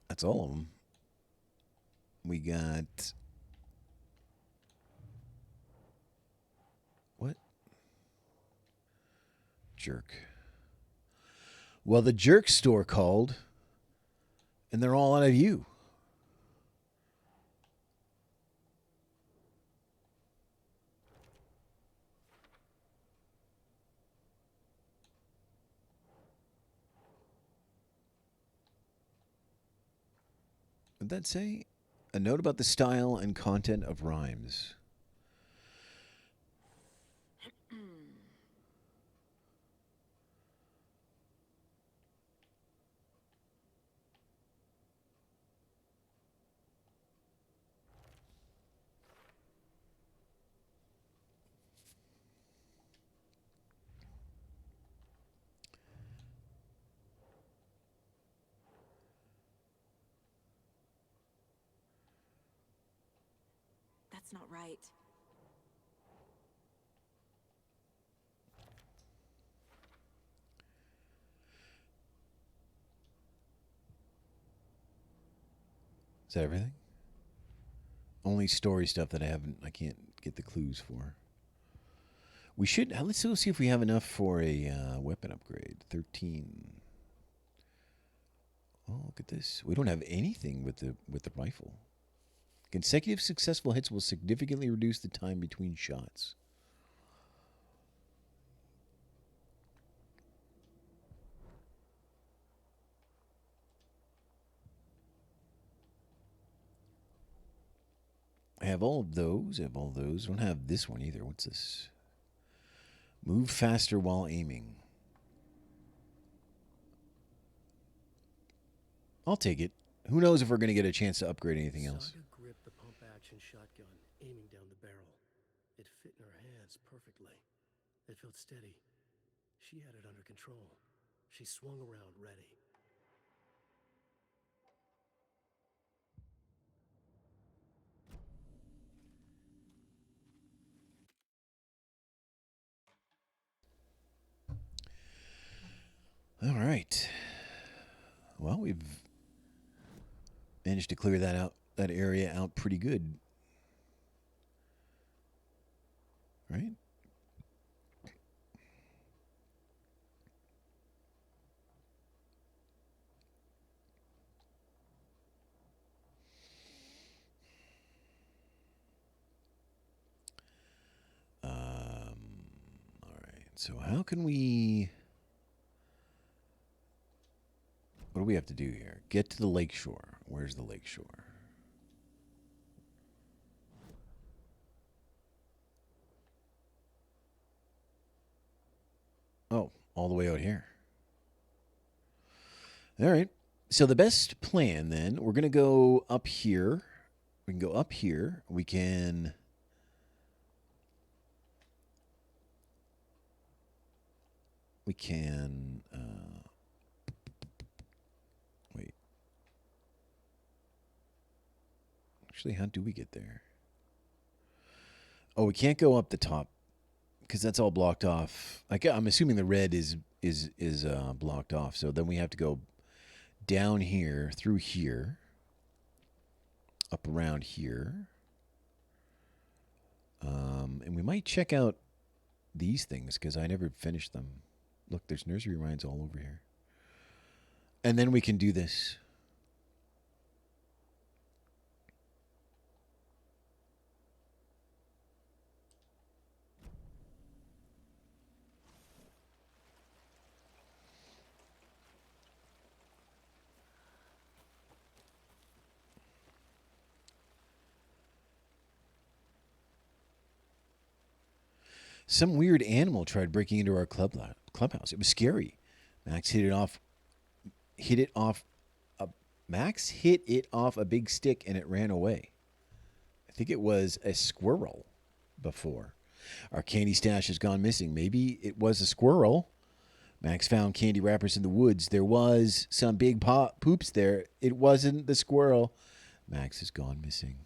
Speaker 1: That's all of them. We got... What? Jerk. Well, the Jerk store called, and they're all out of you. What'd that say? A note about the style and content of rhymes.
Speaker 4: That's not right.
Speaker 1: Is that everything? Only story stuff that I can't get the clues for. We should, let's go see if we have enough for a weapon upgrade. 13. Oh, look at this. We don't have anything with the rifle. Consecutive successful hits will significantly reduce the time between shots. I have all of those. I don't have this one either. What's this? Move faster while aiming. I'll take it. Who knows if we're going to get a chance to upgrade anything else.
Speaker 3: Saga gripped the pump-action shotgun, aiming down the barrel. It fit in her hands perfectly. It felt steady. She had it under control. She swung around, ready.
Speaker 1: All right. Well, we've managed to clear that area out pretty good. Right? All right. So how can we... What do we have to do here? Get to the lakeshore. Where's the lakeshore? Oh, all the way out here. All right. So the best plan then, we're going to go up here. We can go up here. We can... wait. Actually, how do we get there? Oh, we can't go up the top because that's all blocked off. I'm assuming the red is blocked off. So then we have to go down here, through here, up around here. And we might check out these things because I never finished them. Look, there's nursery rhymes all over here. And then we can do this. Some weird animal tried breaking into our clubhouse. It was scary. Max hit it off. Max hit it off a big stick and it ran away. I think it was a squirrel before. Our candy stash has gone missing. Maybe it was a squirrel. Max found candy wrappers in the woods. There was some big poops there. It wasn't the squirrel. Max has gone missing.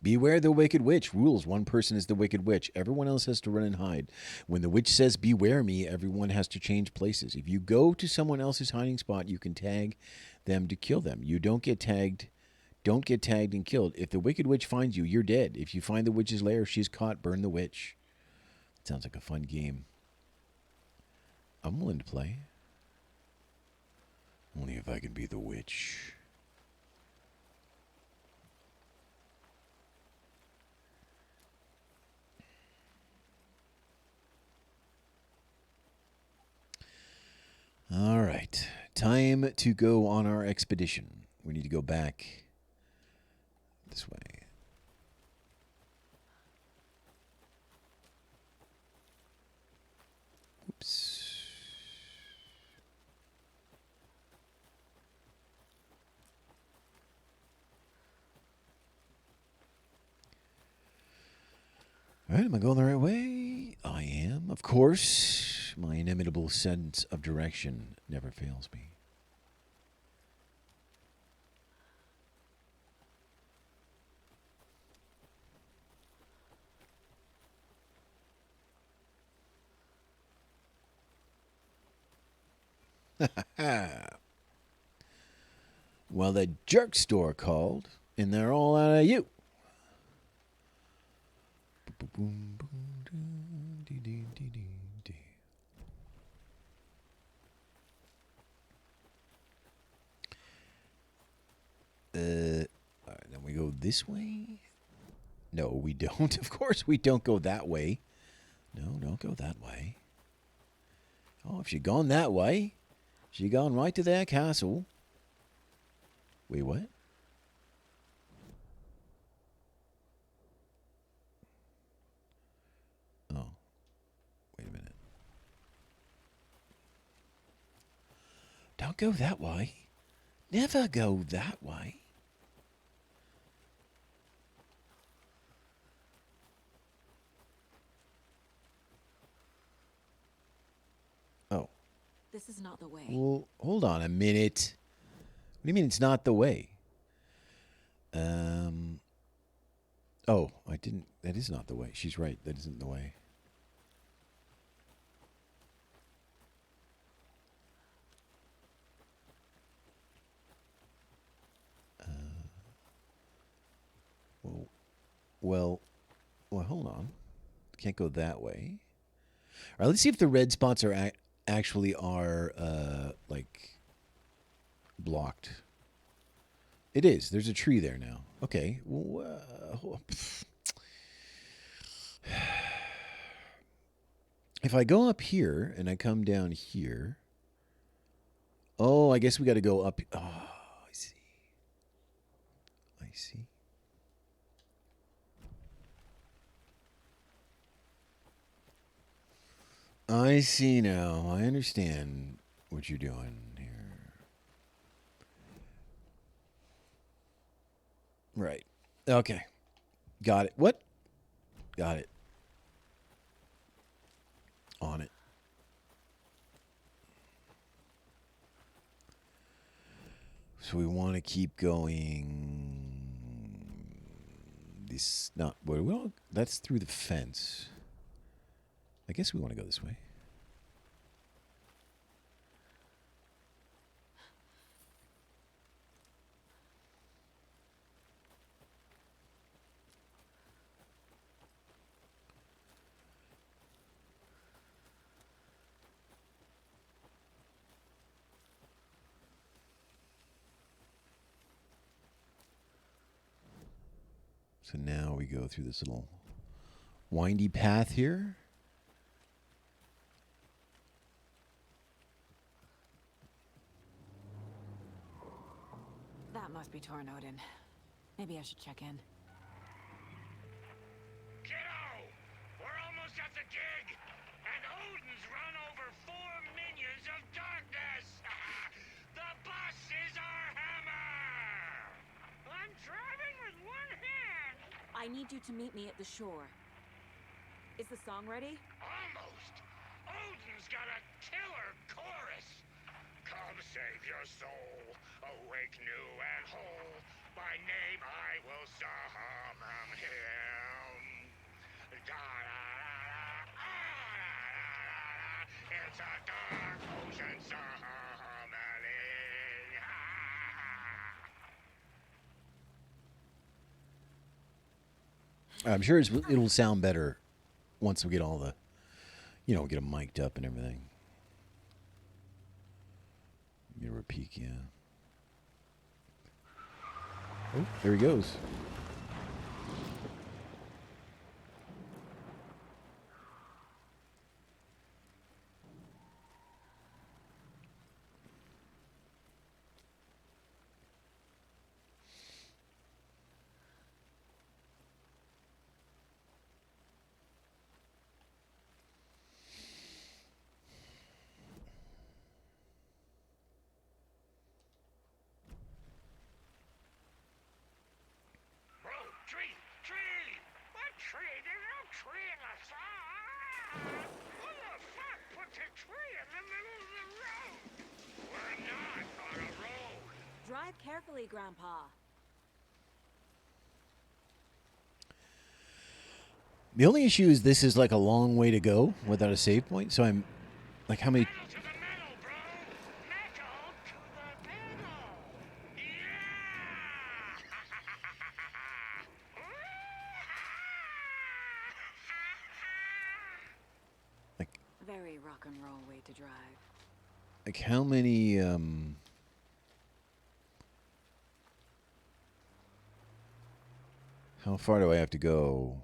Speaker 1: Beware the wicked witch. Rules. One person is the wicked witch. Everyone else has to run and hide. When the witch says, beware me, everyone has to change places. If you go to someone else's hiding spot, you can tag them to kill them. You don't get tagged and killed. If the wicked witch finds you, you're dead. If you find the witch's lair, she's caught. Burn the witch. Sounds like a fun game. I'm willing to play. Only if I can be the witch. All right. Time to go on our expedition. We need to go back this way. Oops. All right, am I going the right way? I am. Of course. My inimitable sense of direction never fails me. Well, the jerk store called, and they're all out of you. All right, then we go this way. No, we don't. Of course, we don't go that way. No, don't go that way. Oh, if she'd gone that way, she'd gone right to their castle. Wait, what? Oh, wait a minute. Don't go that way. Never go that way. Oh.
Speaker 4: This is not the way.
Speaker 1: Well, hold on a minute. What do you mean it's not the way? Oh, I didn't. That is not the way. She's right. That isn't the way. Well, hold on. Can't go that way. All right, let's see if the red spots are actually are like blocked. It is. There's a tree there now. Okay. If I go up here and I come down here. Oh, I guess we got to go up. Oh, I see. I see. I see now. I understand what you're doing here. Right. Okay. Got it. What? Got it. On it. So we want to keep going. This not well. That's through the fence. I guess we want to go this way. So now we go through this little windy path here.
Speaker 4: That must be Tornodin. Maybe I should check in.
Speaker 16: Kiddo! We're almost at the gig! And Odin's run over 4 minions of darkness! The bus is our hammer! I'm driving with one hand!
Speaker 4: I need you to meet me at the shore. Is the song ready?
Speaker 16: Almost! Odin's got a killer chorus! Come save your soul, awake new and whole. By name I will summon him. It's a dark ocean summoning.
Speaker 1: I'm sure it'll sound better once we get all the, get them mic'd up and everything. Give her a peek, yeah. Oh, there he goes.
Speaker 4: Drive carefully, Grandpa.
Speaker 1: The only issue is this is like a long way to go without a save point. So I'm like, how many?
Speaker 4: Very rock and roll way to drive.
Speaker 1: Like how many? How far do I have to go?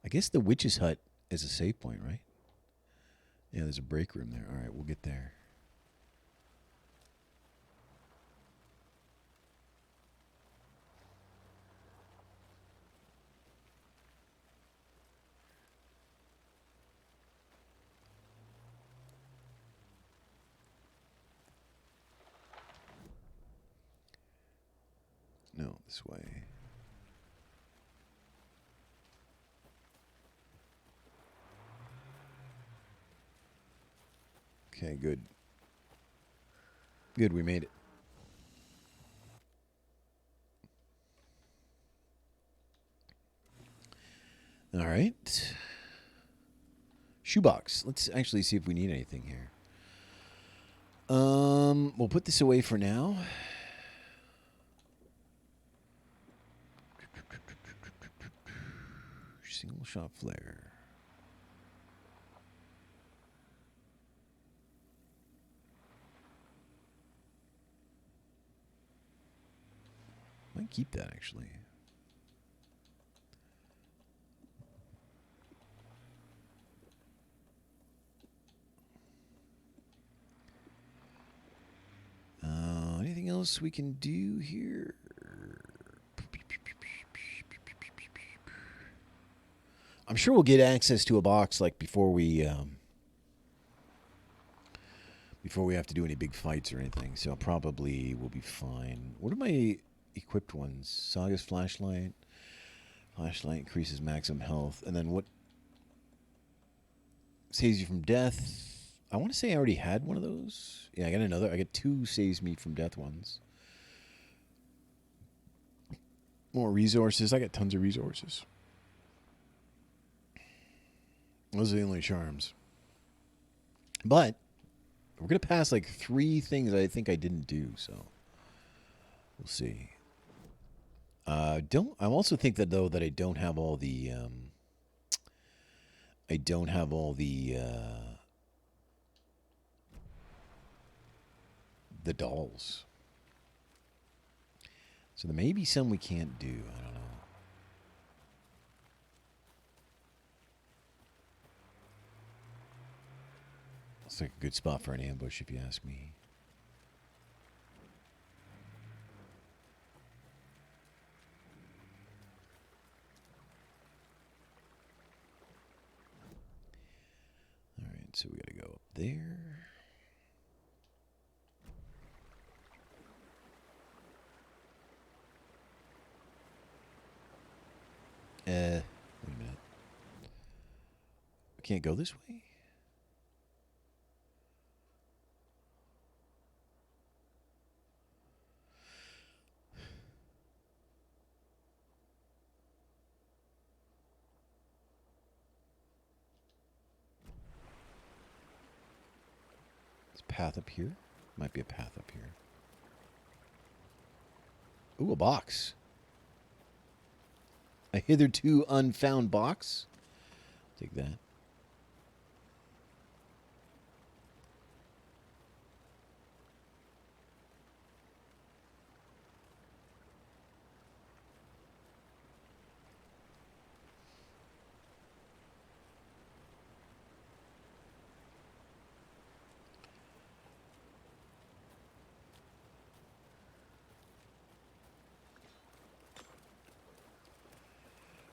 Speaker 1: I guess the witch's hut is a save point, right? Yeah, there's a break room there. All right, we'll get there. No, this way. Okay, good. Good, we made it. All right. Shoebox. Let's actually see if we need anything here. We'll put this away for now. Single shot flare. Might keep that actually. Anything else we can do here? I'm sure we'll get access to a box like before we have to do any big fights or anything. So probably we'll be fine. What are my equipped ones? Saga's flashlight. Flashlight increases maximum health, and then what saves you from death? I want to say I already had one of those. Yeah, I got another. I got 2 saves me from death ones. More resources. I got tons of resources. Those are the only charms. But we're going to pass like 3 things I think I didn't do, so we'll see. I also think that though that I don't have all the the dolls. So there may be some we can't do. I don't know. It's like a good spot for an ambush, if you ask me. All right, so we got to go up there. Wait a minute. We can't go this way? There's a path up here. Might be a path up here. Ooh, a box. A hitherto unfound box. Take that.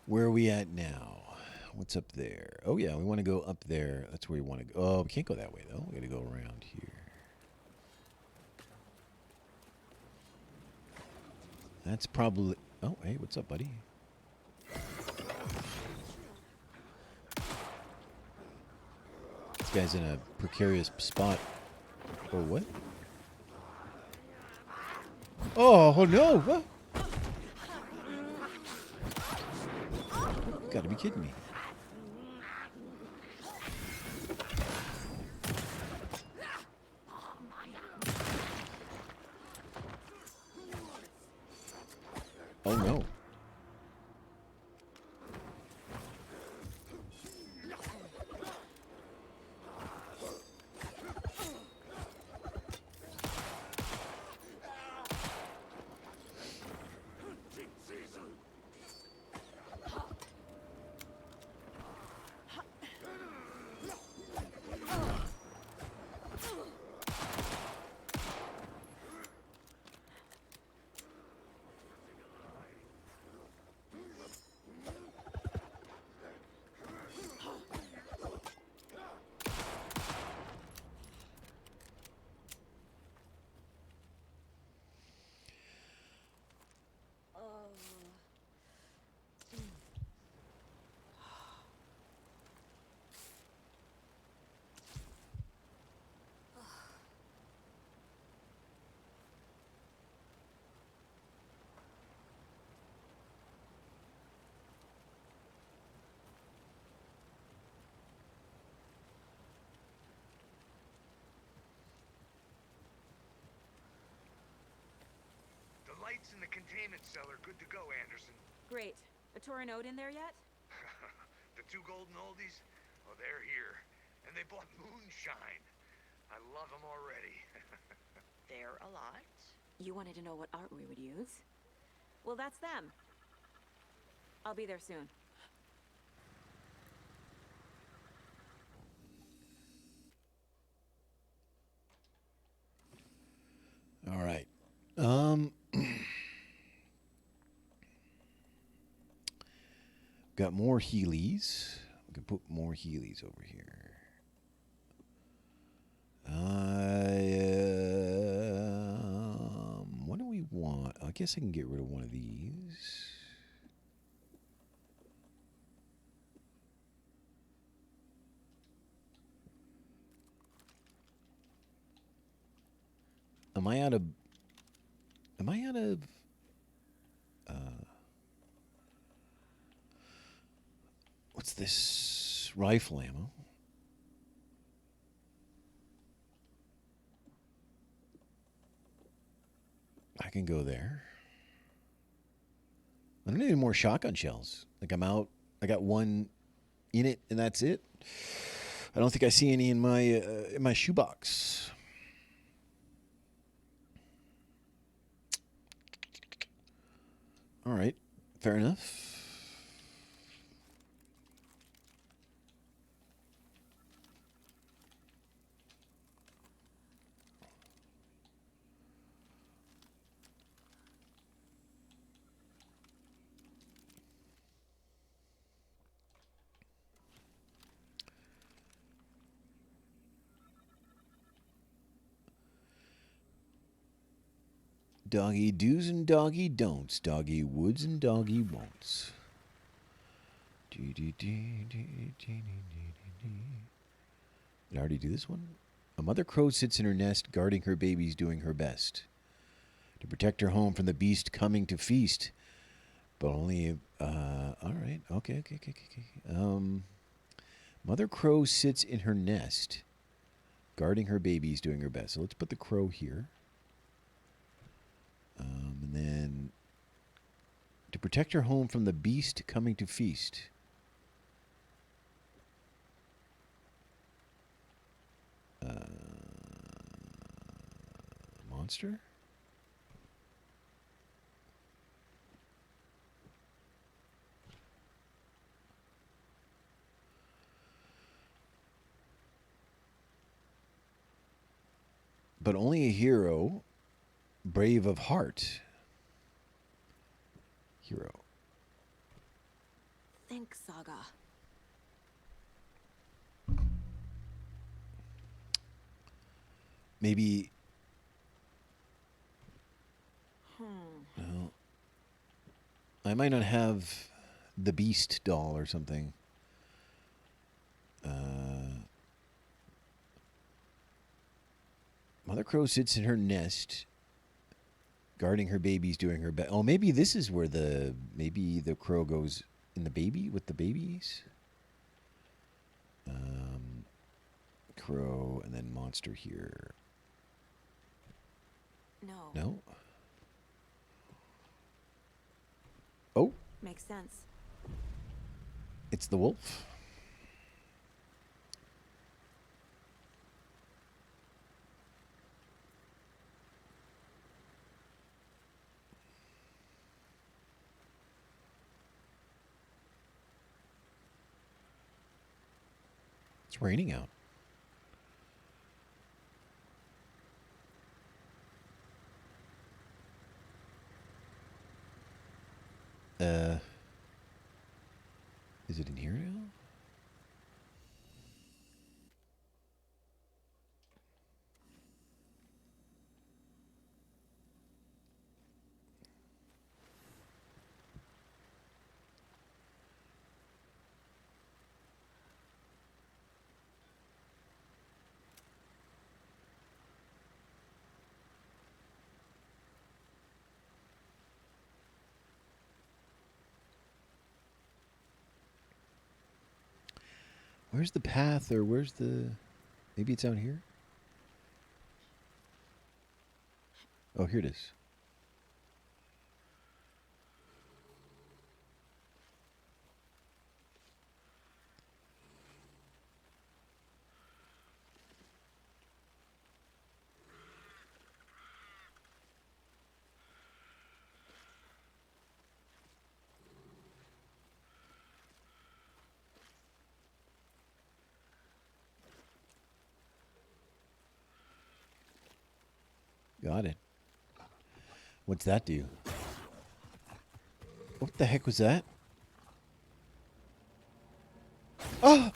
Speaker 1: Where are we at now? What's up there? Oh, yeah, we want to go up there. That's where we want to go. Oh, we can't go that way, though. We got to go around here. That's probably... Oh, hey, what's up, buddy? This guy's in a precarious spot. Oh, what? Oh, no! What? Gotta be kidding me. Oh no.
Speaker 17: Lights in the containment cell are good to go, Anderson.
Speaker 4: Great. A Torinode in there yet?
Speaker 8: two golden oldies? Oh, they're here. And they bought moonshine. I love them already.
Speaker 5: They're a lot.
Speaker 4: You wanted to know what art we would use? Well, that's them. I'll be there soon.
Speaker 1: All right. Got more Heelys. We can put more Heelys over here. What do we want? I guess I can get rid of one of these. Am I out of... what's this? Rifle ammo. I can go there. I don't need any more shotgun shells. Like, I'm out. I got one in it, and that's it. I don't think I see any in my shoebox. All right, fair enough. Doggy do's and doggy don'ts. Doggy woulds and doggy won'ts. Did I already do this one? A mother crow sits in her nest, guarding her babies, doing her best to protect her home from the beast coming to feast. But only, all right, okay. Mother crow sits in her nest, guarding her babies, doing her best. So let's put the crow here. And then to protect her home from the beast coming to feast. Monster? But only a hero, brave of heart. Hero.
Speaker 4: Think, Saga.
Speaker 1: Maybe.
Speaker 4: Hmm.
Speaker 1: I might not have the beast doll or something. Mother crow sits in her nest, guarding her babies, doing her best. Oh, maybe this is where maybe the crow goes in the baby with the babies. Crow and then monster here.
Speaker 4: No.
Speaker 1: No? Oh.
Speaker 4: Makes sense.
Speaker 1: It's the wolf. It's raining out. Is it in here now? Where's the path, or where's the... Maybe it's out here? Oh, here it is. Got it. What's that do? What the heck was that? Oh!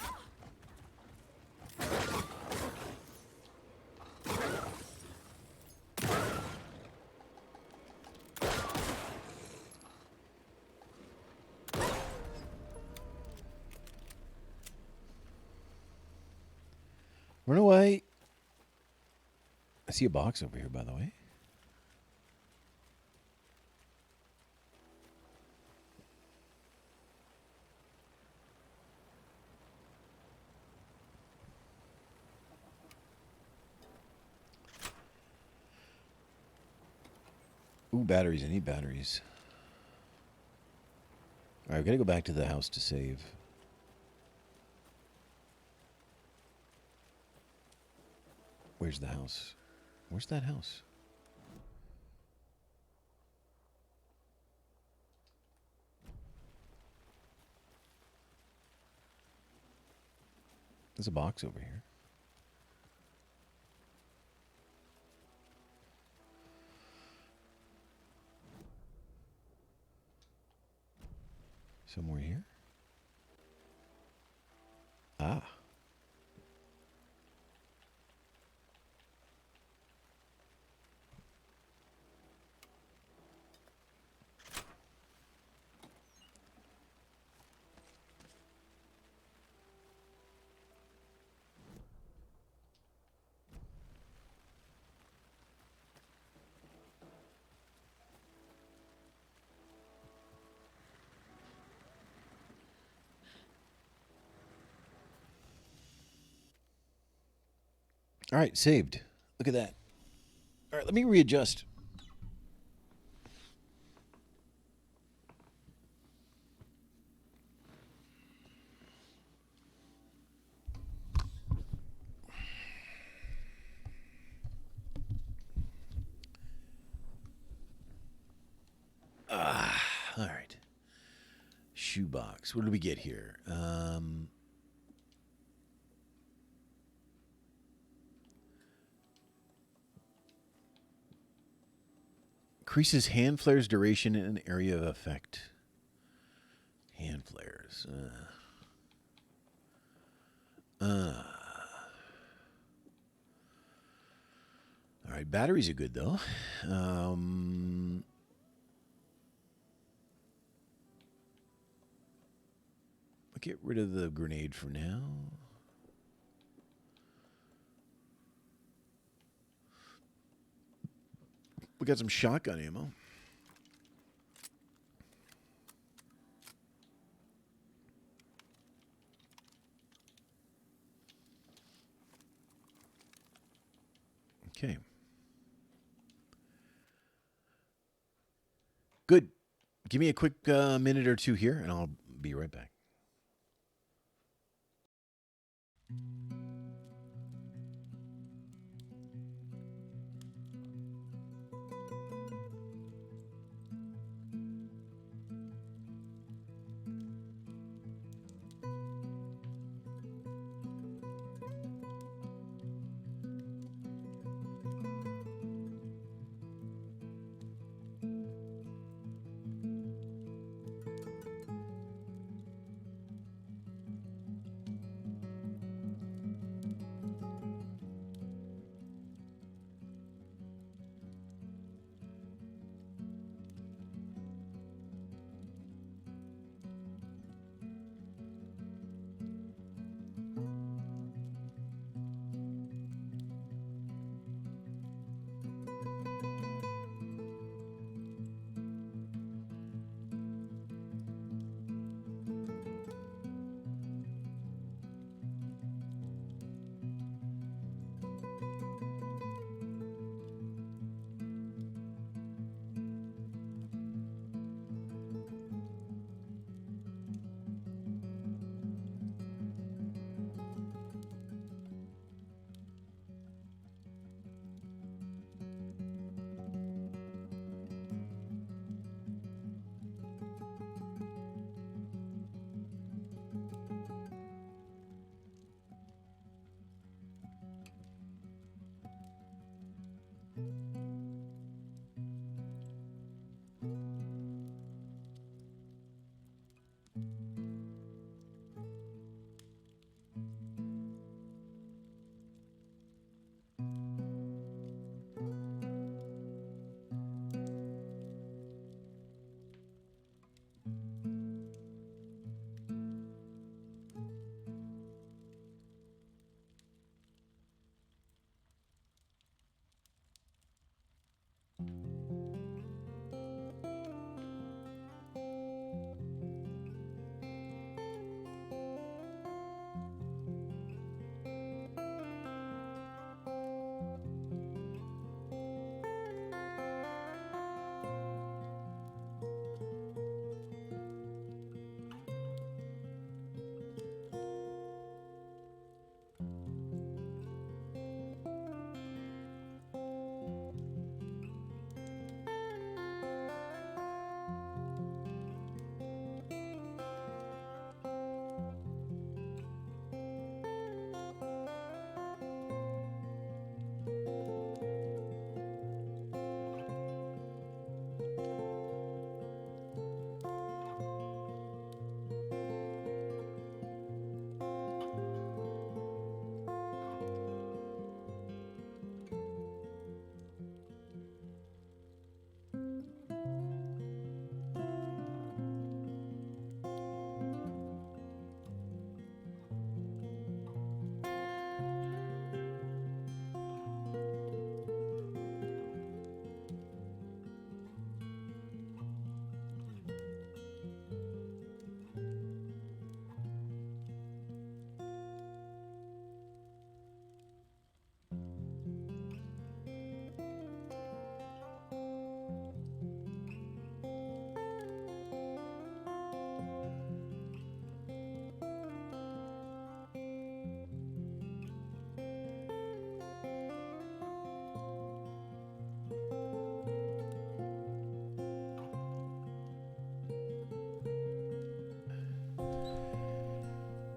Speaker 1: Run away. I see a box over here, by the way. Ooh, batteries. I need batteries. Alright, we gotta go back to the house to save. Where's the house? Where's that house? There's a box over here. Somewhere here? Ah. All right, saved. Look at that. All right, let me readjust. All right. Shoebox. What did we get here? Increases hand flares duration in an area of effect. Hand flares. All right, batteries are good though. I'll get rid of the grenade for now. We got some shotgun ammo. Okay. Good. Give me a quick minute or two here, and I'll be right back.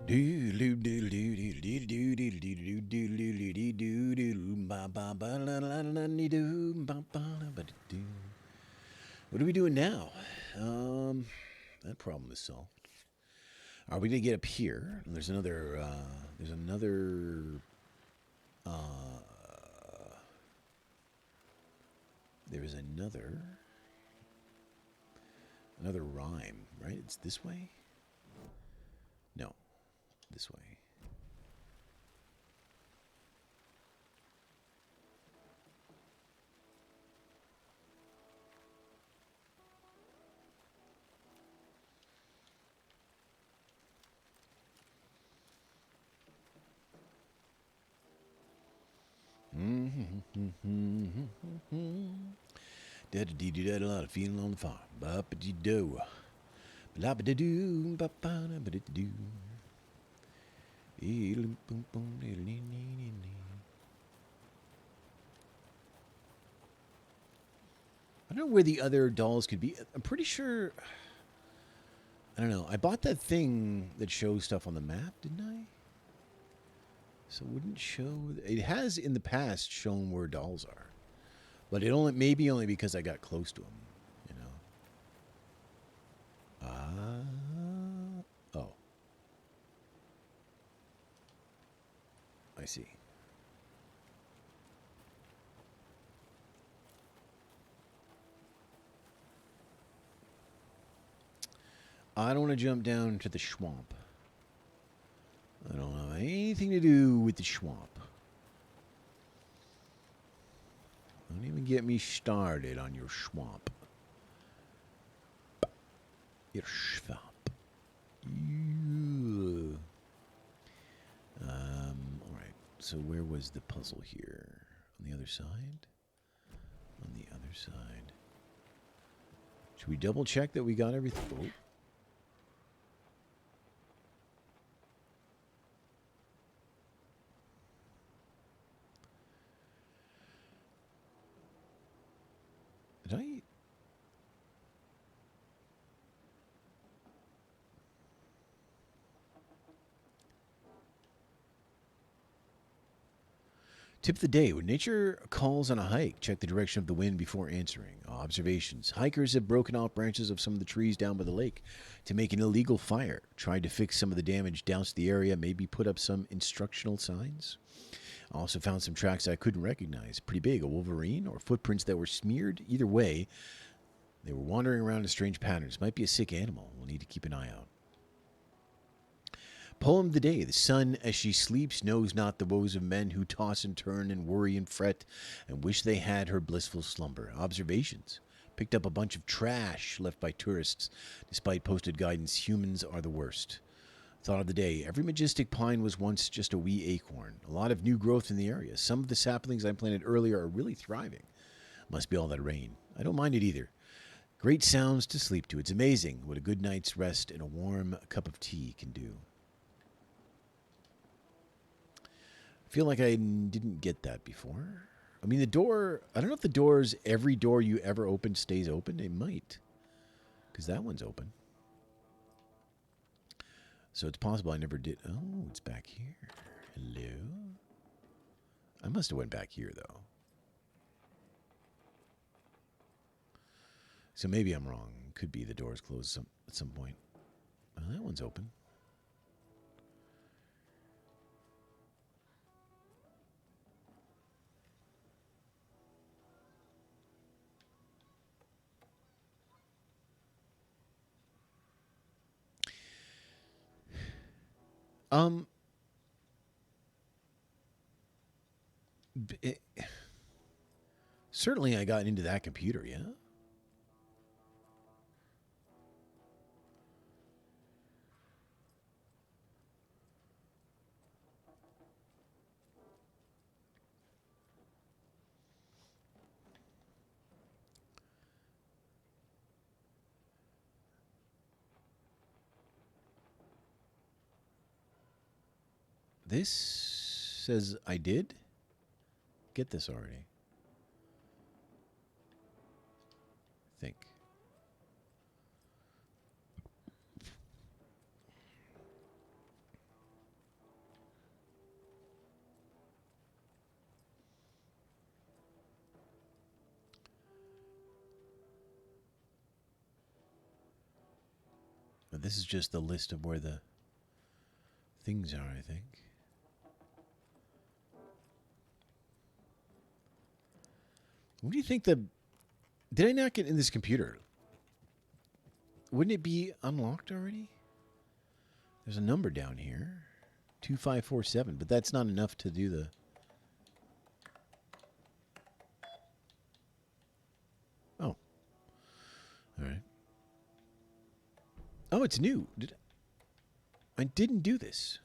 Speaker 1: What are we doing now? That problem is solved. Are we gonna get up here? There's another. There's another. There's another rhyme, right? It's this way? No, this way. Da-da-dee-doo-da, a lot of feeling on the farm. Ba-ba-dee-doo. Ba-la-ba-da-doo, ba-ba-da-ba-da-doo. I don't know where the other dolls could be. I'm pretty sure. I don't know. I bought that thing that shows stuff on the map, didn't I? So it wouldn't show. It has in the past shown where dolls are, but it maybe only because I got close to them. You know. Oh. I see. I don't want to jump down to the swamp. I don't have anything to do with the swamp. Don't even get me started on your swamp. Your swamp. Alright. So where was the puzzle here? On the other side? On the other side. Should we double check that we got everything? Oh. Did I? Tip of the day. When nature calls on a hike, check the direction of the wind before answering. Observations. Hikers have broken off branches of some of the trees down by the lake to make an illegal fire. Tried to fix some of the damage, doused the area, maybe put up some instructional signs. I also found some tracks I couldn't recognize. Pretty big. A wolverine or footprints that were smeared. Either way, they were wandering around in strange patterns. Might be a sick animal. We'll need to keep an eye out. Poem of the day. The sun, as she sleeps, knows not the woes of men who toss and turn and worry and fret and wish they had her blissful slumber. Observations. Picked up a bunch of trash left by tourists. Despite posted guidance, humans are the worst. Thought of the day. Every majestic pine was once just a wee acorn. A lot of new growth in the area. Some of the saplings I planted earlier are really thriving. Must be all that rain. I don't mind it either. Great sounds to sleep to. It's amazing what a good night's rest and a warm cup of tea can do. I feel like I didn't get that before. I mean, the door, I don't know if the doors, every door you ever open stays open. It might. Because that one's open. So it's possible I never did. Oh, it's back here. Hello? I must have went back here, though. So maybe I'm wrong. Could be the door's closed at some point. Oh, that one's open. Certainly I got into that computer, yeah? This says I did get this already. I think. This is just the list of where the things are, I think. What do you think the... Did I not get in this computer? Wouldn't it be unlocked already? There's a number down here. 2547, but that's not enough to do the... Oh. All right. Oh, it's new. I didn't do this.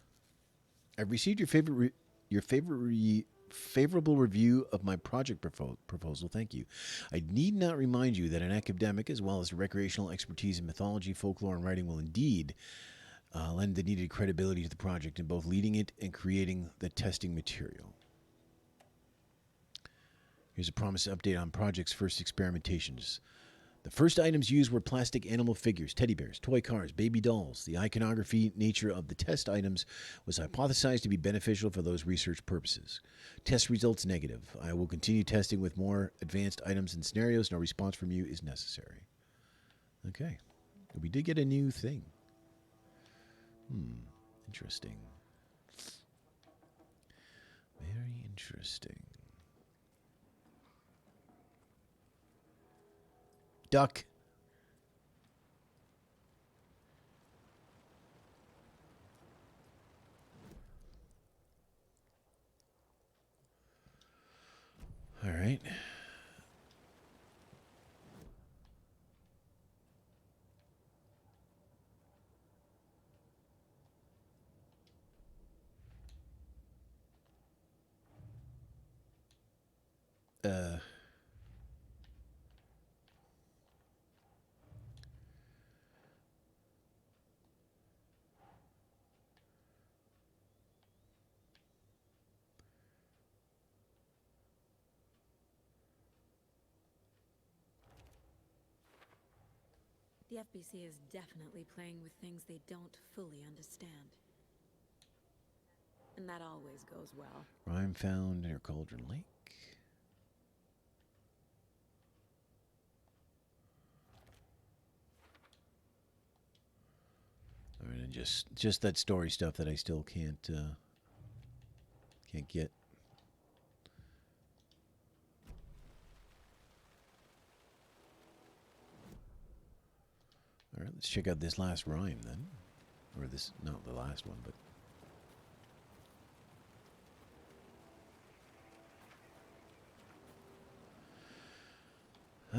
Speaker 1: I've received your favorable review of my project proposal. Thank you. I need not remind you that an academic, as well as recreational expertise in mythology, folklore, and writing, will indeed lend the needed credibility to the project in both leading it and creating the testing material. Here's a promise update on project's first experimentations. The first items used were plastic animal figures, teddy bears, toy cars, baby dolls. The iconography nature of the test items was hypothesized to be beneficial for those research purposes. Test results negative. I will continue testing with more advanced items and scenarios. No response from you is necessary. Okay. We did get a new thing. Interesting. Very interesting. Duck. All right.
Speaker 4: The FBC is definitely playing with things they don't fully understand. And that always goes well.
Speaker 1: Rhyme found near Cauldron Lake. All right, and just that story stuff that I still can't get. All right, let's check out this last rhyme then. Or this, not the last one, but...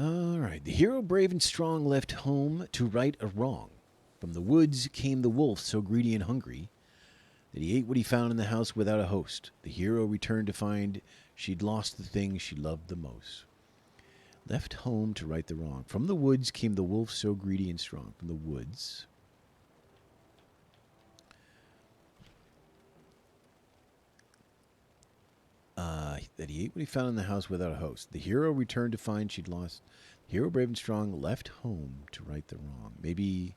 Speaker 1: All right. The hero brave and strong left home to right a wrong. From the woods came the wolf, so greedy and hungry that he ate what he found in the house without a host. The hero returned to find she'd lost the thing she loved the most. Left home to right the wrong. From the woods came the wolf, so greedy and strong. From the woods. That he ate what he found in the house without a host. The hero returned to find she'd lost. The hero, brave and strong, left home to right the wrong. Maybe...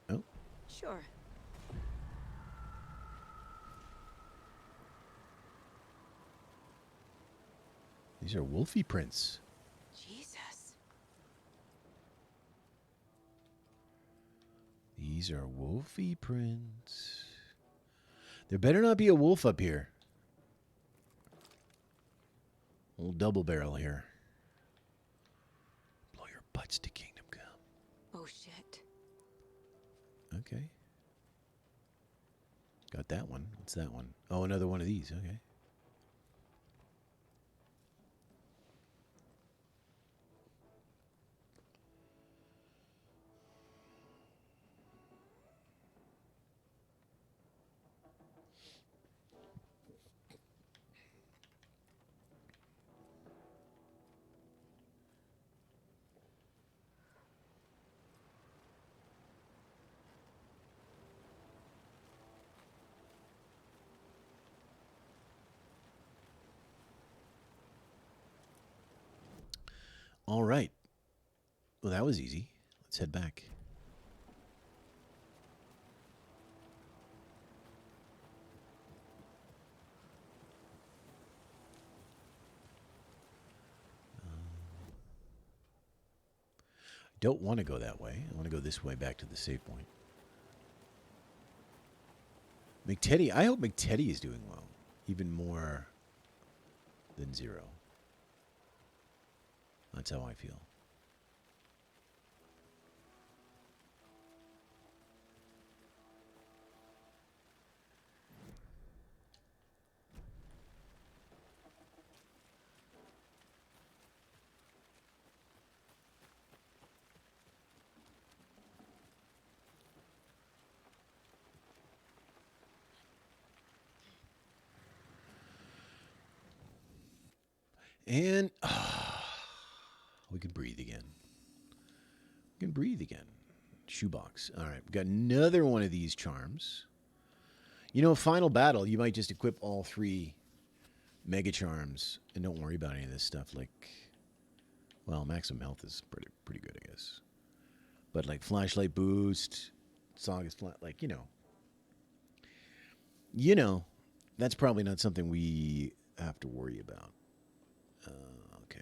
Speaker 1: Oh.
Speaker 4: Sure.
Speaker 1: These are wolfy prints.
Speaker 4: Jesus.
Speaker 1: These are wolfy prints. There better not be a wolf up here. Old double barrel here. Blow your butts to kingdom come.
Speaker 4: Oh, shit.
Speaker 1: Okay. Got that one. What's that one? Oh, another one of these. Okay. All right. Well, that was easy. Let's head back. don't want to go that way. I want to go this way back to the save point. McTeddy, I hope McTeddy is doing well. Even more than Zero. That's how I feel. And we can breathe again. We can breathe again. Shoebox. All right, we've got another one of these charms. You know, final battle, you might just equip all 3 mega charms and don't worry about any of this stuff. Like, well, maximum health is pretty good, I guess. But like flashlight boost, Saga's flat, like that's probably not something we have to worry about. Okay.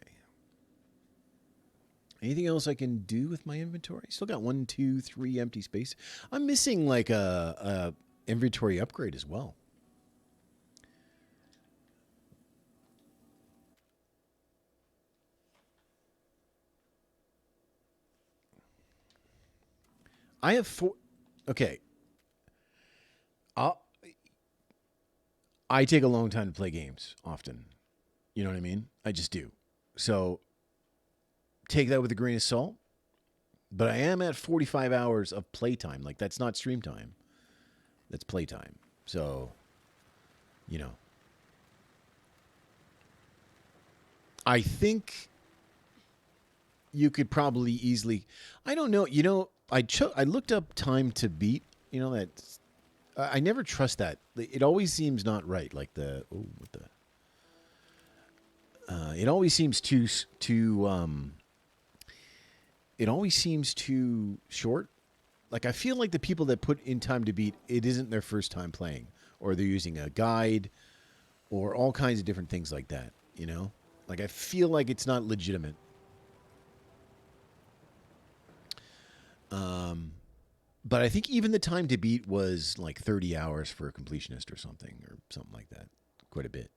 Speaker 1: Anything else I can do with my inventory? Still got 1, 2, 3 empty space. I'm missing like a inventory upgrade as well. I have 4. Okay. I take a long time to play games often. You know what I mean? I just do. So take that with a grain of salt. But I am at 45 hours of playtime. Like, that's not stream time. That's playtime. So, I think you could probably easily... I don't know. I looked up time to beat. I never trust that. It always seems not right. Like it always seems too it always seems too short. Like, I feel like the people that put in time to beat, it isn't their first time playing, or they're using a guide, or all kinds of different things like that. Like, I feel like it's not legitimate. But I think even the time to beat was like 30 hours for a completionist or something like that. Quite a bit.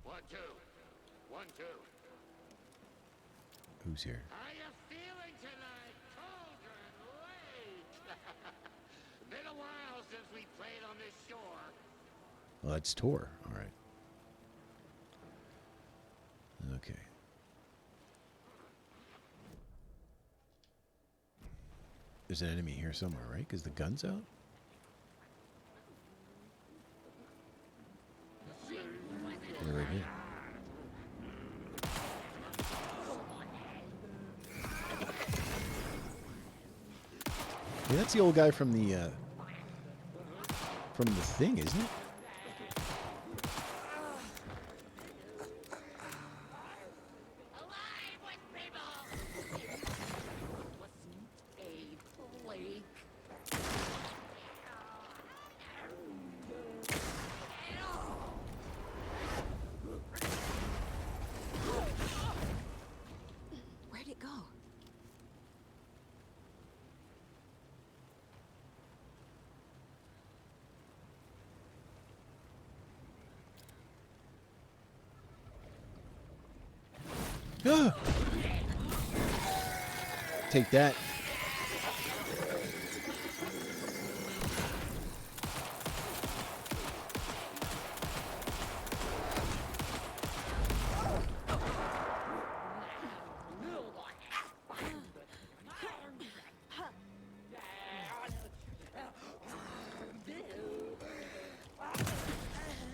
Speaker 16: 1, 2. 1, 2.
Speaker 1: Who's here?
Speaker 16: How you feeling tonight, children? Late. Been a while since we played on this shore.
Speaker 1: Well, that's Tor. All right. Okay. There's an enemy here somewhere, right? Because the gun's out? They're right here. Yeah, that's the old guy from the thing, isn't it?
Speaker 4: Where'd it go?
Speaker 1: Take that.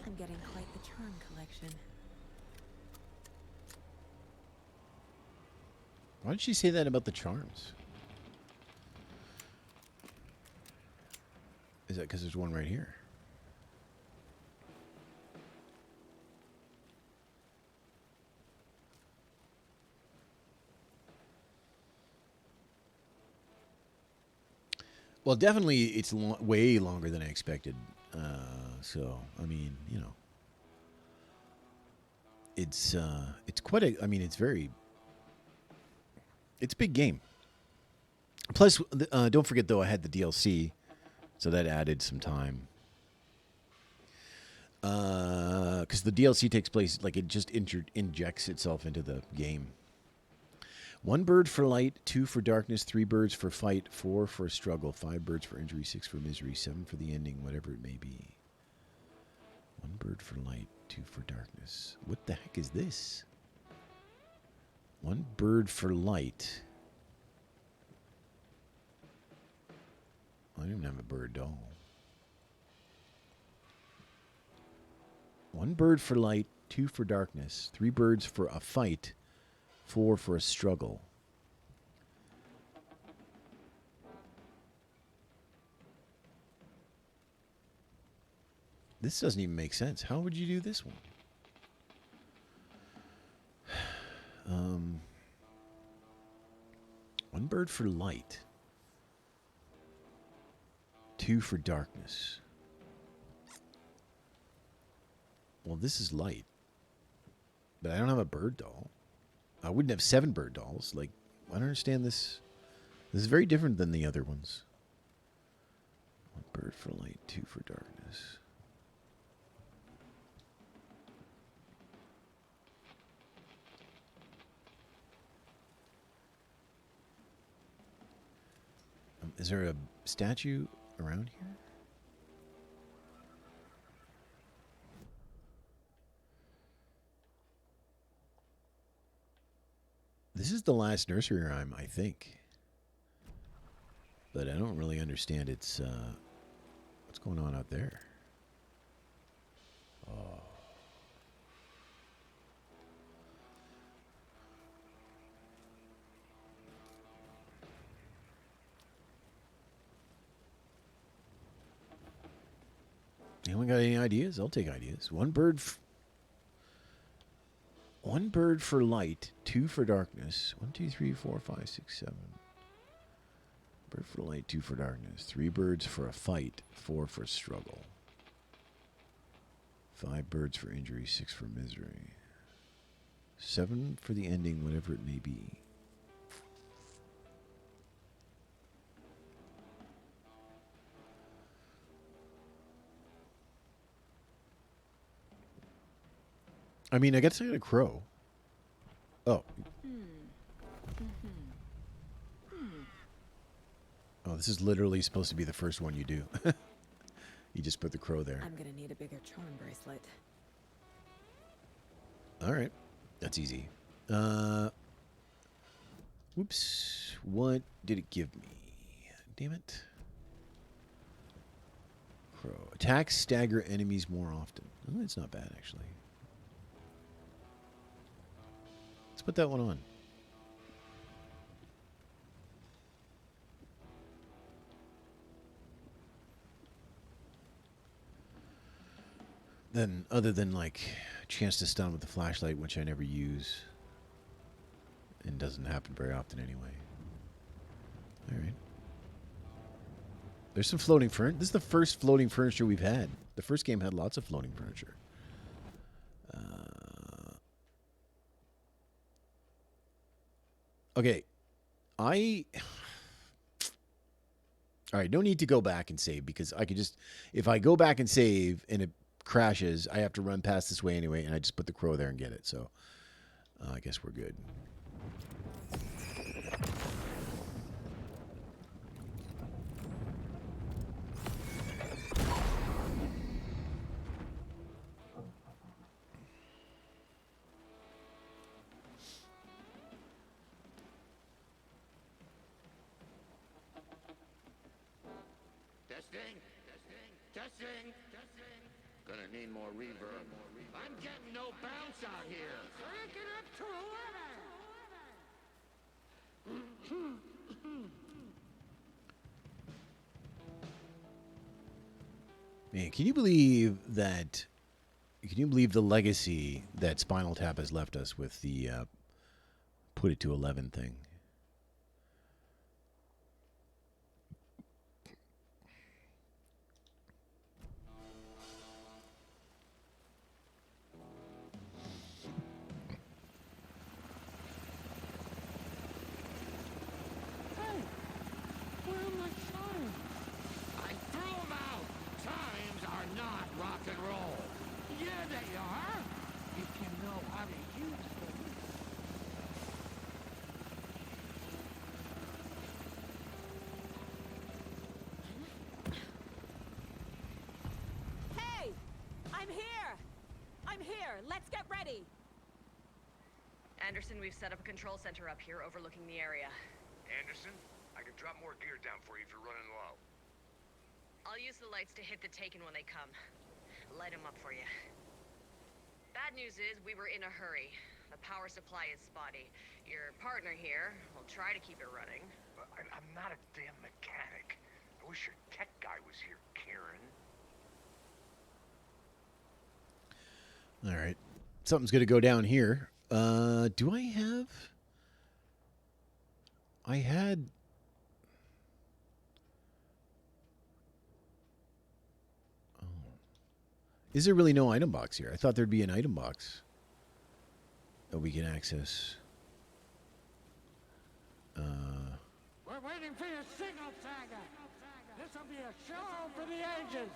Speaker 4: I'm getting quite the charm collection.
Speaker 1: Why did she say that about the charms? Is that because there's one right here? Well, definitely it's way longer than I expected. So, I mean, it's quite a, I mean, it's a big game. Plus, don't forget, though, I had the DLC, so that added some time. Because the DLC takes place, like, it just injects itself into the game. 1 bird for light, 2 for darkness, 3 birds for fight, 4 for struggle, 5 birds for injury, 6 for misery, 7 for the ending, whatever it may be. 1 bird for light, 2 for darkness. What the heck is this? 1 bird for light. I don't even have a bird doll. 1 bird for light, 2 for darkness, 3 birds for a fight, 4 for a struggle. This doesn't even make sense. How would you do this one? 1 bird for light, 2 for darkness. Well, this is light. But I don't have a bird doll. I wouldn't have 7 bird dolls. Like, I don't understand this. This is very different than the other ones. 1 bird for light, 2 for darkness. Is there a statue around here? This is the last nursery rhyme, I think. But I don't really understand its, what's going on out there? Oh. Anyone got any ideas? I'll take ideas. 1 bird... 1 bird for light, 2 for darkness. 1, 2, 3, 4, 5, 6, 7. Bird for light, 2 for darkness. 3 birds for a fight, 4 for struggle. 5 birds for injury, 6 for misery. 7 for the ending, whatever it may be. I mean, I guess I got a crow. Oh. Oh, this is literally supposed to be the first one you do. You just put the crow there.
Speaker 4: I'm gonna need a bigger charm bracelet.
Speaker 1: All right. That's easy. Whoops. What did it give me? Damn it. Crow. Attack, stagger enemies more often. Oh, that's not bad, actually. Let's put that one on. Then, other than like a chance to stun with the flashlight, which I never use, and doesn't happen very often anyway. All right. There's some floating furniture. This is the first floating furniture we've had. The first game had lots of floating furniture. Okay. All right, no need to go back and save because I could just, if I go back and save and it crashes, I have to run past this way anyway, and I just put the crow there and get it. So I guess we're good.
Speaker 16: Testing. Gonna need more reverb. I'm getting no bounce out here. Crank it up to 11.
Speaker 1: Man, can you believe that? Can you believe the legacy that Spinal Tap has left us with the put it to 11 thing?
Speaker 17: Anderson, we've set up a control center up here overlooking the area.
Speaker 18: Anderson, I can drop more gear down for you if you're running low.
Speaker 17: I'll use the lights to hit the Taken when they come. Light them up for you. Bad news is we were in a hurry. The power supply is spotty. Your partner here will try to keep it running.
Speaker 18: I'm not a damn mechanic. I wish your tech guy was here, Karen.
Speaker 1: All right. Something's going to go down here. Do I have... I had... Oh. Is there really no item box here? I thought there'd be an item box that we can access.
Speaker 16: We're waiting for your signal, Saga. This'll be a show for the ages.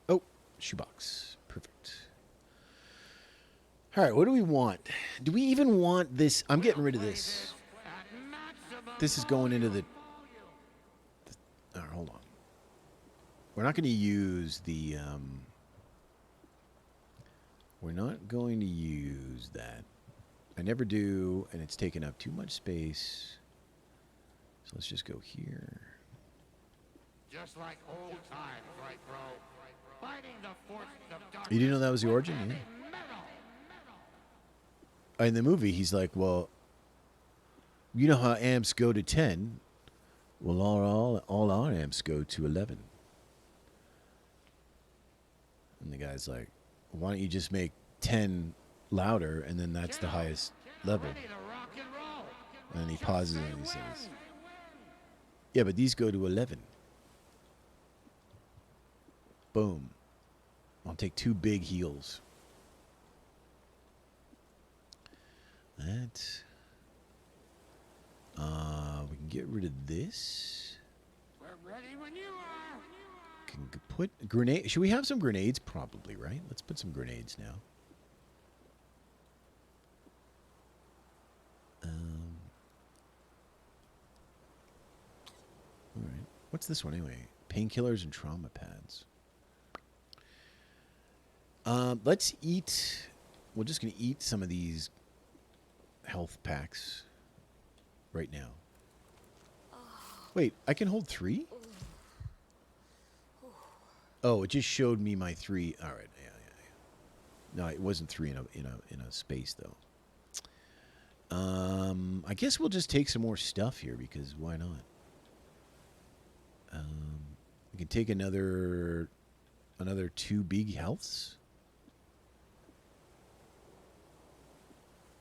Speaker 1: Oh, shoebox. Perfect. All right, what do we want? Do we even want this? I'm getting rid of this. This is going into the... All right, hold on. We're not going to use the... We're not going to use that. I never do, and it's taking up too much space. So let's just go here.
Speaker 16: Just like old times, right, bro? Fighting the forces of darkness.
Speaker 1: You didn't know that was the origin? Yeah. In the movie, he's like, well, you know how amps go to 10? Well, all our amps go to 11. And the guy's like, why don't you just make 10 louder, and then that's the highest level? And then he pauses and he says, yeah, but these go to 11. Boom. I'll take 2 big heals. That. We can get rid of this.
Speaker 16: We're ready when you are.
Speaker 1: Can put grenade. Should we have some grenades? Probably, right? Let's put some grenades now. All right. What's this one anyway? Painkillers and trauma pads. Let's eat. We're just gonna eat some of these health packs right now. Wait, I can hold 3? Oh, it just showed me my 3. All right, yeah. No, it wasn't 3 in a space though. I guess we'll just take some more stuff here because why not? We can take another 2 big healths.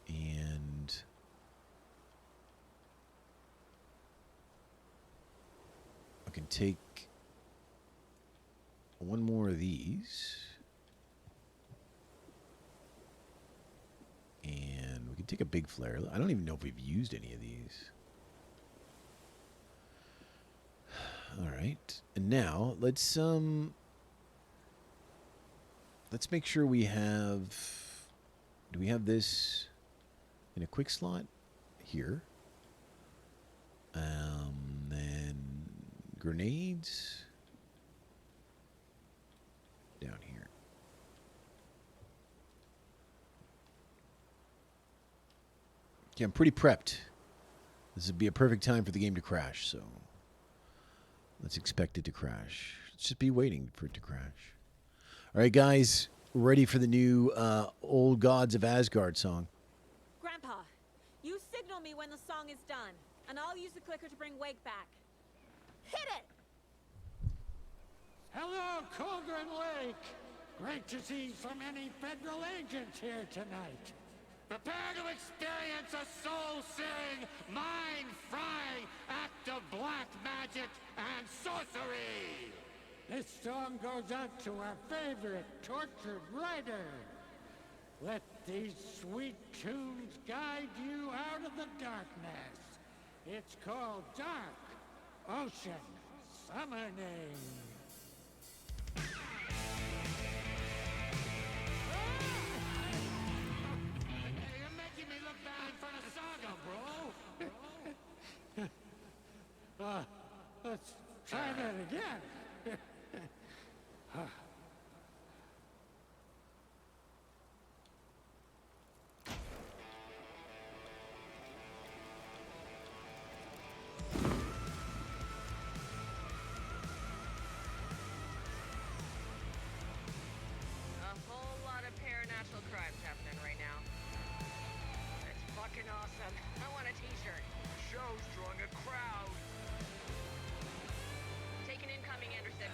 Speaker 1: And I can take 1 more of these. And we can take a big flare. I don't even know if we've used any of these. All right. And now let's make sure we have... Do we have this in a quick slot? Here. Then grenades down here. Okay, I'm pretty prepped. This would be a perfect time for the game to crash, so let's expect it to crash. Let's just be waiting for it to crash. All right, guys, ready for the new Old Gods of Asgard song.
Speaker 4: Grandpa, you signal me when the song is done, and I'll use the clicker to bring Wake back. Hit it!
Speaker 16: Hello, Colgren Lake. Great to see so many federal agents here tonight. Prepare to experience a soul-searing, mind-frying act of black magic and sorcery. This song goes out to our favorite tortured writer. Let these sweet tunes guide you out of the darkness. It's called Dark Ocean Summoning. You're making me look bad in front of Saga, bro.
Speaker 11: at it again.
Speaker 17: A whole lot of paranatural crimes happening right now. It's fucking awesome. I want a t-shirt.
Speaker 18: The show's drawing a crowd.
Speaker 17: Taking incoming, Anderson.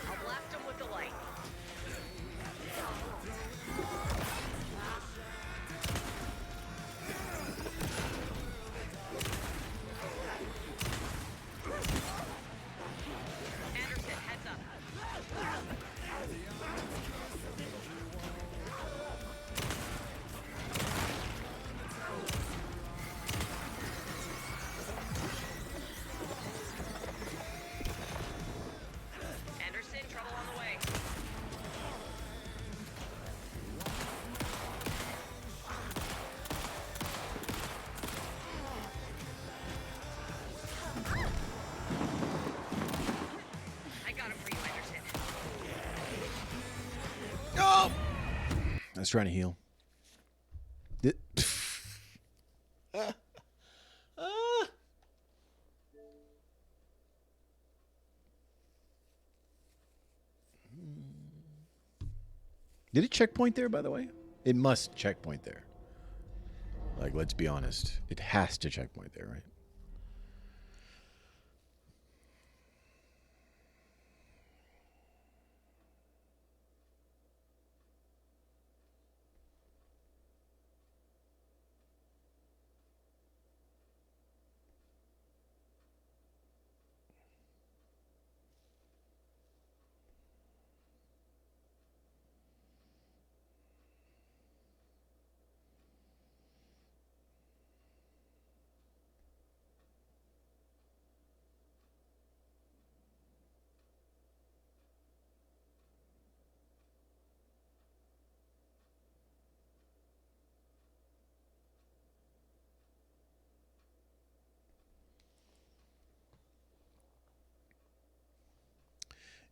Speaker 17: I'll blast him with the light. Anderson, heads up. Anderson, trouble on the way. I got him for you, Anderson.
Speaker 1: No! I was trying to heal. Did it checkpoint there, by the way? It must checkpoint there. Like, let's be honest. It has to checkpoint there, right?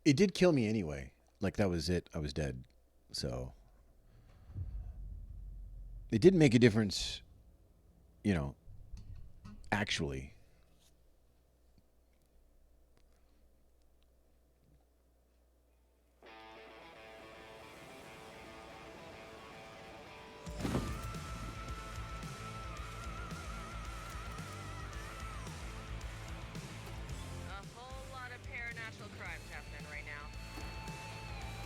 Speaker 1: It did kill me anyway. Like, that was it. I was dead. So it didn't make a difference, you know, actually.
Speaker 17: A whole lot of paranatural crimes happening right now.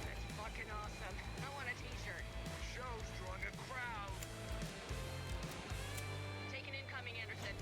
Speaker 17: It's fucking awesome. I want a t-shirt.
Speaker 18: The show's drawing a crowd.
Speaker 17: Taking incoming, Anderson.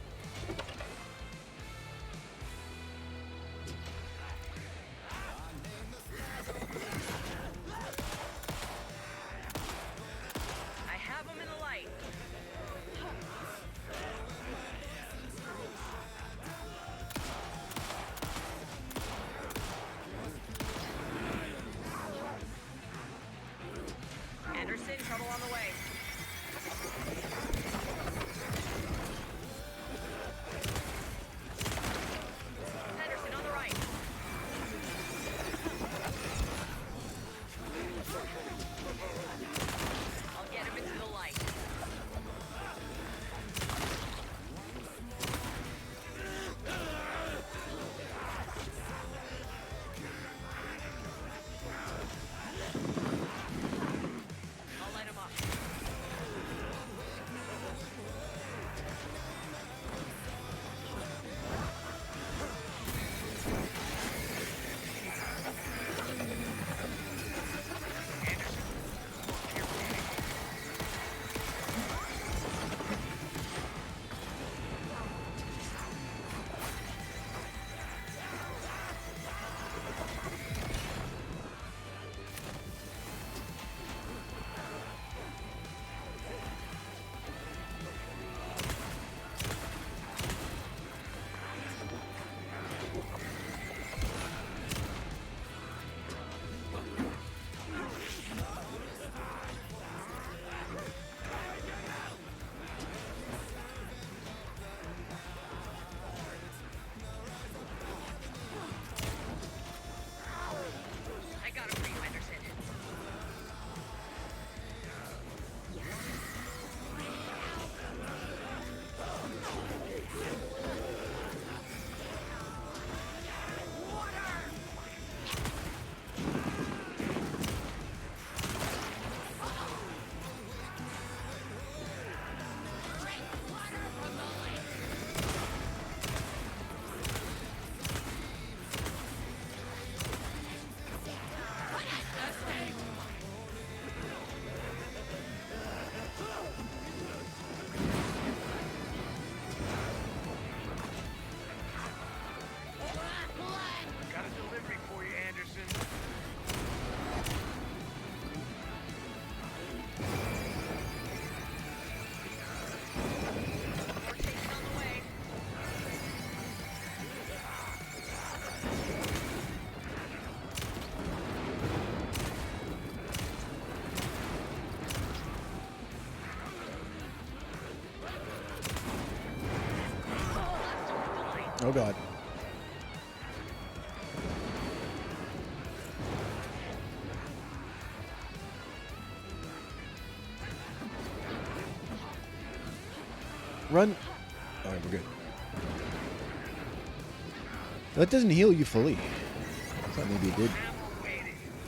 Speaker 1: Oh god. Run. All right, we're good. That doesn't heal you fully. I thought maybe it did.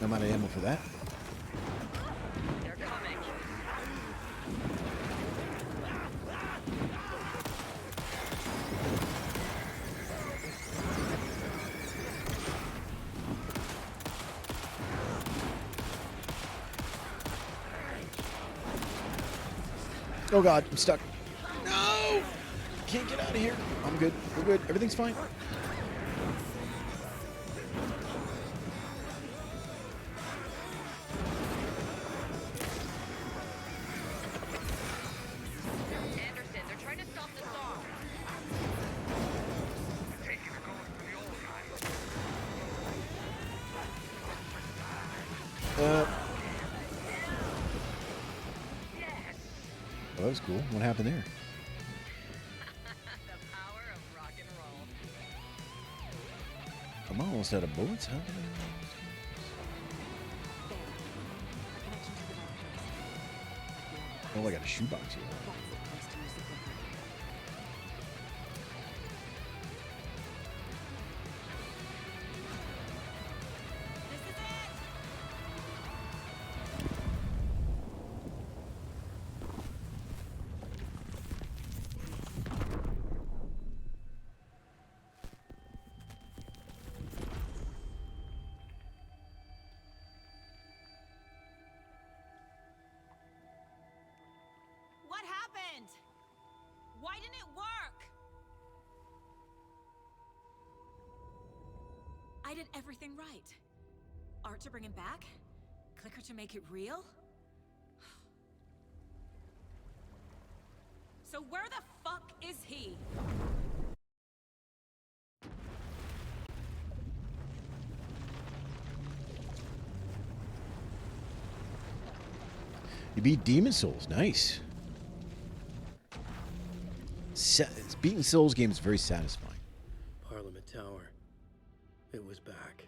Speaker 1: I'm out of ammo for that.
Speaker 17: They're coming.
Speaker 1: Oh god, I'm stuck. No! Can't get out of here. I'm good. We're good. Everything's fine.
Speaker 17: Anderson, they're trying to stop the song.
Speaker 1: Oh, that was cool. What happened there?
Speaker 17: The power of rock and roll.
Speaker 1: I'm almost out of bullets. How did I... Oh, I got a shoebox here.
Speaker 4: What happened? Why didn't it work? I did everything right. Art to bring him back? Clicker to make it real? So where the fuck is he?
Speaker 1: You beat Demon Souls. Nice. Beating Souls games is very satisfying.
Speaker 3: Parliament Tower. It was back.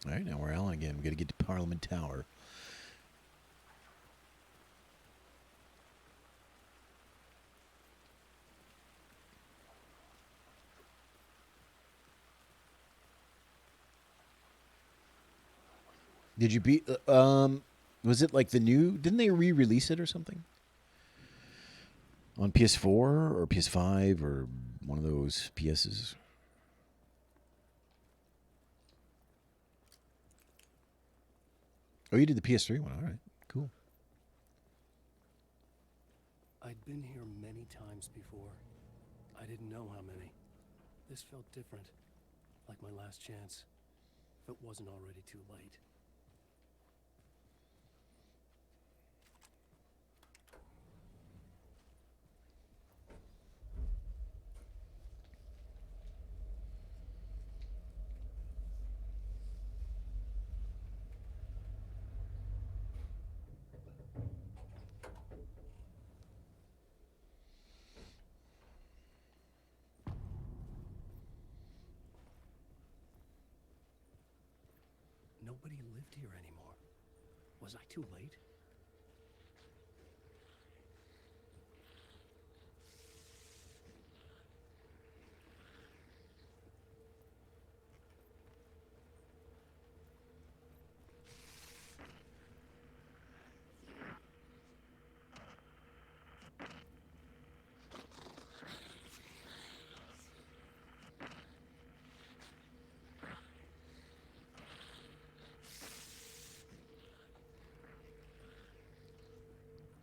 Speaker 1: All right, now we're Alan again. We got to get to Parliament Tower. Did you beat? Was it like the new? Didn't they re-release it or something? On PS4 or PS5 or one of those PSs? Oh, you did the PS3 one. All right, cool.
Speaker 3: I'd been here many times before. I didn't know how many. This felt different, like my last chance, if it wasn't already too late. Nobody lived here anymore. Was I too late?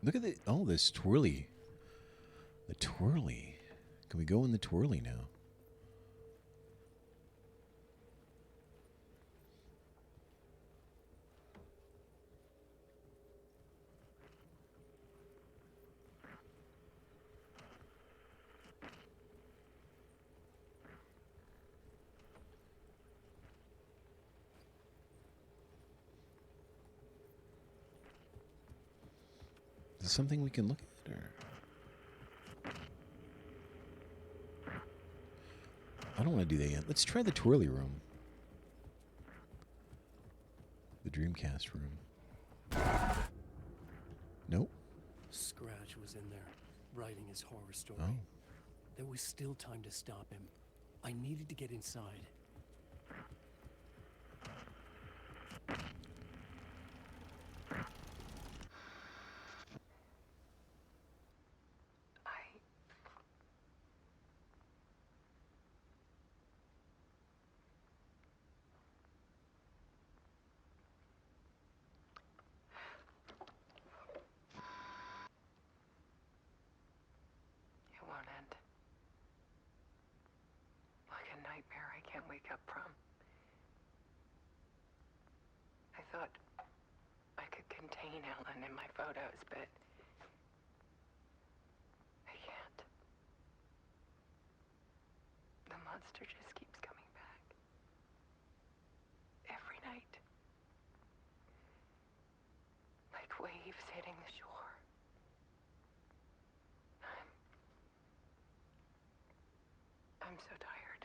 Speaker 1: Look at the this twirly. The twirly. Can we go in the twirly now? something we can look at, or? I don't want to do that yet. Let's try the twirly room. The Dreamcast room. Nope.
Speaker 3: Scratch was in there, writing his horror story.
Speaker 1: Oh.
Speaker 3: There was still time to stop him. I needed to get inside.
Speaker 19: It won't end. Like a nightmare I can't wake up from. I thought I could contain Ellen in my photos, but I can't. The monster just keeps coming back. Every night. Like waves hitting the shore. I'm so tired.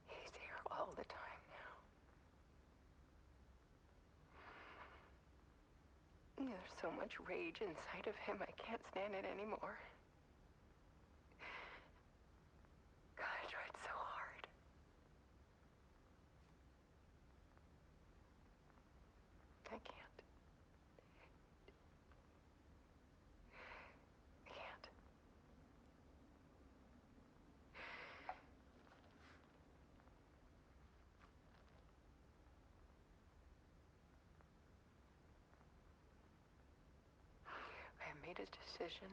Speaker 19: He's here all the time now. There's so much rage inside of him, I can't stand it anymore. God, I tried so hard. I can't. I can't. I have made a decision.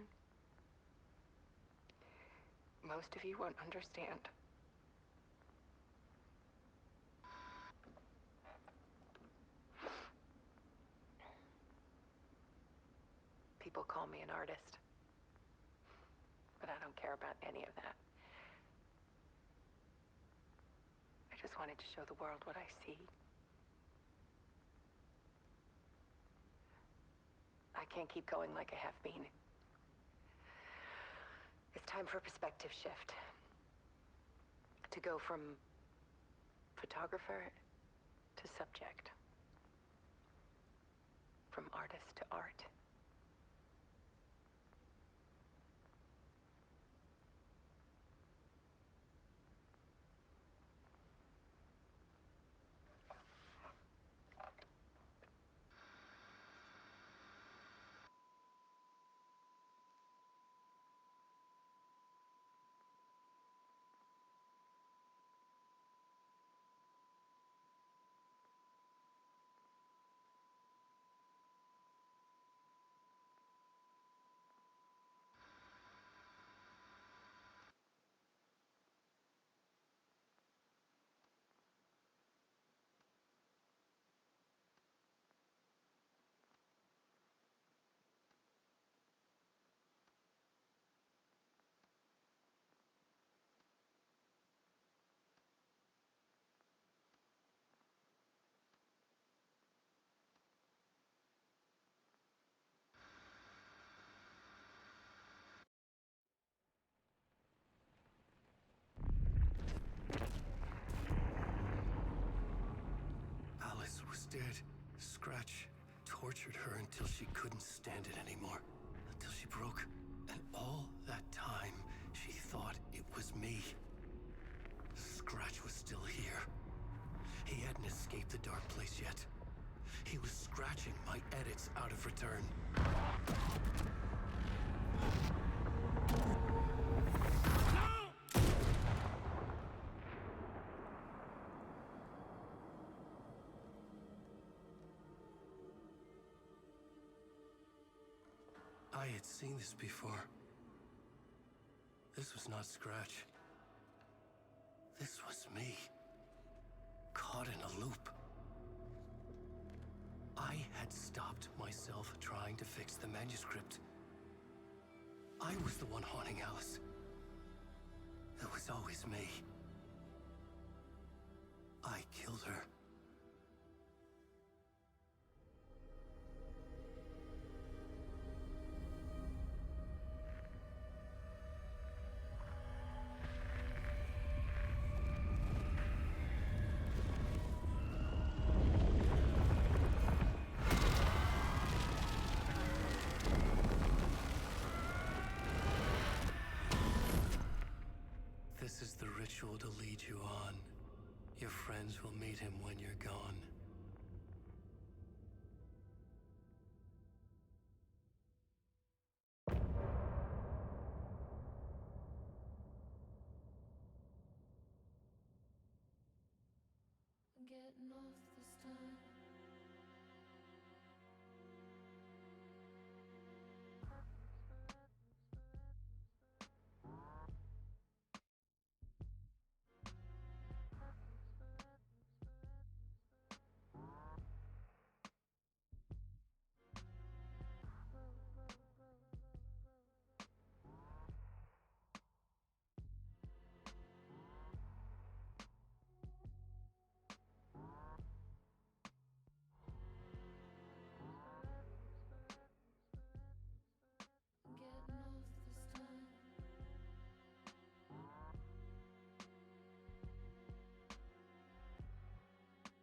Speaker 19: Most of you won't understand. People call me an artist. But I don't care about any of that. I just wanted to show the world what I see. I can't keep going like I have been. It's time for a perspective shift. To go from photographer to subject. From artist to art.
Speaker 3: Alice was dead. Scratch tortured her until she couldn't stand it anymore. Until she broke. And all that time, she thought it was me. Scratch was still here. He hadn't escaped the dark place yet. He was scratching my edits out of return. I had seen this before. This was not Scratch. This was me. Caught in a loop. I had stopped myself trying to fix the manuscript. I was the one haunting Alice. It was always me. I killed her. This is the ritual to lead you on. Your friends will meet him when you're gone.
Speaker 7: Getting off this time. Getting off this time.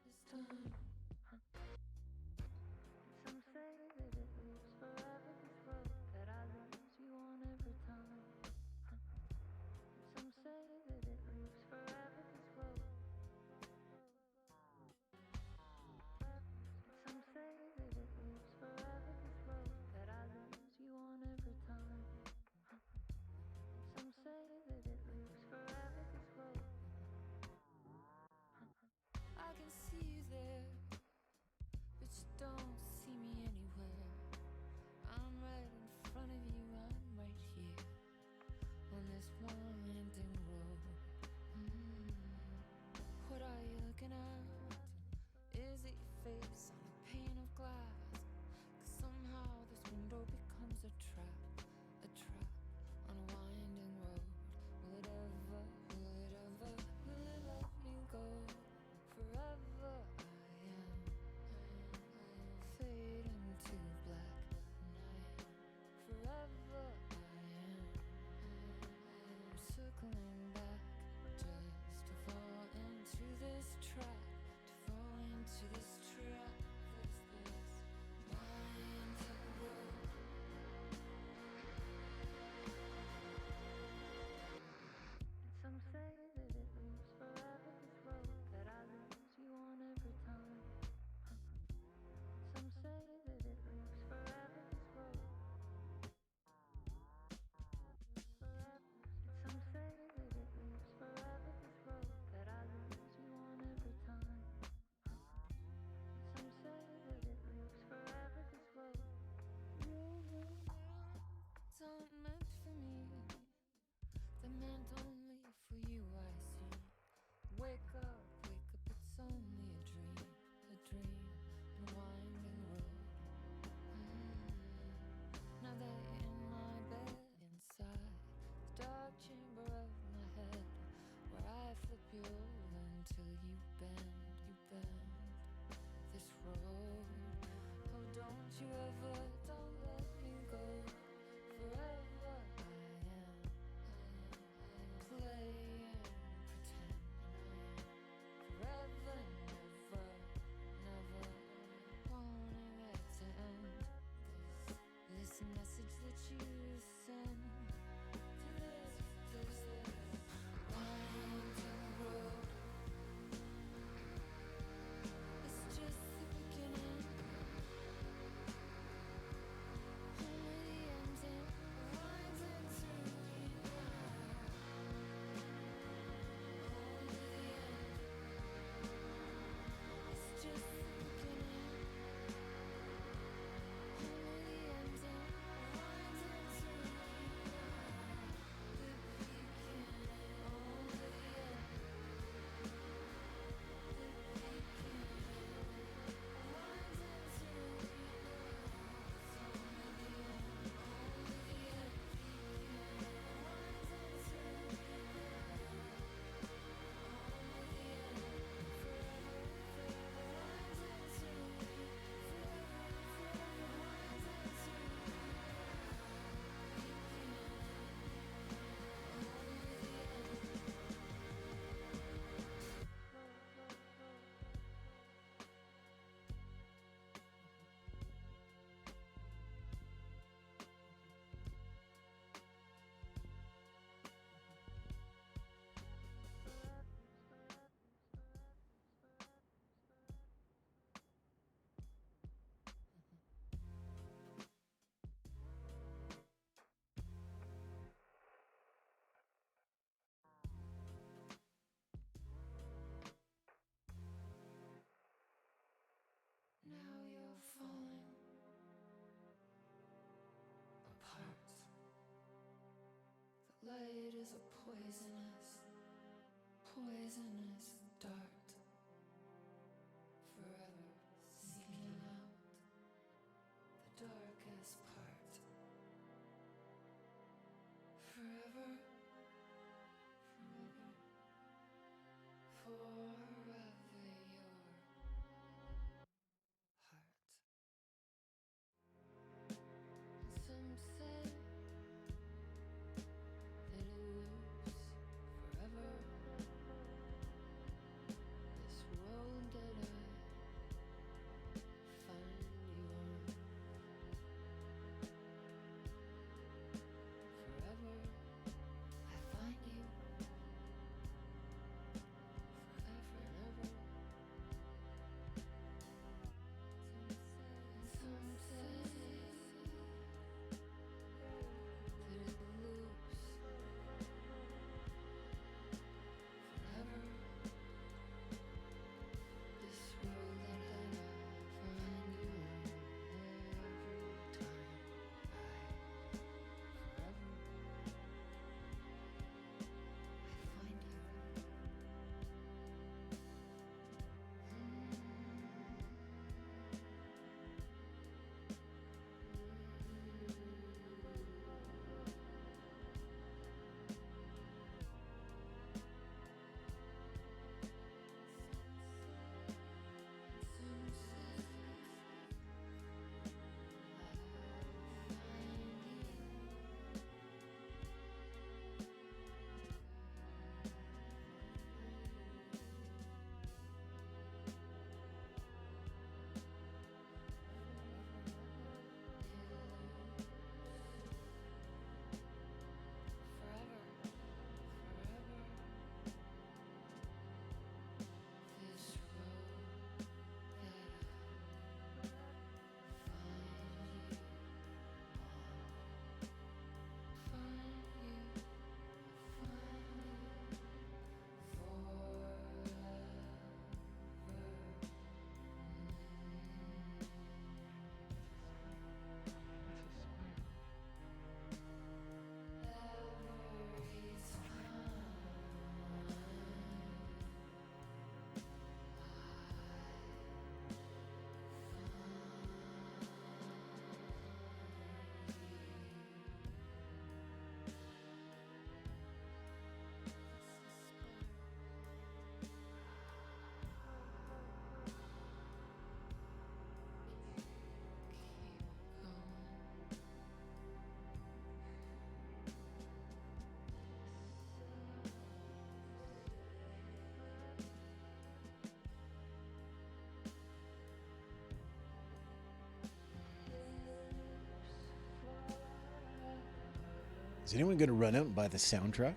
Speaker 7: This time. Some say that it lives forever, this road that I lose you on every time. Some say that it lives forever, this road. Some say that it lives forever, this road that I lose you on every time. Some say that it lives forever, this road. I can see you there, but you don't see me anywhere. I'm right in front of you, I'm right here on this winding road. What are you looking at? Is it your face on a pane of glass? 'Cause somehow this window becomes a trap on a winding road. Will it ever, will it let me go? Forever I am fading to black night. Forever I am circling back just to fall into this trap, to fall into this trap, this winding road. Some say that it lives forever, this road that I lose you on every time. Some say that it lives forever, this road. Some say that it lives forever, this road that I lose you on every time. Some say that it lives forever, this road. It's not meant for me. They're meant only for you, I see. Wake up, it's only a dream in a winding road. Now that you're in my bed, inside the dark chamber of my head, where I flip you over until you bend this road. Oh, don't you ever, don't let me go. Forever I am playing pretend. Forever, never wanting it to end. This message that you send to this winding road. It's just the beginning. Light is a poisonous, poisonous dart, forever seeking out the darkest part. Forever, forever, forever your heart. Some say that it lives forever. This world that I find you on. Forever, I find you. Forever and ever. Some say that it lives forever. This world that I find you in every time forever I find you.
Speaker 1: Is anyone going to run out and buy the soundtrack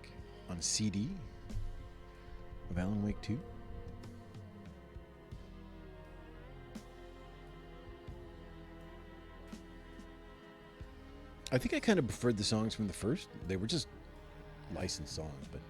Speaker 1: on CD of Alan Wake 2? I think I kind of preferred the songs from the first. They were just licensed songs, but...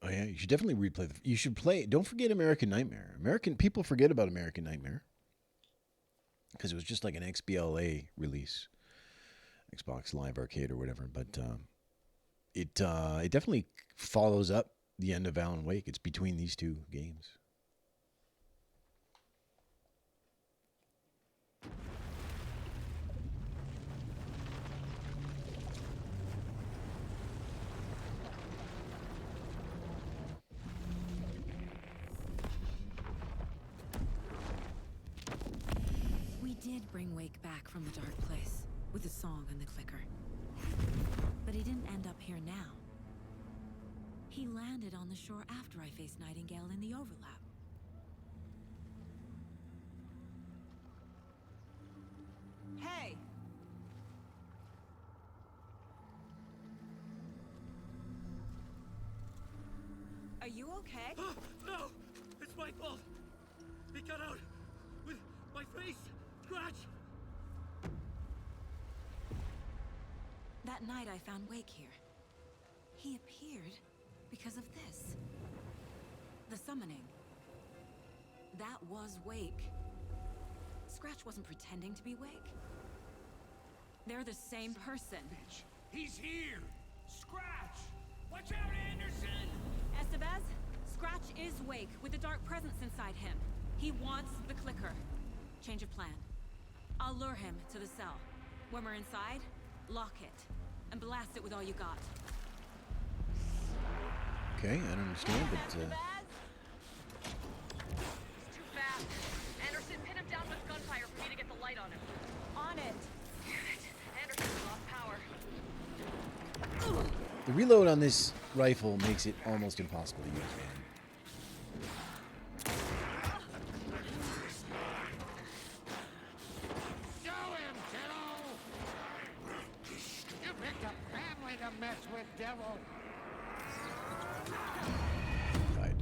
Speaker 1: Oh yeah, you should definitely replay you should play. Don't forget American Nightmare. American people forget about American Nightmare because it was just like an XBLA release, Xbox Live Arcade or whatever. But it definitely follows up the end of Alan Wake. It's between these two games.
Speaker 4: We did bring Wake back from the dark place with the song and the clicker. But he didn't end up here now. He landed on the shore after I faced Nightingale in the overlap. Hey! Are you okay?
Speaker 3: No! It's my fault! He got out with my face! Scratch!
Speaker 4: That night I found Wake here. He appeared because of this. The summoning. That was Wake. Scratch wasn't pretending to be Wake. They're the same person.
Speaker 16: Bitch, he's here! Scratch! Watch out, Anderson!
Speaker 4: Estevez, Scratch is Wake with a dark presence inside him. He wants the clicker. Change of plan. I'll lure him to the cell. When we're inside, lock it. And blast it with all you got.
Speaker 1: Okay, I don't understand, but
Speaker 17: He's too fast. Anderson, pin him down with gunfire for me to get the light on him.
Speaker 4: On it.
Speaker 17: Damn it. Anderson, we lost power.
Speaker 1: the reload on this rifle makes it almost impossible to use, man.
Speaker 16: Show him, kiddo! You picked a family to mess with, devil!
Speaker 1: Right.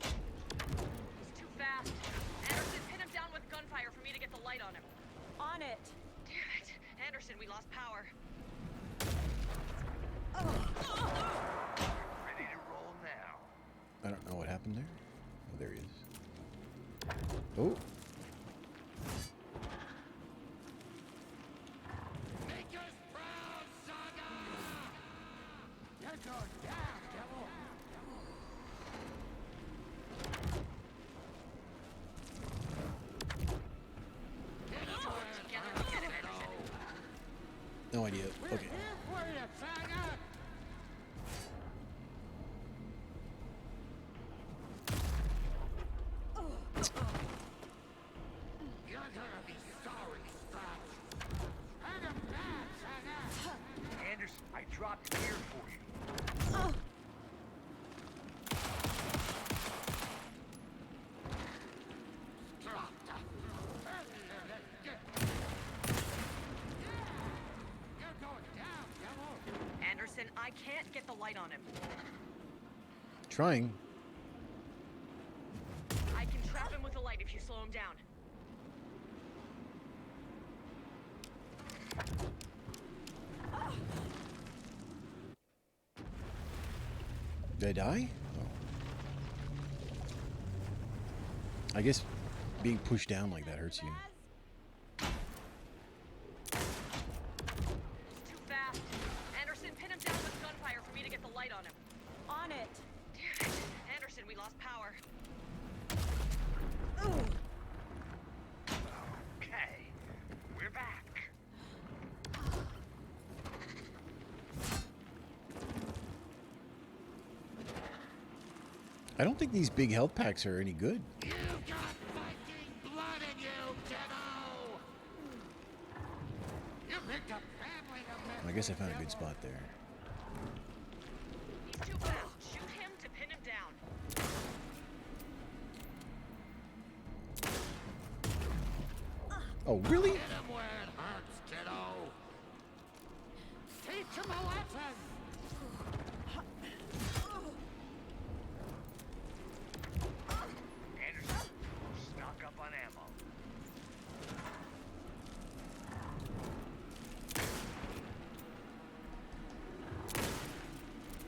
Speaker 17: He's too fast. Anderson, pin him down with gunfire for me to get the light on him.
Speaker 4: On it.
Speaker 17: Damn it. Anderson, we lost power.
Speaker 18: Ready to roll now.
Speaker 1: I don't know what happened there. Oh, there he is. Oh.
Speaker 16: Make us proud, Saga! You're going down, devil!
Speaker 1: No idea. Okay.
Speaker 16: Here for you, Saga! You're gonna be sorry, Scratch. Hurt him bad, Saga! Anderson, I dropped here for you. You're going down, devil!
Speaker 17: Anderson, I can't get the light on him.
Speaker 1: Trying.
Speaker 17: I can trap him with a light if you slow him down.
Speaker 1: Did I die? Oh. I guess being pushed down like that hurts you.
Speaker 17: He's too fast. Anderson, pin him down with gunfire for me to get the light on him.
Speaker 4: On it.
Speaker 17: Damn it. Anderson, we lost power.
Speaker 18: Okay, we're back.
Speaker 1: I don't think these big health packs are any good.
Speaker 16: You got Viking blood in you, kiddo! You picked a family to mess
Speaker 1: I guess I
Speaker 16: with,
Speaker 1: found a good
Speaker 16: devil.
Speaker 1: spot there.
Speaker 17: He's too fast. Shoot him to pin him down.
Speaker 1: Oh, really?
Speaker 16: Hit him where it hurts, kiddo! Teach him a lesson! Anderson, stock up on ammo.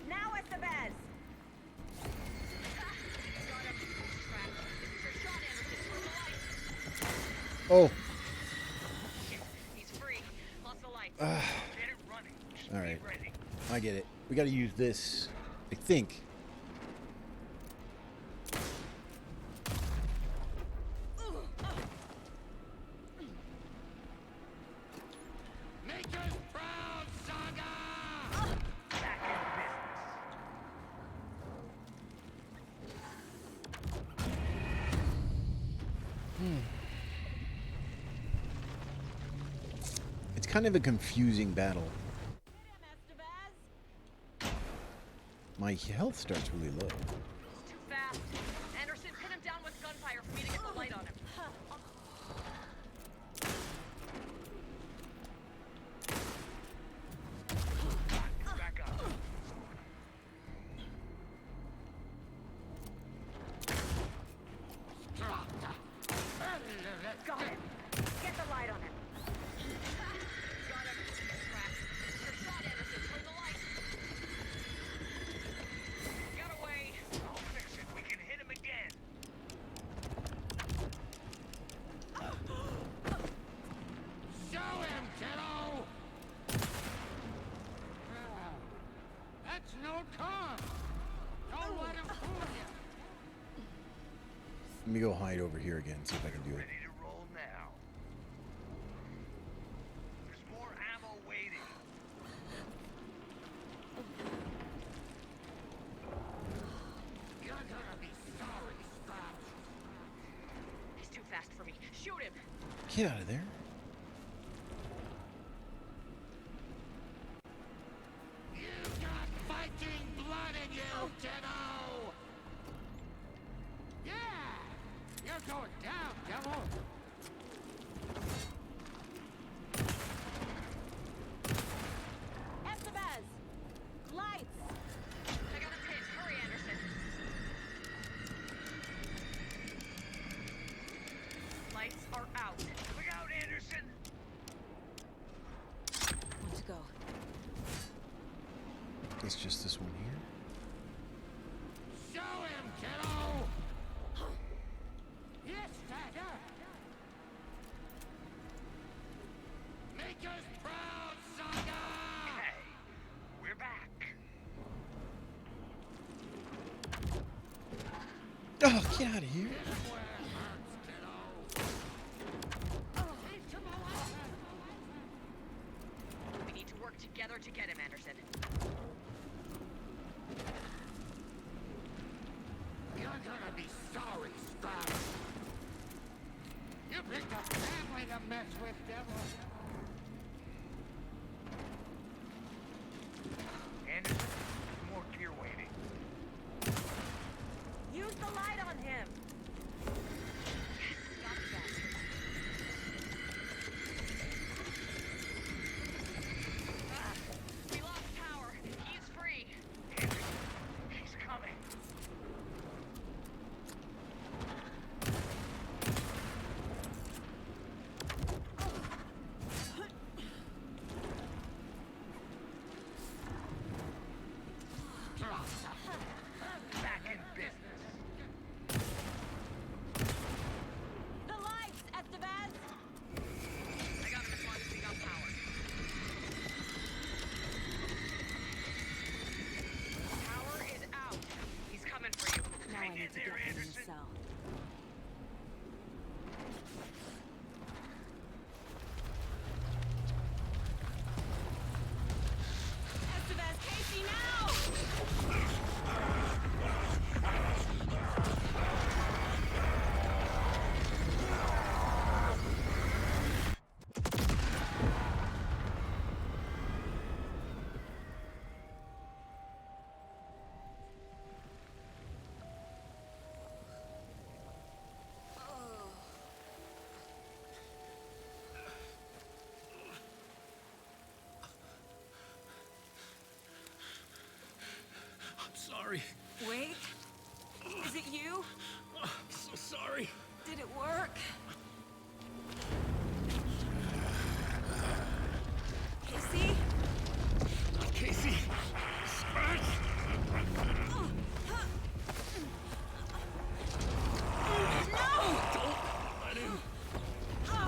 Speaker 4: Now, Estevez!
Speaker 1: Oh.
Speaker 17: He's free. Lost the light.
Speaker 18: Get it running. Just
Speaker 1: All
Speaker 18: be
Speaker 1: right.
Speaker 18: ready.
Speaker 1: I get it. We got to use this. I think.
Speaker 16: Make us proud, Saga!
Speaker 18: Back in business.
Speaker 1: kind of a confusing battle. My health starts really low.
Speaker 17: Too fast. Anderson, pin him down with gunfire for me to get the light on him.
Speaker 18: Back up.
Speaker 2: Got him. Get the light on him.
Speaker 17: Got him. Trapped. Your shot, Anderson. Turn the light. Get away.
Speaker 18: I'll fix it. We can hit him again. Show him, kiddo! That's no time. Don't let him fool you.
Speaker 1: Let me go hide over here again, see if I can do it.
Speaker 18: Ready to roll now. There's more ammo waiting. You're gonna be sorry, Spot.
Speaker 17: He's too fast for me. Shoot him.
Speaker 1: Get out of there.
Speaker 18: You got Viking blood in you, kiddo! Yeah! You're going down, devil!
Speaker 4: Estevez! Lights!
Speaker 17: I got a pin. Hurry, Anderson. Lights are out.
Speaker 18: Look out, Anderson!
Speaker 4: Want to go.
Speaker 1: It's just this one here.
Speaker 18: Show him, kiddo! Yes, Tiger! Make us proud, Saga! Hey, we're back.
Speaker 1: Oh, get out of here.
Speaker 17: We need to work together to get him, Anderson.
Speaker 18: You're gonna be sorry, Spot. You picked a family to mess with, devil. Anderson, more gear waiting.
Speaker 2: Use the light on him.
Speaker 17: Got that. We lost power. He's free.
Speaker 18: He's coming. Back in business.
Speaker 4: The lights, Estevez!
Speaker 17: I got him as long as we got power. Power is out. He's coming for you.
Speaker 4: Now I
Speaker 18: Hang
Speaker 4: need
Speaker 18: in
Speaker 4: to
Speaker 18: there,
Speaker 4: get him in the
Speaker 18: Anderson.
Speaker 4: cell. Estevez, Casey, now!
Speaker 3: I'm sorry.
Speaker 4: Wait. Is it you?
Speaker 3: I'm so sorry.
Speaker 4: Did it work? Casey?
Speaker 3: Casey. Scratch.
Speaker 4: No!
Speaker 3: Don't let him. No.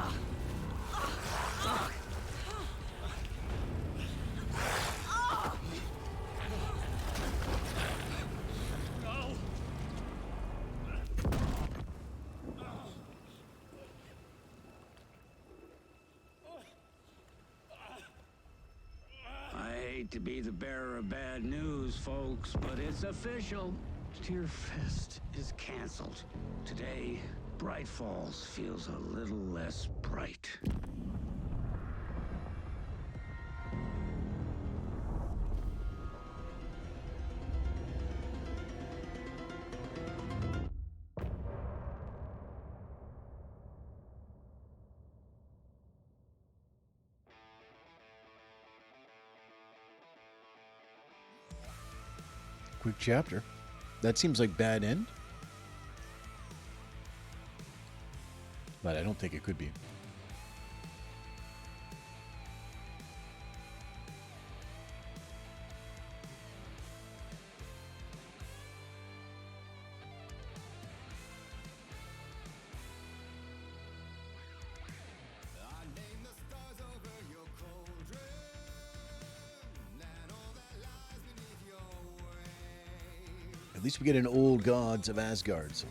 Speaker 20: I hate to be the bearer of bad news, folks, but it's official. Tear Fest is canceled. Today, Bright Falls feels a little less bright.
Speaker 1: quick chapter. That seems like bad end. But I don't think it could be. At least we get an Old Gods of Asgard song.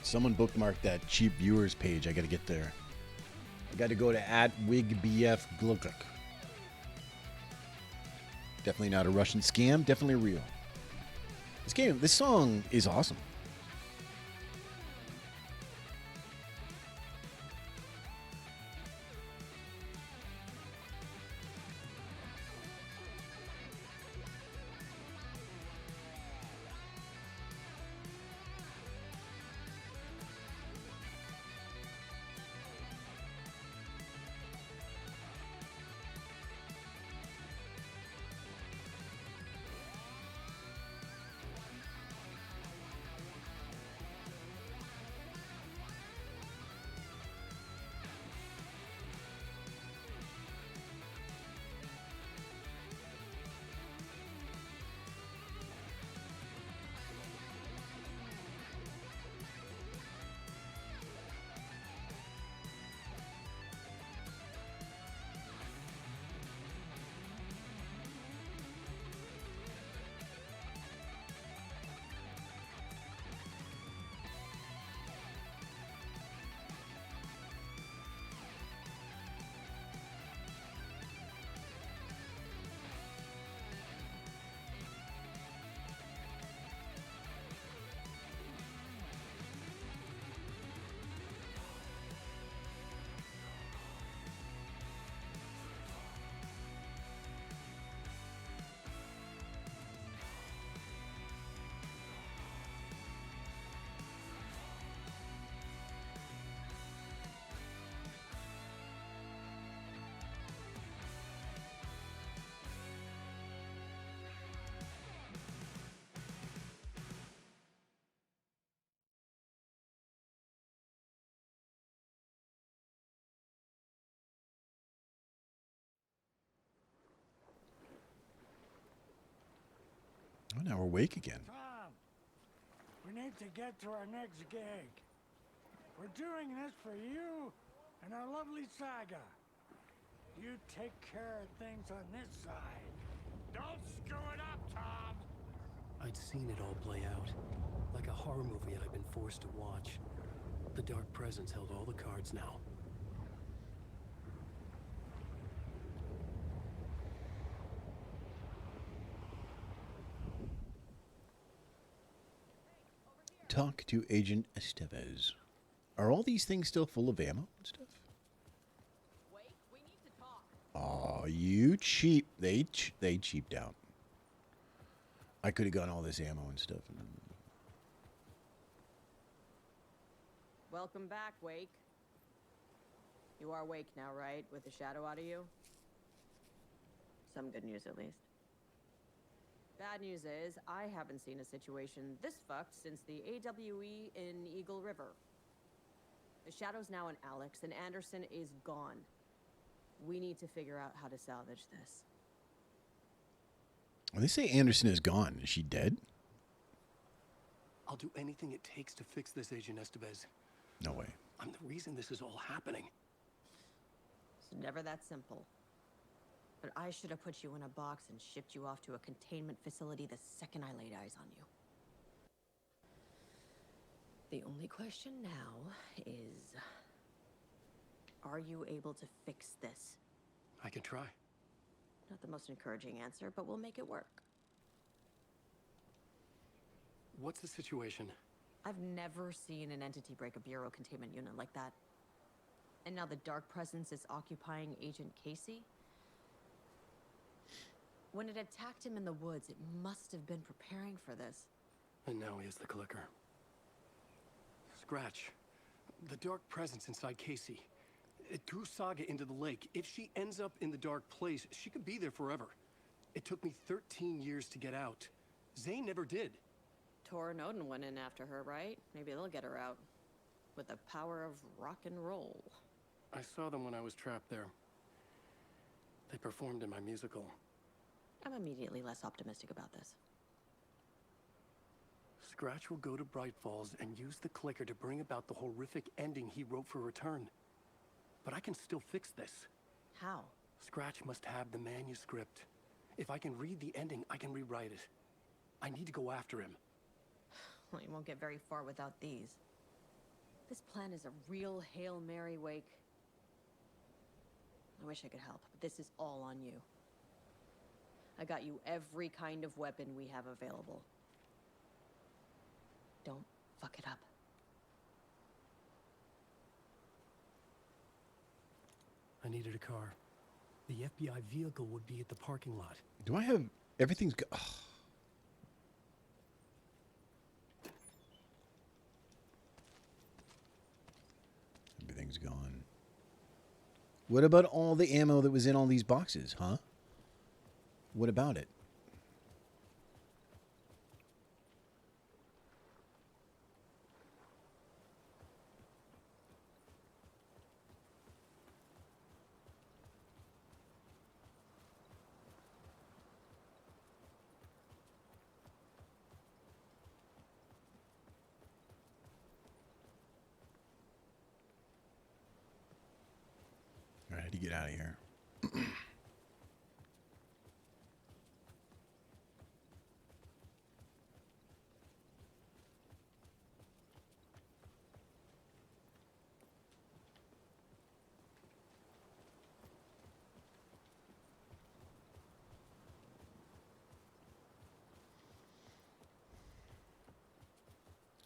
Speaker 1: Someone bookmarked that cheap viewers page. I got to get there. I got to go to @wigbfgluguk. Definitely not a Russian scam. Definitely real. This song is awesome. Oh, now we're awake again.
Speaker 21: Tom, we need to get to our next gig. We're doing this for you and our lovely saga. You take care of things on this side.
Speaker 9: Don't screw it up, Tom!
Speaker 3: I'd seen it all play out. Like a horror movie I'd been forced to watch. The Dark Presence held all the cards now.
Speaker 1: Talk to Agent Estevez. Are all these things still full of ammo and stuff? Oh, you cheap. They cheaped out. I could have gotten all this ammo and stuff.
Speaker 17: Welcome back, Wake. You are Wake now, right? With the shadow out of you? Some good news, at least. Bad news is, I haven't seen a situation this fucked since the AWE in Eagle River. The shadow's now in Alex, and Anderson is gone. We need to figure out how to salvage this.
Speaker 1: When they say Anderson is gone, is she dead?
Speaker 3: I'll do anything it takes to fix this, Agent Estevez.
Speaker 1: No way.
Speaker 3: I'm the reason this is all happening.
Speaker 17: It's never that simple. But I should have put you in a box and shipped you off to a containment facility the second I laid eyes on you. The only question now is... are you able to fix this?
Speaker 3: I can try.
Speaker 17: Not the most encouraging answer, but we'll make it work.
Speaker 3: What's the situation?
Speaker 17: I've never seen an entity break a Bureau containment unit like that. And now the Dark Presence is occupying Agent Casey? When it attacked him in the woods, it must have been preparing for this.
Speaker 3: And now he has the clicker. Scratch. The Dark Presence inside Casey. It threw Saga into the lake. If she ends up in the dark place, she could be there forever. It took me 13 years to get out. Zane never did.
Speaker 17: Tor and Odin went in after her, right? Maybe they'll get her out. With the power of rock and roll.
Speaker 3: I saw them when I was trapped there. They performed in my musical.
Speaker 17: I'm immediately less optimistic about this.
Speaker 3: Scratch will go to Bright Falls and use the clicker to bring about the horrific ending he wrote for Return. But I can still fix this.
Speaker 17: How?
Speaker 3: Scratch must have the manuscript. If I can read the ending, I can rewrite it. I need to go after him.
Speaker 17: Well, you won't get very far without these. This plan is a real Hail Mary, Wake. I wish I could help, but this is all on you. I got you every kind of weapon we have available. Don't fuck it up.
Speaker 3: I needed a car. The FBI vehicle would be at the parking lot.
Speaker 1: Do I have... everything's... Everything's gone. What about all the ammo that was in all these boxes, huh? What about it? All right, how do you get out of here?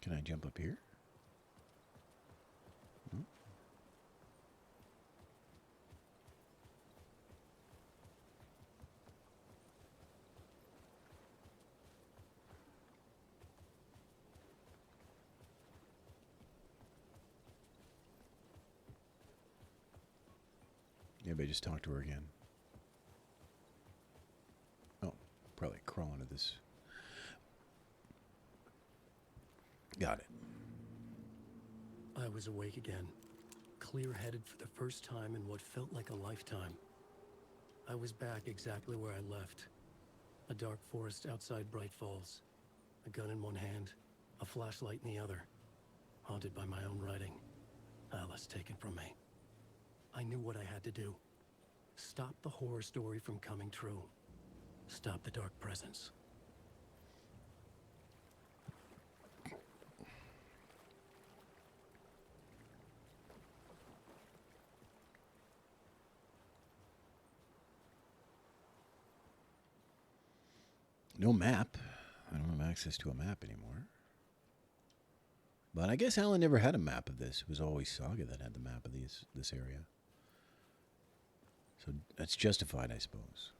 Speaker 1: Can I jump up here? Hmm? Maybe I just talk to her again. Oh, probably crawl into this. Got it.
Speaker 3: I was awake again, clear-headed for the first time in what felt like a lifetime. I was back exactly where I left. A dark forest outside Bright Falls. A gun in one hand, a flashlight in the other. Haunted by my own writing. Alice taken from me. I knew what I had to do. Stop the horror story from coming true. Stop the dark presence.
Speaker 1: No map. I don't have access to a map anymore. But I guess Alan never had a map of this. It was always Saga that had the map of this area. So that's justified, I suppose.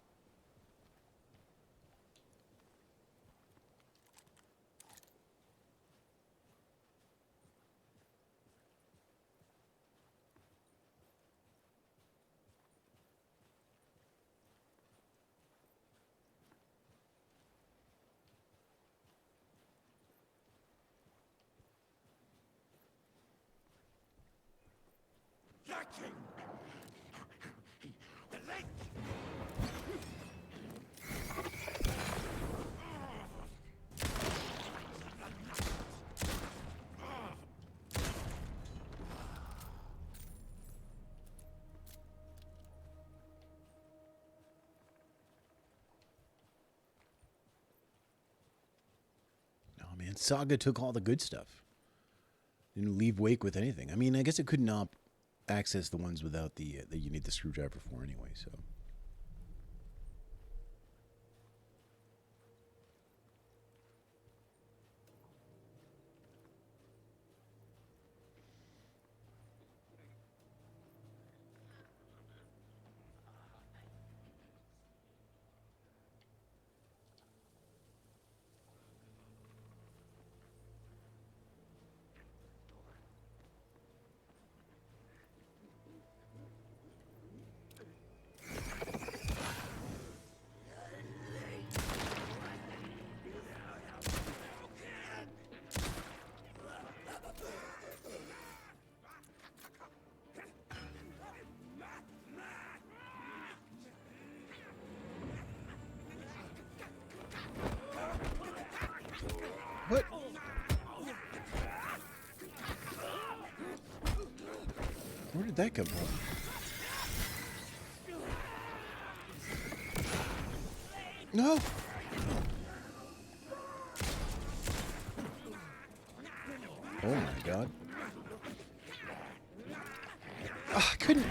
Speaker 1: Oh man, Saga took all the good stuff. Didn't leave Wake with anything. I mean, I guess it could not access the ones without the that you need the screwdriver for anyway, so. What? Where did that come from? No! Oh my god. Oh, I couldn't.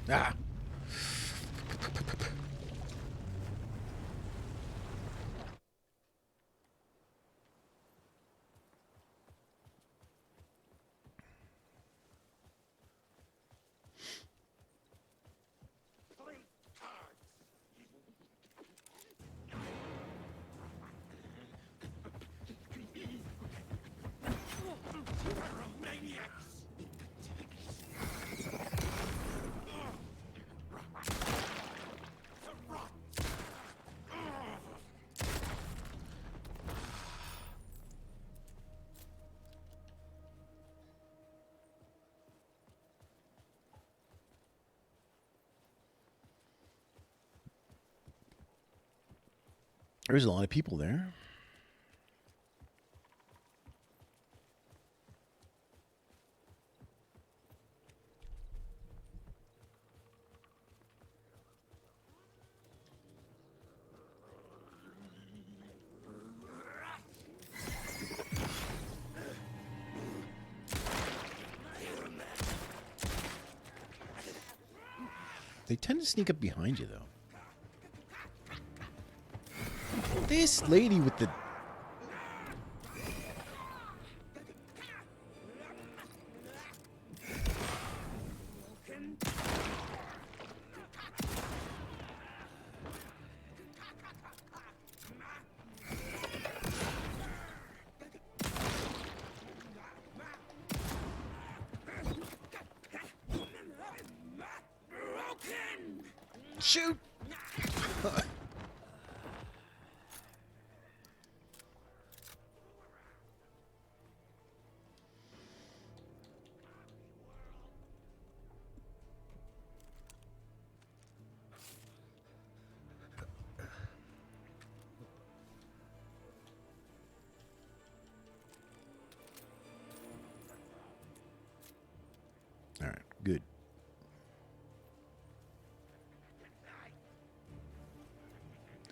Speaker 1: Ah! There's a lot of people there. They tend to sneak up behind you, though. This lady with the... Shoot!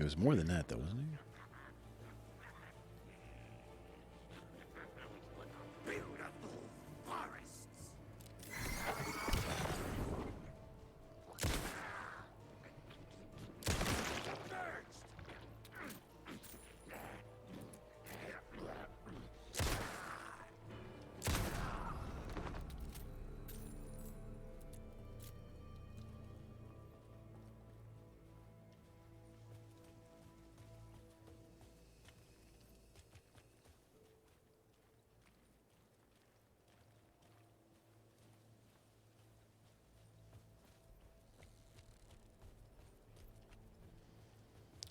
Speaker 1: was more than that, though, wasn't he?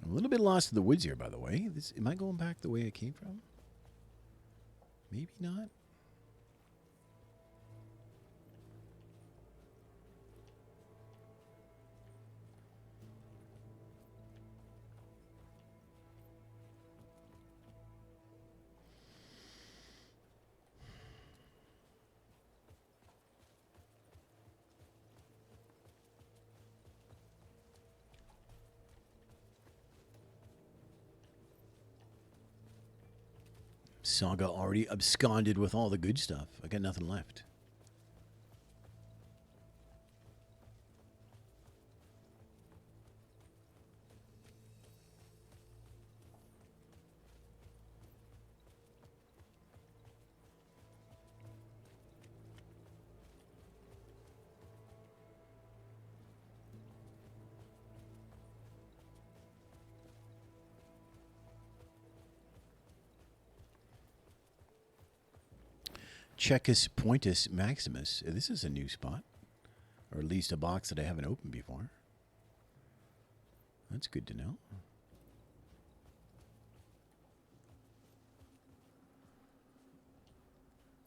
Speaker 1: I'm a little bit lost in the woods here, by the way. Am I going back the way I came from? Maybe not. Saga already absconded with all the good stuff. I got nothing left. Checkus Pointus Maximus. This is a new spot. Or at least a box that I haven't opened before. That's good to know.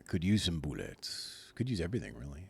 Speaker 1: Could use some bullets. Could use everything, really.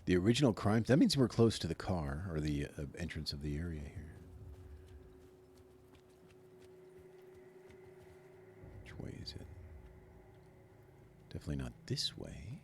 Speaker 1: The original crime. That means we're close to the car or the entrance of the area here. Which way is it? Definitely not this way.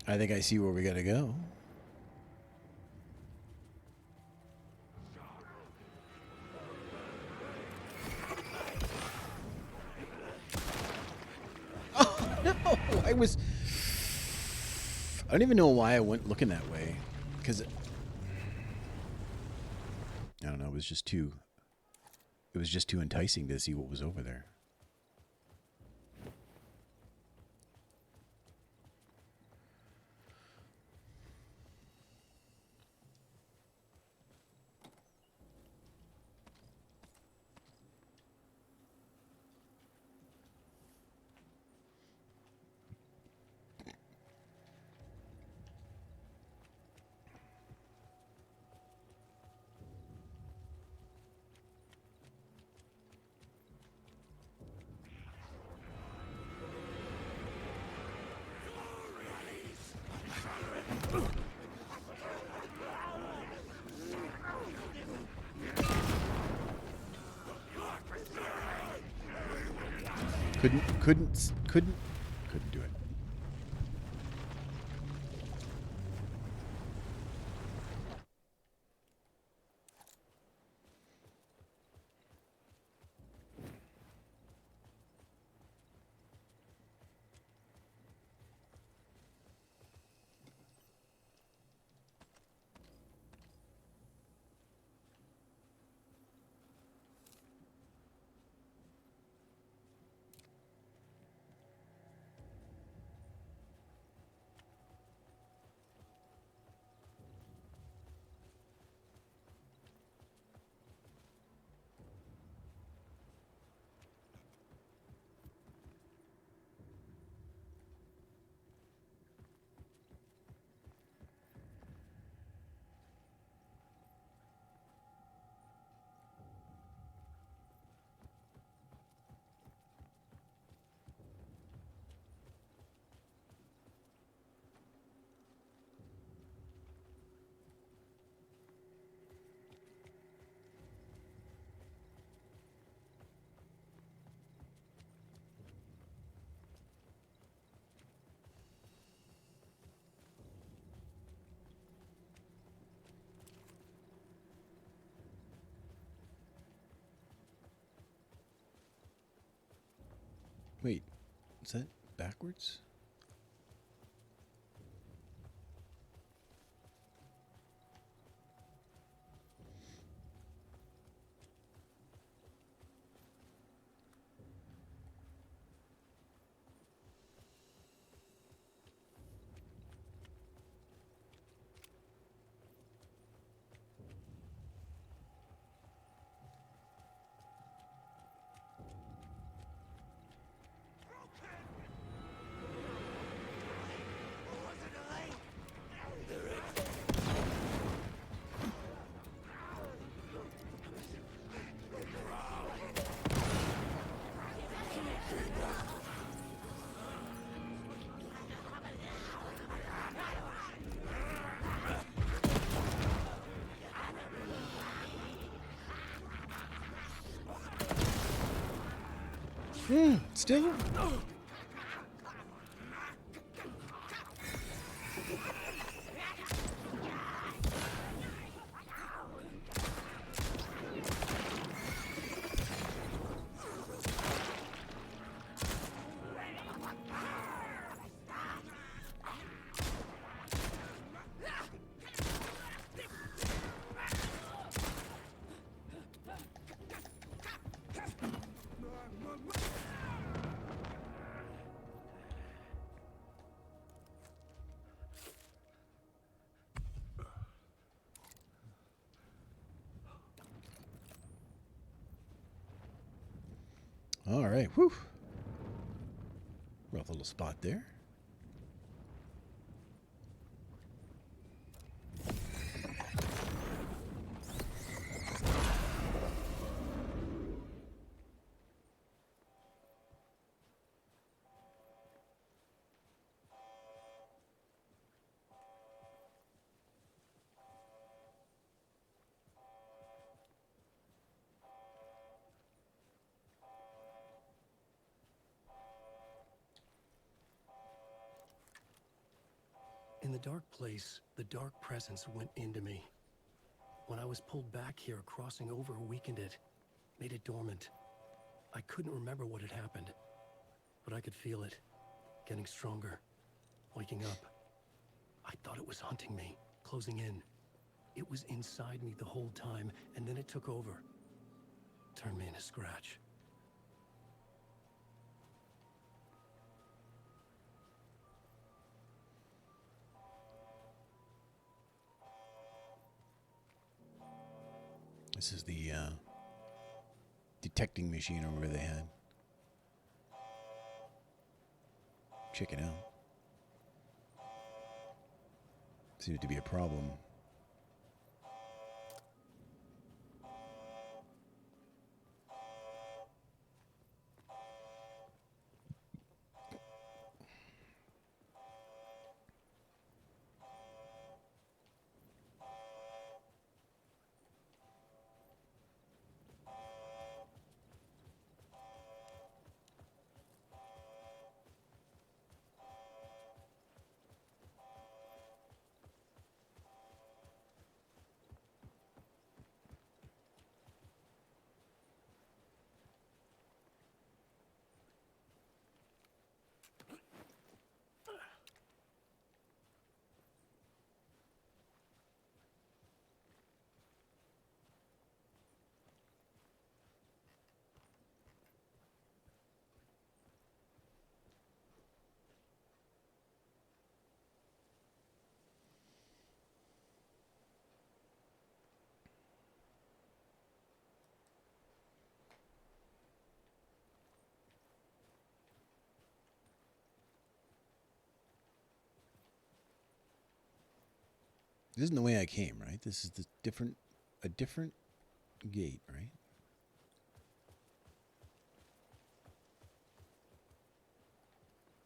Speaker 1: I think I see where we gotta go. Oh, no! I don't even know why I went looking that way. Because... I don't know, it was just too enticing to see what was over there. Couldn't do it. Wait, is that backwards? Still? All right, whew. Rough little spot there.
Speaker 3: In the dark place, the dark presence went into me. When I was pulled back here, crossing over weakened it, made it dormant. I couldn't remember what had happened, but I could feel it, getting stronger, waking up. I thought it was hunting me, closing in. It was inside me the whole time, and then it took over. Turned me into scratch.
Speaker 1: This is the detecting machine over they had. Check it out. Seems to be a problem. This isn't the way I came, right? This is a different gate, right?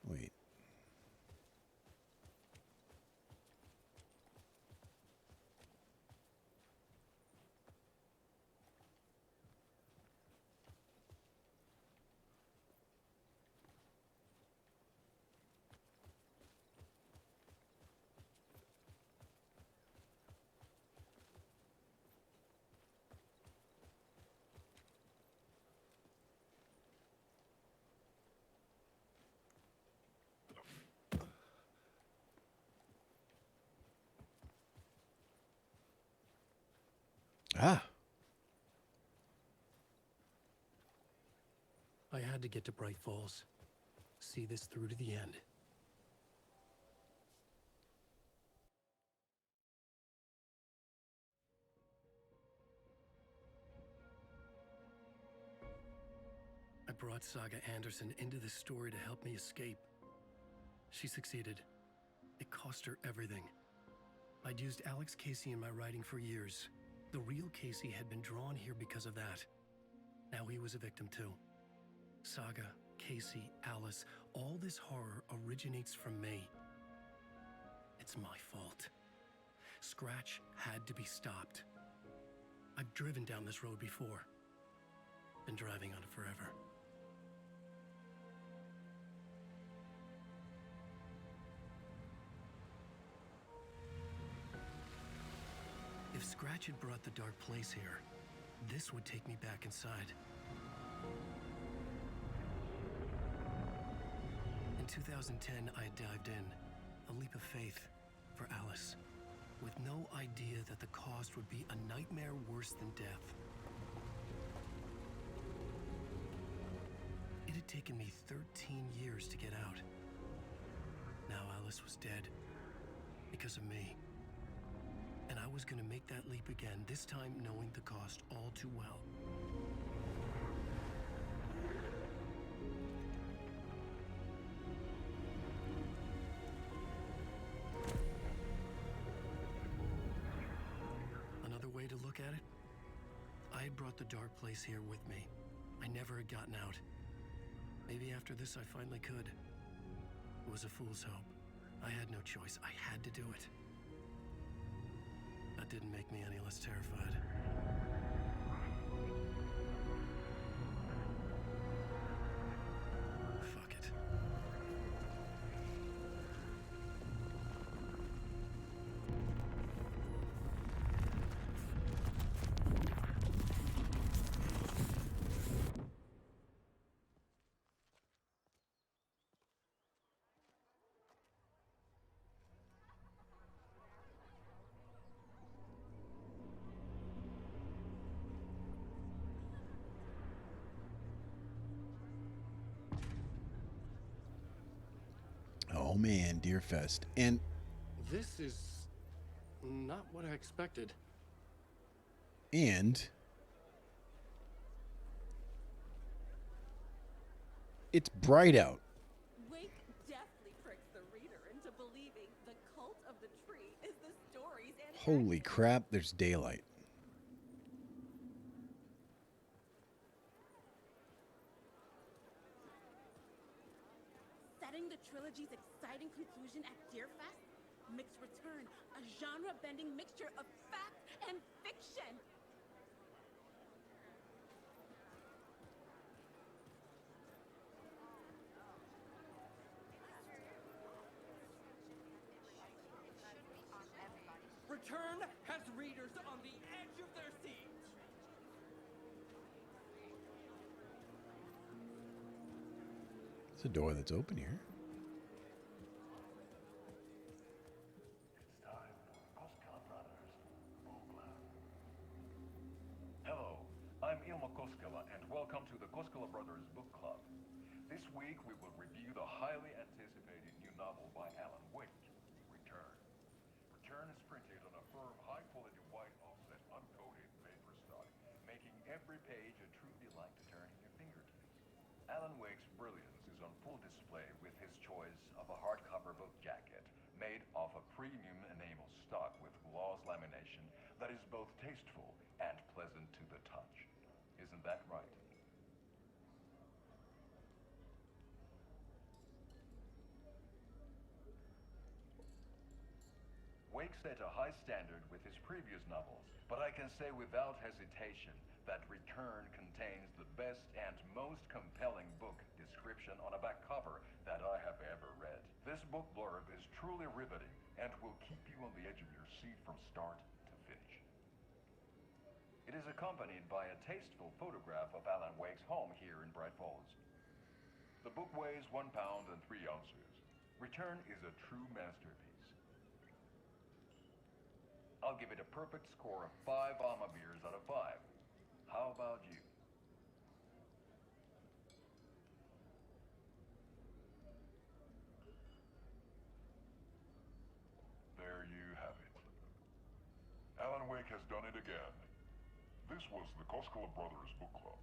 Speaker 1: Wait. Ah.
Speaker 3: I had to get to Bright Falls. See this through to the end. I brought Saga Anderson into this story to help me escape. She succeeded. It cost her everything. I'd used Alex Casey in my writing for years. The real Casey had been drawn here because of that. Now he was a victim too. Saga, Casey, Alice, all this horror originates from me. It's my fault. Scratch had to be stopped. I've driven down this road before. Been driving on it forever. If Scratch had brought the Dark Place here, this would take me back inside. In 2010, I had dived in, a leap of faith for Alice, with no idea that the cost would be a nightmare worse than death. It had taken me 13 years to get out. Now Alice was dead, because of me. And I was gonna make that leap again, this time knowing the cost all too well. Another way to look at it, I had brought the Dark Place here with me. I never had gotten out. Maybe after this I finally could. It was a fool's hope. I had no choice. I had to do it. That didn't make me any less terrified. Fuck it.
Speaker 1: Oh man, Deerfest. And
Speaker 3: This is not what I expected.
Speaker 1: it's bright out.
Speaker 6: Wake deftly tricks the reader into believing the cult of the tree is the story's
Speaker 1: Holy crap, there's daylight.
Speaker 6: setting the trilogy's exciting conclusion at Deerfest. Mixed Return, a genre-bending mixture of fact and fiction.
Speaker 22: Return has readers on the edge of their seats.
Speaker 1: It's a door that's open here.
Speaker 23: Hello, I'm Ilmo Koskela, and welcome to the Koskela Brothers Book Club. This week we will review the highly anticipated new novel by Alan Wake, Return. Return is printed on a firm, high-quality white offset uncoated paper stock, making every page a true delight to turn in your fingertips. Alan Wake's brilliance is on full display with his choice of a hardcover book jacket made of a premium enamel stock with gloss lamination that is both tasteful and pleasant to the touch. Isn't that right? Wake set a high standard with his previous novels, but I can say without hesitation that Return contains the best and most compelling book description on a back cover that I have ever read. This book blurb is truly riveting and will keep you on the edge of your seat from start to finish. It is accompanied by a tasteful photograph of Alan Wake's home here in Bright Falls. The book weighs 1 pound and 3 ounces. Return is a true masterpiece. I'll give it a perfect score of 5 Alma beers out of 5. How about you? There you have it. Alan Wake has done it again. This was the Koskela Brothers Book Club.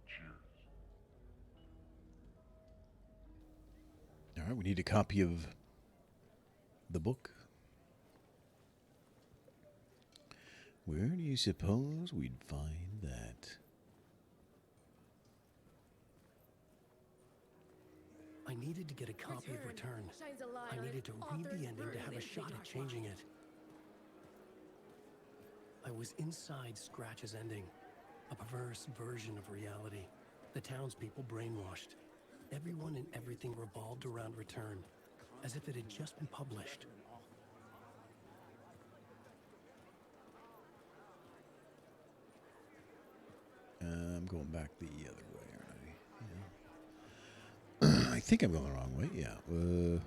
Speaker 23: Cheers.
Speaker 1: All right, we need a copy of the book. Where do you suppose we'd find that?
Speaker 3: I needed to get a copy of Return. I needed to read the ending to have a shot at changing it. I was inside Scratch's ending, a perverse version of reality. The townspeople brainwashed. Everyone and everything revolved around Return, as if it had just been published.
Speaker 1: I'm going back the other way, aren't I? Yeah. I think I'm going the wrong way. Yeah.
Speaker 10: There's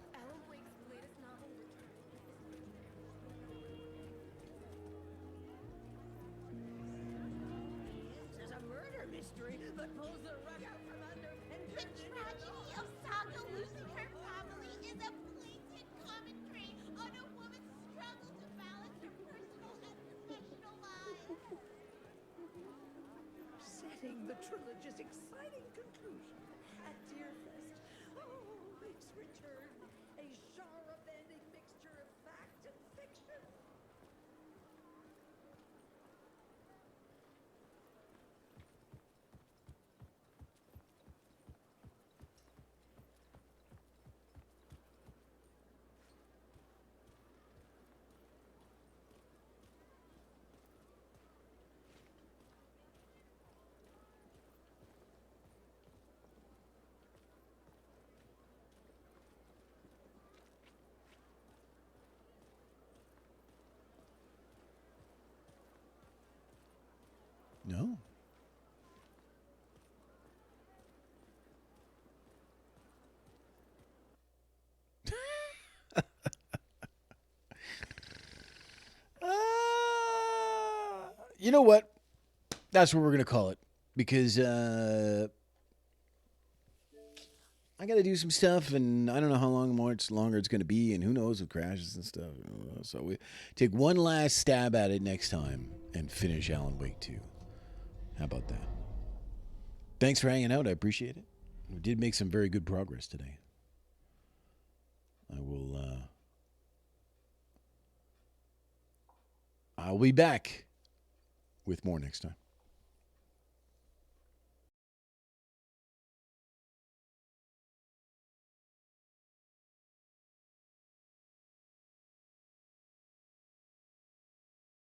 Speaker 10: a murder mystery that pulls the rug out from under and the tragedy of Saga losing her family is a blatant commentary on a woman's struggle to balance her personal and professional lives. Setting the trilogy's exciting conclusion at Deerfest. Oh, it's Return, a genre-bending mixture of fact and fiction.
Speaker 1: No. You know what? That's what we're going to call it. Because I got to do some stuff, and I don't know how much longer it's going to be, and who knows if crashes and stuff. So we take one last stab at it next time and finish Alan Wake 2. How about that? Thanks for hanging out. I appreciate it. We did make some very good progress today. I'll be back with more next time.